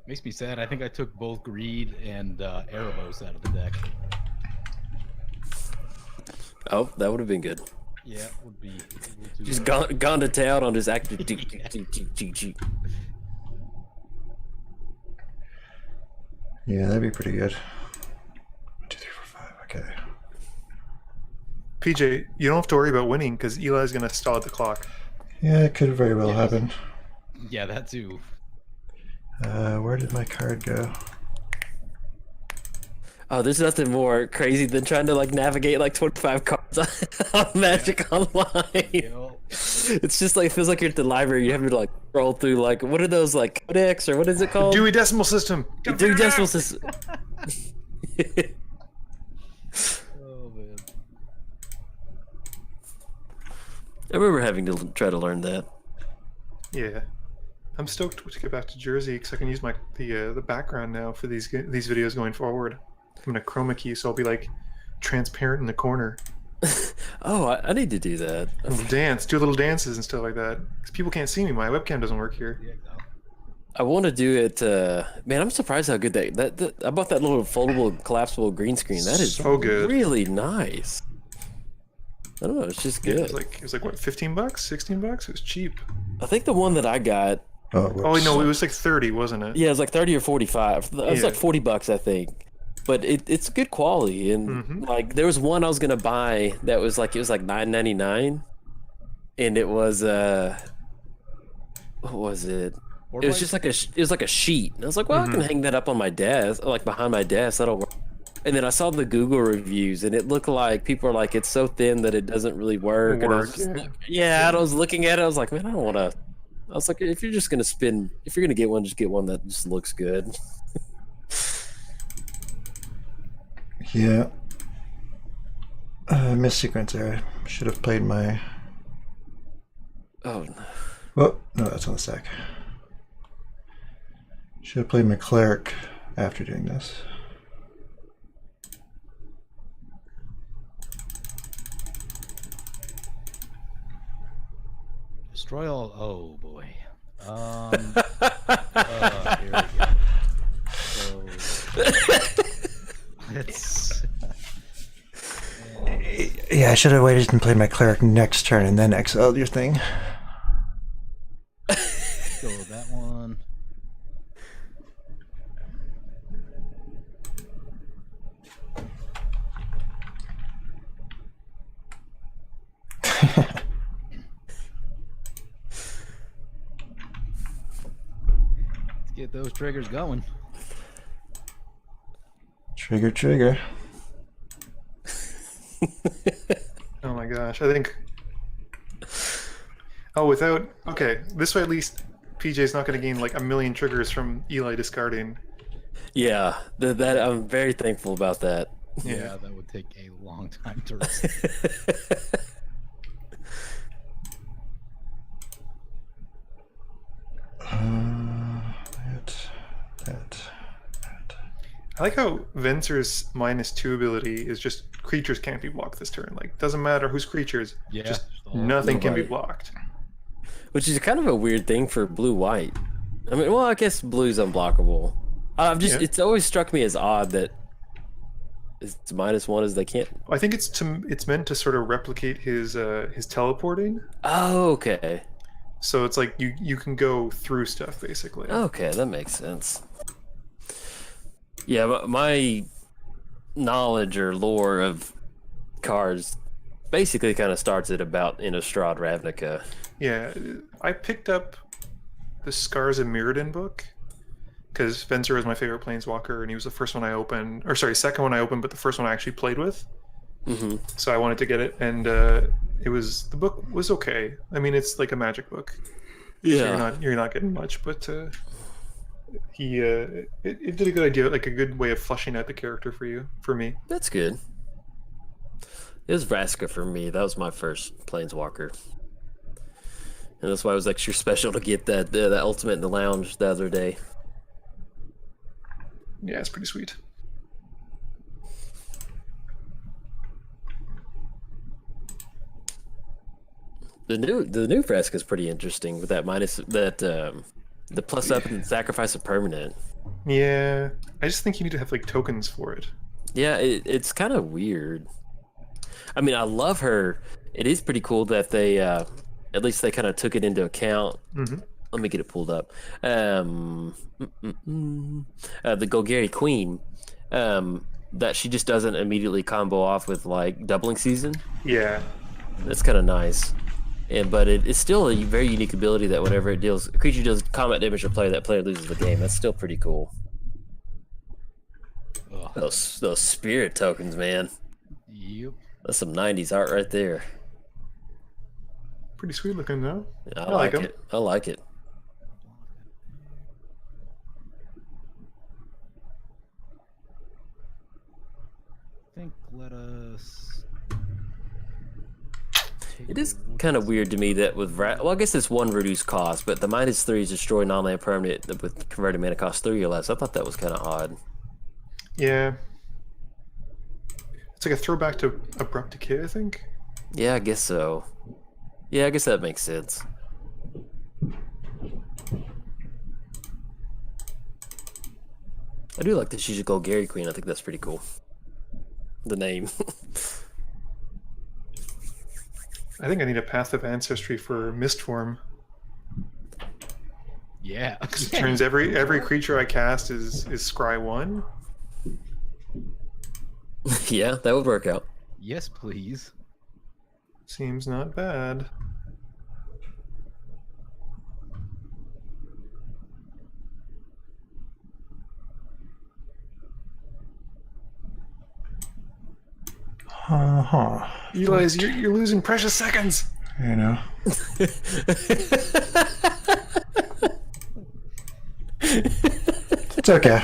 Makes me sad. I think I took both Greed and Erebos out of the deck. Oh, that would have been good. Yeah, it would be. Just gone to town on his active. Yeah, that'd be pretty good. 1, 2, 3, 4, 5. Okay. PJ, you don't have to worry about winning because Eli's gonna stall at the clock. Yeah, it could very well happen. Yeah, that too. Where did my card go? Oh, there's nothing more crazy than trying to like navigate like 25 cards on Magic Online. It's just like it feels like you're at the library. You have to like scroll through like what are those like codex or what is it called? Dewey Decimal System. Dewey Decimal System. Oh man. I remember having to try to learn that. Yeah, I'm stoked to get back to Jersey because I can use the background now for these videos going forward. I'm gonna chroma key, so I'll be like transparent in the corner. Oh, I need to do that. Do little dances and stuff like that. Because people can't see me. My webcam doesn't work here. I want to do it. Man, I'm surprised how good that I bought that little foldable, collapsible green screen. That is so good. Really nice. I don't know. It's just good. Yeah, it was like what, $15, $16? It was cheap. I think the one that I got. Oh, Oh no, it was like 30, wasn't it? Yeah, it was like 30 or 45. It was like $40, I think. But it's good quality, and like there was one I was gonna buy that was like it was like $9.99, and it was what was it? It was just like a sheet, and I was like, well, I can hang that up on my desk, like behind my desk. That'll work. And then I saw the Google reviews, and it looked like people are like, it's so thin that it doesn't really work. And I was I was looking at it, I was like, man, I don't want to. I was like, if you're gonna get one, just get one that just looks good. Yeah. Missed sequence there. Should have played my. Oh no. Oh, no, that's on the stack. Should have played my cleric after doing this. Destroy all. Oh boy. Here we go. So, it's Yeah, I should have waited and played my cleric next turn and then exiled your thing. Go with that one. Let's get those triggers going. Trigger. Oh my gosh, I think. Oh, without. Okay, this way at least PJ's not going to gain like a million triggers from Eli discarding. Yeah, that I'm very thankful about that. Yeah, that would take a long time to rest. That. I like how Venser's -2 ability is just creatures can't be blocked this turn. Like, doesn't matter whose creatures, Yeah, just all nothing can be right. blocked. Which is kind of a weird thing for blue-white. I mean, well, I guess blue's unblockable. Yeah. It's always struck me as odd that it's -1 is they can't. I think it's meant to sort of replicate his teleporting. Oh, okay. So it's like you can go through stuff basically. Okay, that makes sense. Yeah, but my knowledge or lore of cards basically kind of starts at about Innistrad Ravnica. Yeah, I picked up the Scars of Mirrodin book because Venser was my favorite planeswalker, and he was the first one I opened, or sorry, second one I opened, but the first one I actually played with. Mm-hmm. So I wanted to get it, and the book was okay. I mean, it's like a magic book. Yeah. So you're not getting much, but it did a good idea, like a good way of fleshing out the character for me. That's good. It was Vraska for me. That was my first planeswalker. And that's why it was extra special to get that ultimate in the lounge the other day. Yeah, it's pretty sweet. The new Vraska is pretty interesting with that the plus up and sacrifice a permanent. Yeah, I just think you need to have like tokens for it. Yeah, it's kind of weird. I mean, I love her. It is pretty cool that they at least they kind of took it into account. Mm-hmm. Let me get it pulled up. The Golgari Queen, that she just doesn't immediately combo off with like doubling season. Yeah, That's kind of nice. But it's still a very unique ability that whenever a creature deals combat damage to player, that player loses the game. That's still pretty cool. Ugh. Those spirit tokens, man. Yep. That's some 90s art right there. pretty sweet looking though. I like like 'em. it. I like it. I think let us. It is kind of weird to me that with well, I guess it's one reduced cost, but the -3 is destroy non-land permanent with converted mana cost 3 or less. I thought that was kind of odd. Yeah. It's like a throwback to Abrupt Decay, I think. Yeah, I guess so. Yeah, I guess that makes sense. I do like that she's a Golgari Queen. I think that's pretty cool. The name. I think I need a Path of Ancestry for Mistform. Yeah. Because it turns every creature I cast is Scry 1. Yeah, that would work out. Yes, please. Seems not bad. Eli's, you're losing precious seconds. You know. It's okay.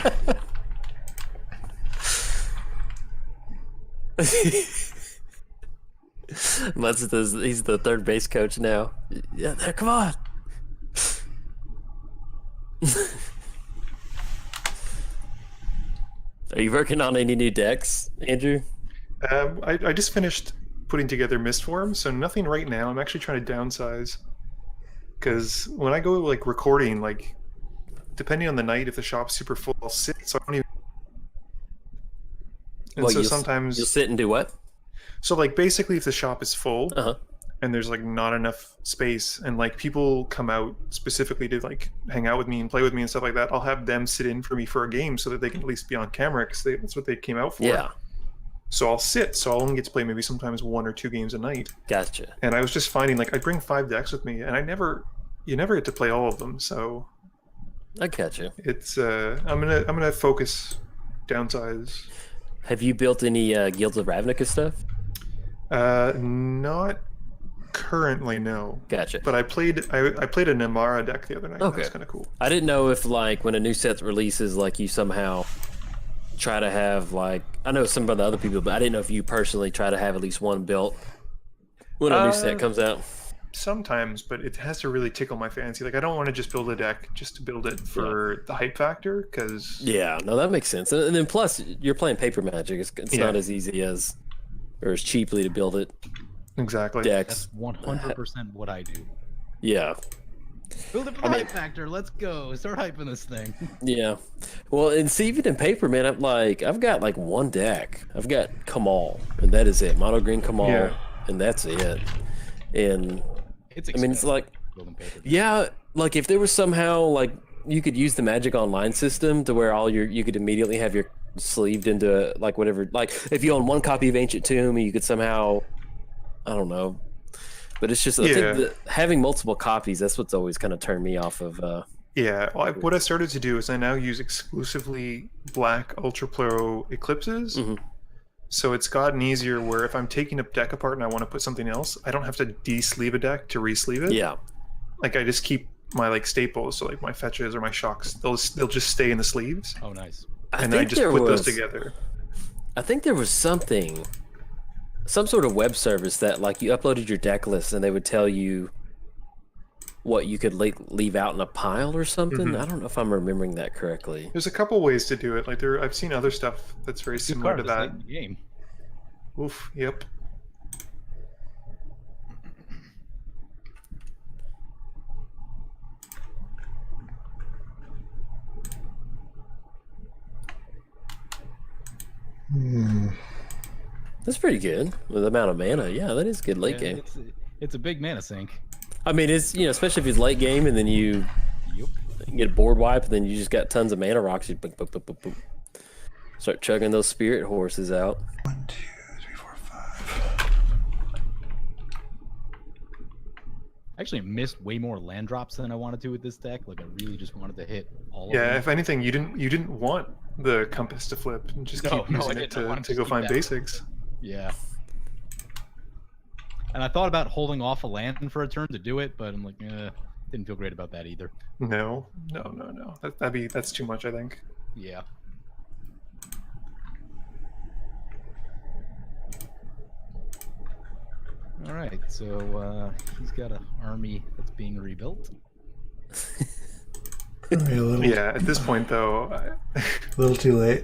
He's the third base coach now. Yeah, come on. Are you working on any new decks, Andrew? I just finished putting together Mistform, so nothing right now. I'm actually trying to downsize. Because when I go like recording, like depending on the night, if the shop's super full, I'll sit. So I don't even. And Well, so you'll sometimes sit and do what? So like basically if the shop is full Uh huh. and there's like not enough space and like people come out specifically to like hang out with me and play with me and stuff like that, I'll have them sit in for me for a game so that they can at least be on camera because that's what they came out for. Yeah. So I'll sit, so I'll only get to play maybe sometimes 1 or 2 games a night. Gotcha. And I was just finding like I bring 5 decks with me and you never get to play all of them, so I gotcha. it's I'm gonna focus downsize. Have you built any Guilds of Ravnica stuff? Not currently, no. Gotcha. But I played a Namara deck the other night. Okay. That's kind of cool. I didn't know if like when a new set releases, like you somehow try to have like I know some of the other people, but I didn't know if you personally try to have at least one built when a new set comes out. Sometimes, but it has to really tickle my fancy. Like I don't want to just build a deck just to build it for the hype factor, because Yeah, no, that makes sense. And then plus, you're playing paper Magic. It's not as easy as or as cheaply to build it. exactly. Decks. That's 100% what I do. Yeah. Build it for the hype factor. Let's go. Start hyping this thing. Yeah. Well, and see, even in paper, man, I've got like one deck. I've got Kamal, and that is it. Mono green Kamal, and that's it. And It's I mean, it's like, building paper. yeah, like if there was somehow like you could use the Magic Online system to where you could immediately have your sleeved into like whatever. Like if you own one copy of Ancient Tomb, you could somehow, I don't know. But it's just I think that having multiple copies. That's what's always kind of turned me off of. Yeah, well, what I started to do is I now use exclusively black Ultra Pro Eclipses. Mm-hmm. So it's gotten easier where if I'm taking a deck apart and I want to put something else, I don't have to de-sleeve a deck to re-sleeve it. Yeah. Like I just keep my like staples, so like my fetches or my shocks, they'll just stay in the sleeves. Oh, nice. And then I just put those together. I think there was some sort of web service that like you uploaded your deck list and they would tell you what you could leave out in a pile or something. I don't know if I'm remembering that correctly. There's a couple ways to do it. Like I've seen other stuff that's very similar to that. Game. Oof. Yep. That's pretty good with the amount of mana. Yeah, that is good late game. It's a big mana sink. I mean, it's especially if it's late game and then you get a board wipe and then you just got tons of mana rocks. You boop, boop, boop, boop, boop. Start chugging those spirit horses out. 1, 2, 3, 4, 5. I actually missed way more land drops than I wanted to with this deck. Like I really just wanted to hit all of Yeah. them. If anything, you didn't want the compass to flip and just keep using it to go find basics. Yeah. And I thought about holding off a land for a turn to do it, but I'm like, didn't feel great about that either. No. That's too much, I think. Yeah. All right, so he's got an army that's being rebuilt. Yeah, at this point though, A little too late.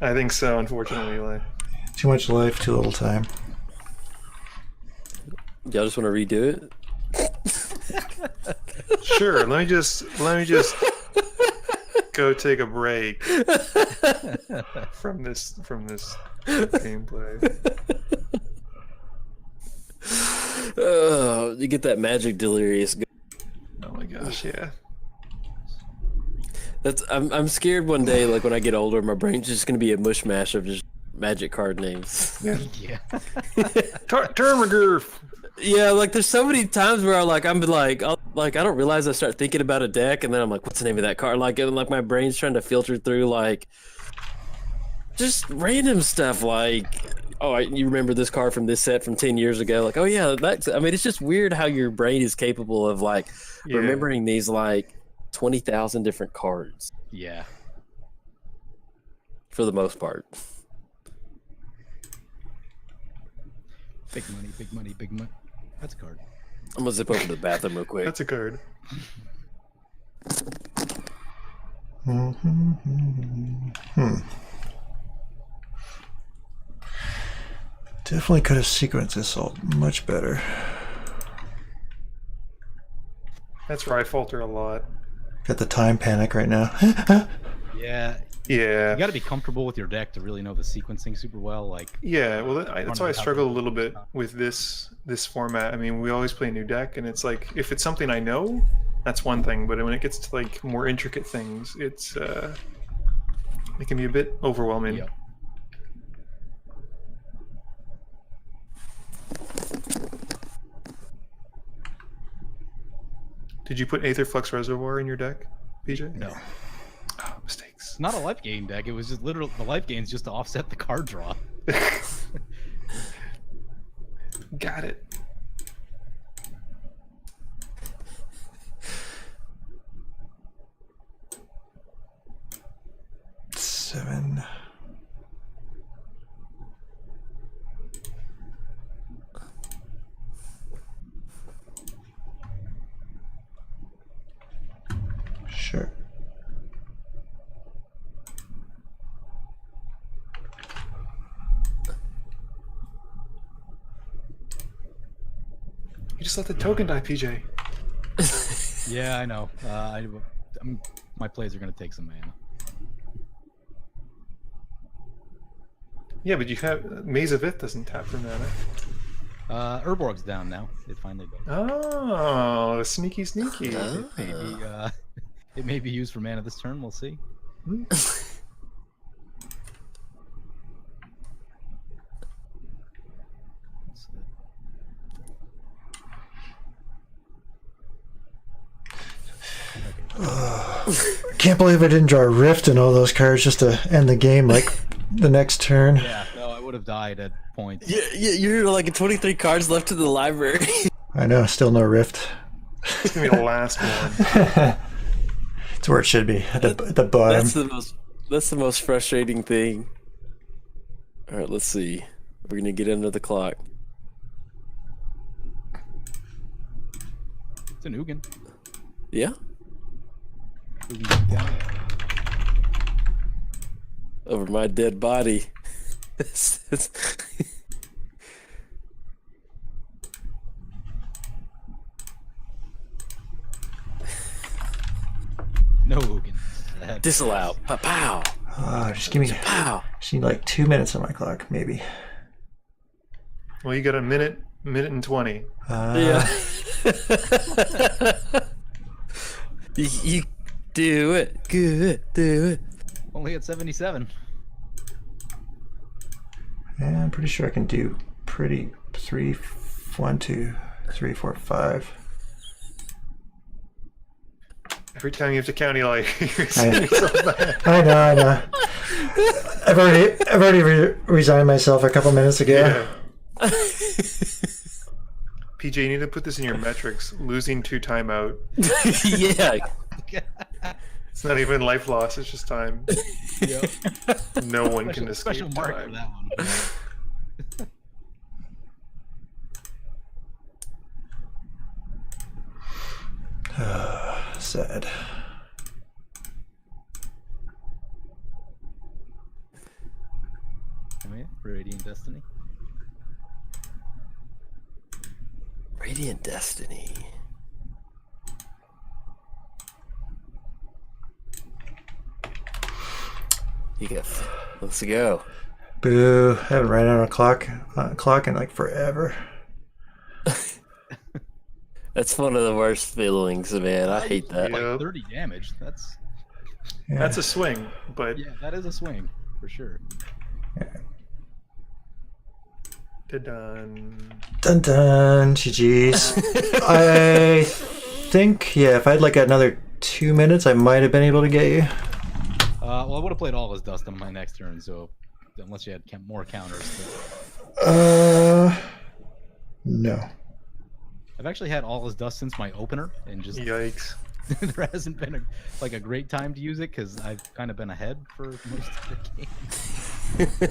I think so. Unfortunately, Eli. Too much life, too little time. Y'all just want to redo it? Sure. Let me just go take a break from this gameplay. Oh, you get that magic delirious. Oh my gosh, yeah. I'm scared one day, like when I get older, my brain's just gonna be a mushmash of just magic card names. Yeah. Termagurf. Yeah, like there's so many times where I don't realize I start thinking about a deck, and then I'm like, what's the name of that card? Like, and like my brain's trying to filter through like just random stuff, like, oh, you remember this card from this set from 10 years ago? Like, oh yeah, that's. I mean, it's just weird how your brain is capable of like remembering these like 20,000 different cards. Yeah. For the most part. Big money, big money, big money. That's a card. I'm gonna zip over to the bathroom real quick. That's a card. Definitely could have sequenced Assault much better. That's where I falter a lot. Got the time panic right now. Yeah, Yeah. You got to be comfortable with your deck to really know the sequencing super well. Like, Yeah, well, that's why I Running struggle a out. little bit with this format. I mean, we always play a new deck, and it's like if it's something I know, that's one thing. But when it gets to like more intricate things, it can be a bit overwhelming. Yep. Did you put Aetherflux Reservoir in your deck, PJ? No, Oh, mistakes. it's not a life gain deck. It was just literal. The life gain's just to offset the card draw. Got it. Seven. Sure. You just let the token die, PJ. Yeah, I know. My plays are gonna take some mana. Yeah, but you have Maze of Ith doesn't tap for mana. Urborg's down now. It finally does. Oh, sneaky, sneaky. It may be used for mana this turn. We'll see. Can't believe I didn't draw a Rift and all those cards just to end the game like the next turn. Yeah, no, I would have died at points. You're like 23 cards left in the library. I know, still no Rift. It's gonna be the last one. It's where it should be, at the bottom. That's the most frustrating thing. All right, let's see. We're gonna get under the clock. It's an Ugin. Yeah. Over my dead body. No Ugin. Disallow. Pow. Just give me. Pow. Just need like 2 minutes on my clock, maybe. Well, you got a minute and 20. Yeah. you do it. Good. Do it. Only at 77. Yeah, I'm pretty sure I can do pretty 1, 2, 3, 4, 5. Every time you have to count, like I know. I've already resigned myself a couple minutes ago. Yeah. PJ, you need to put this in your metrics. Losing 2 timeout. Yeah. It's not even life loss, it's just time. Yep. No one can escape Special mark for time. that one. Sad. Oh yeah, Radiant Destiny. Radiant Destiny. Let's go. Boo! I haven't ran out of clock in like forever. That's one of the worst feelings, man. I hate that. Yeah. Like 30 damage. That's Yeah. That's a swing, but yeah, that is a swing for sure. done. Dun dun. GG's. I think if I had like another 2 minutes, I might have been able to get you. Well, I would have played all his dust on my next turn, so unless you had more counters. No. I've actually had all his dust since my opener, and just Yikes. there hasn't been a great time to use it because I've kind of been ahead for most of the game.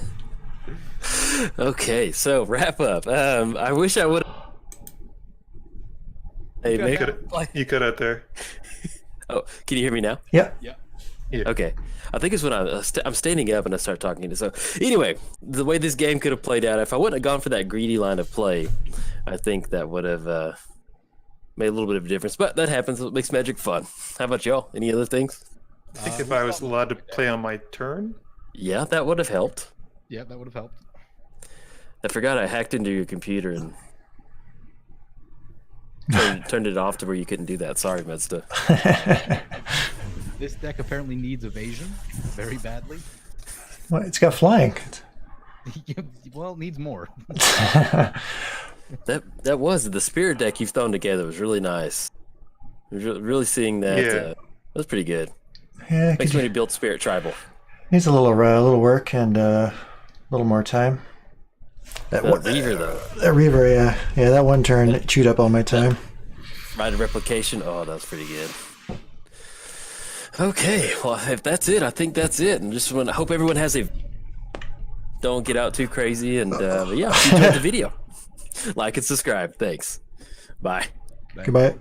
Okay, so wrap up. I wish I would. Hey, Okay. Nick. You cut out there. Oh, can you hear me now? Yeah. Yeah. Yeah. Okay. I think it's when I'm standing up and I start talking to. So anyway, the way this game could have played out, if I wouldn't have gone for that greedy line of play, I think that would have made a little bit of a difference. But that happens. It makes Magic fun. How about y'all? Any other things? I think if I was allowed to play on my turn, Yeah, that would have helped. Yeah, that would have helped. I forgot I hacked into your computer and turned it off to where you couldn't do that. Sorry, Muddstah. This deck apparently needs evasion very badly. Well, it's got flying. Well, it needs more. That was the spirit deck you've thrown together was really nice. Really seeing that. Yeah. That was pretty good. Yeah, Makes me want to build Spirit Tribal. needs a little work and a little more time. That Reaver, though. That Reaver, yeah, that one turn chewed up all my time. Rite of Replication. Oh, that was pretty good. Okay, well, if that's it, I think that's it. And just want to hope everyone has a. Don't get out too crazy, and but yeah, if you enjoyed the video, like and subscribe. Thanks. Bye. Goodbye.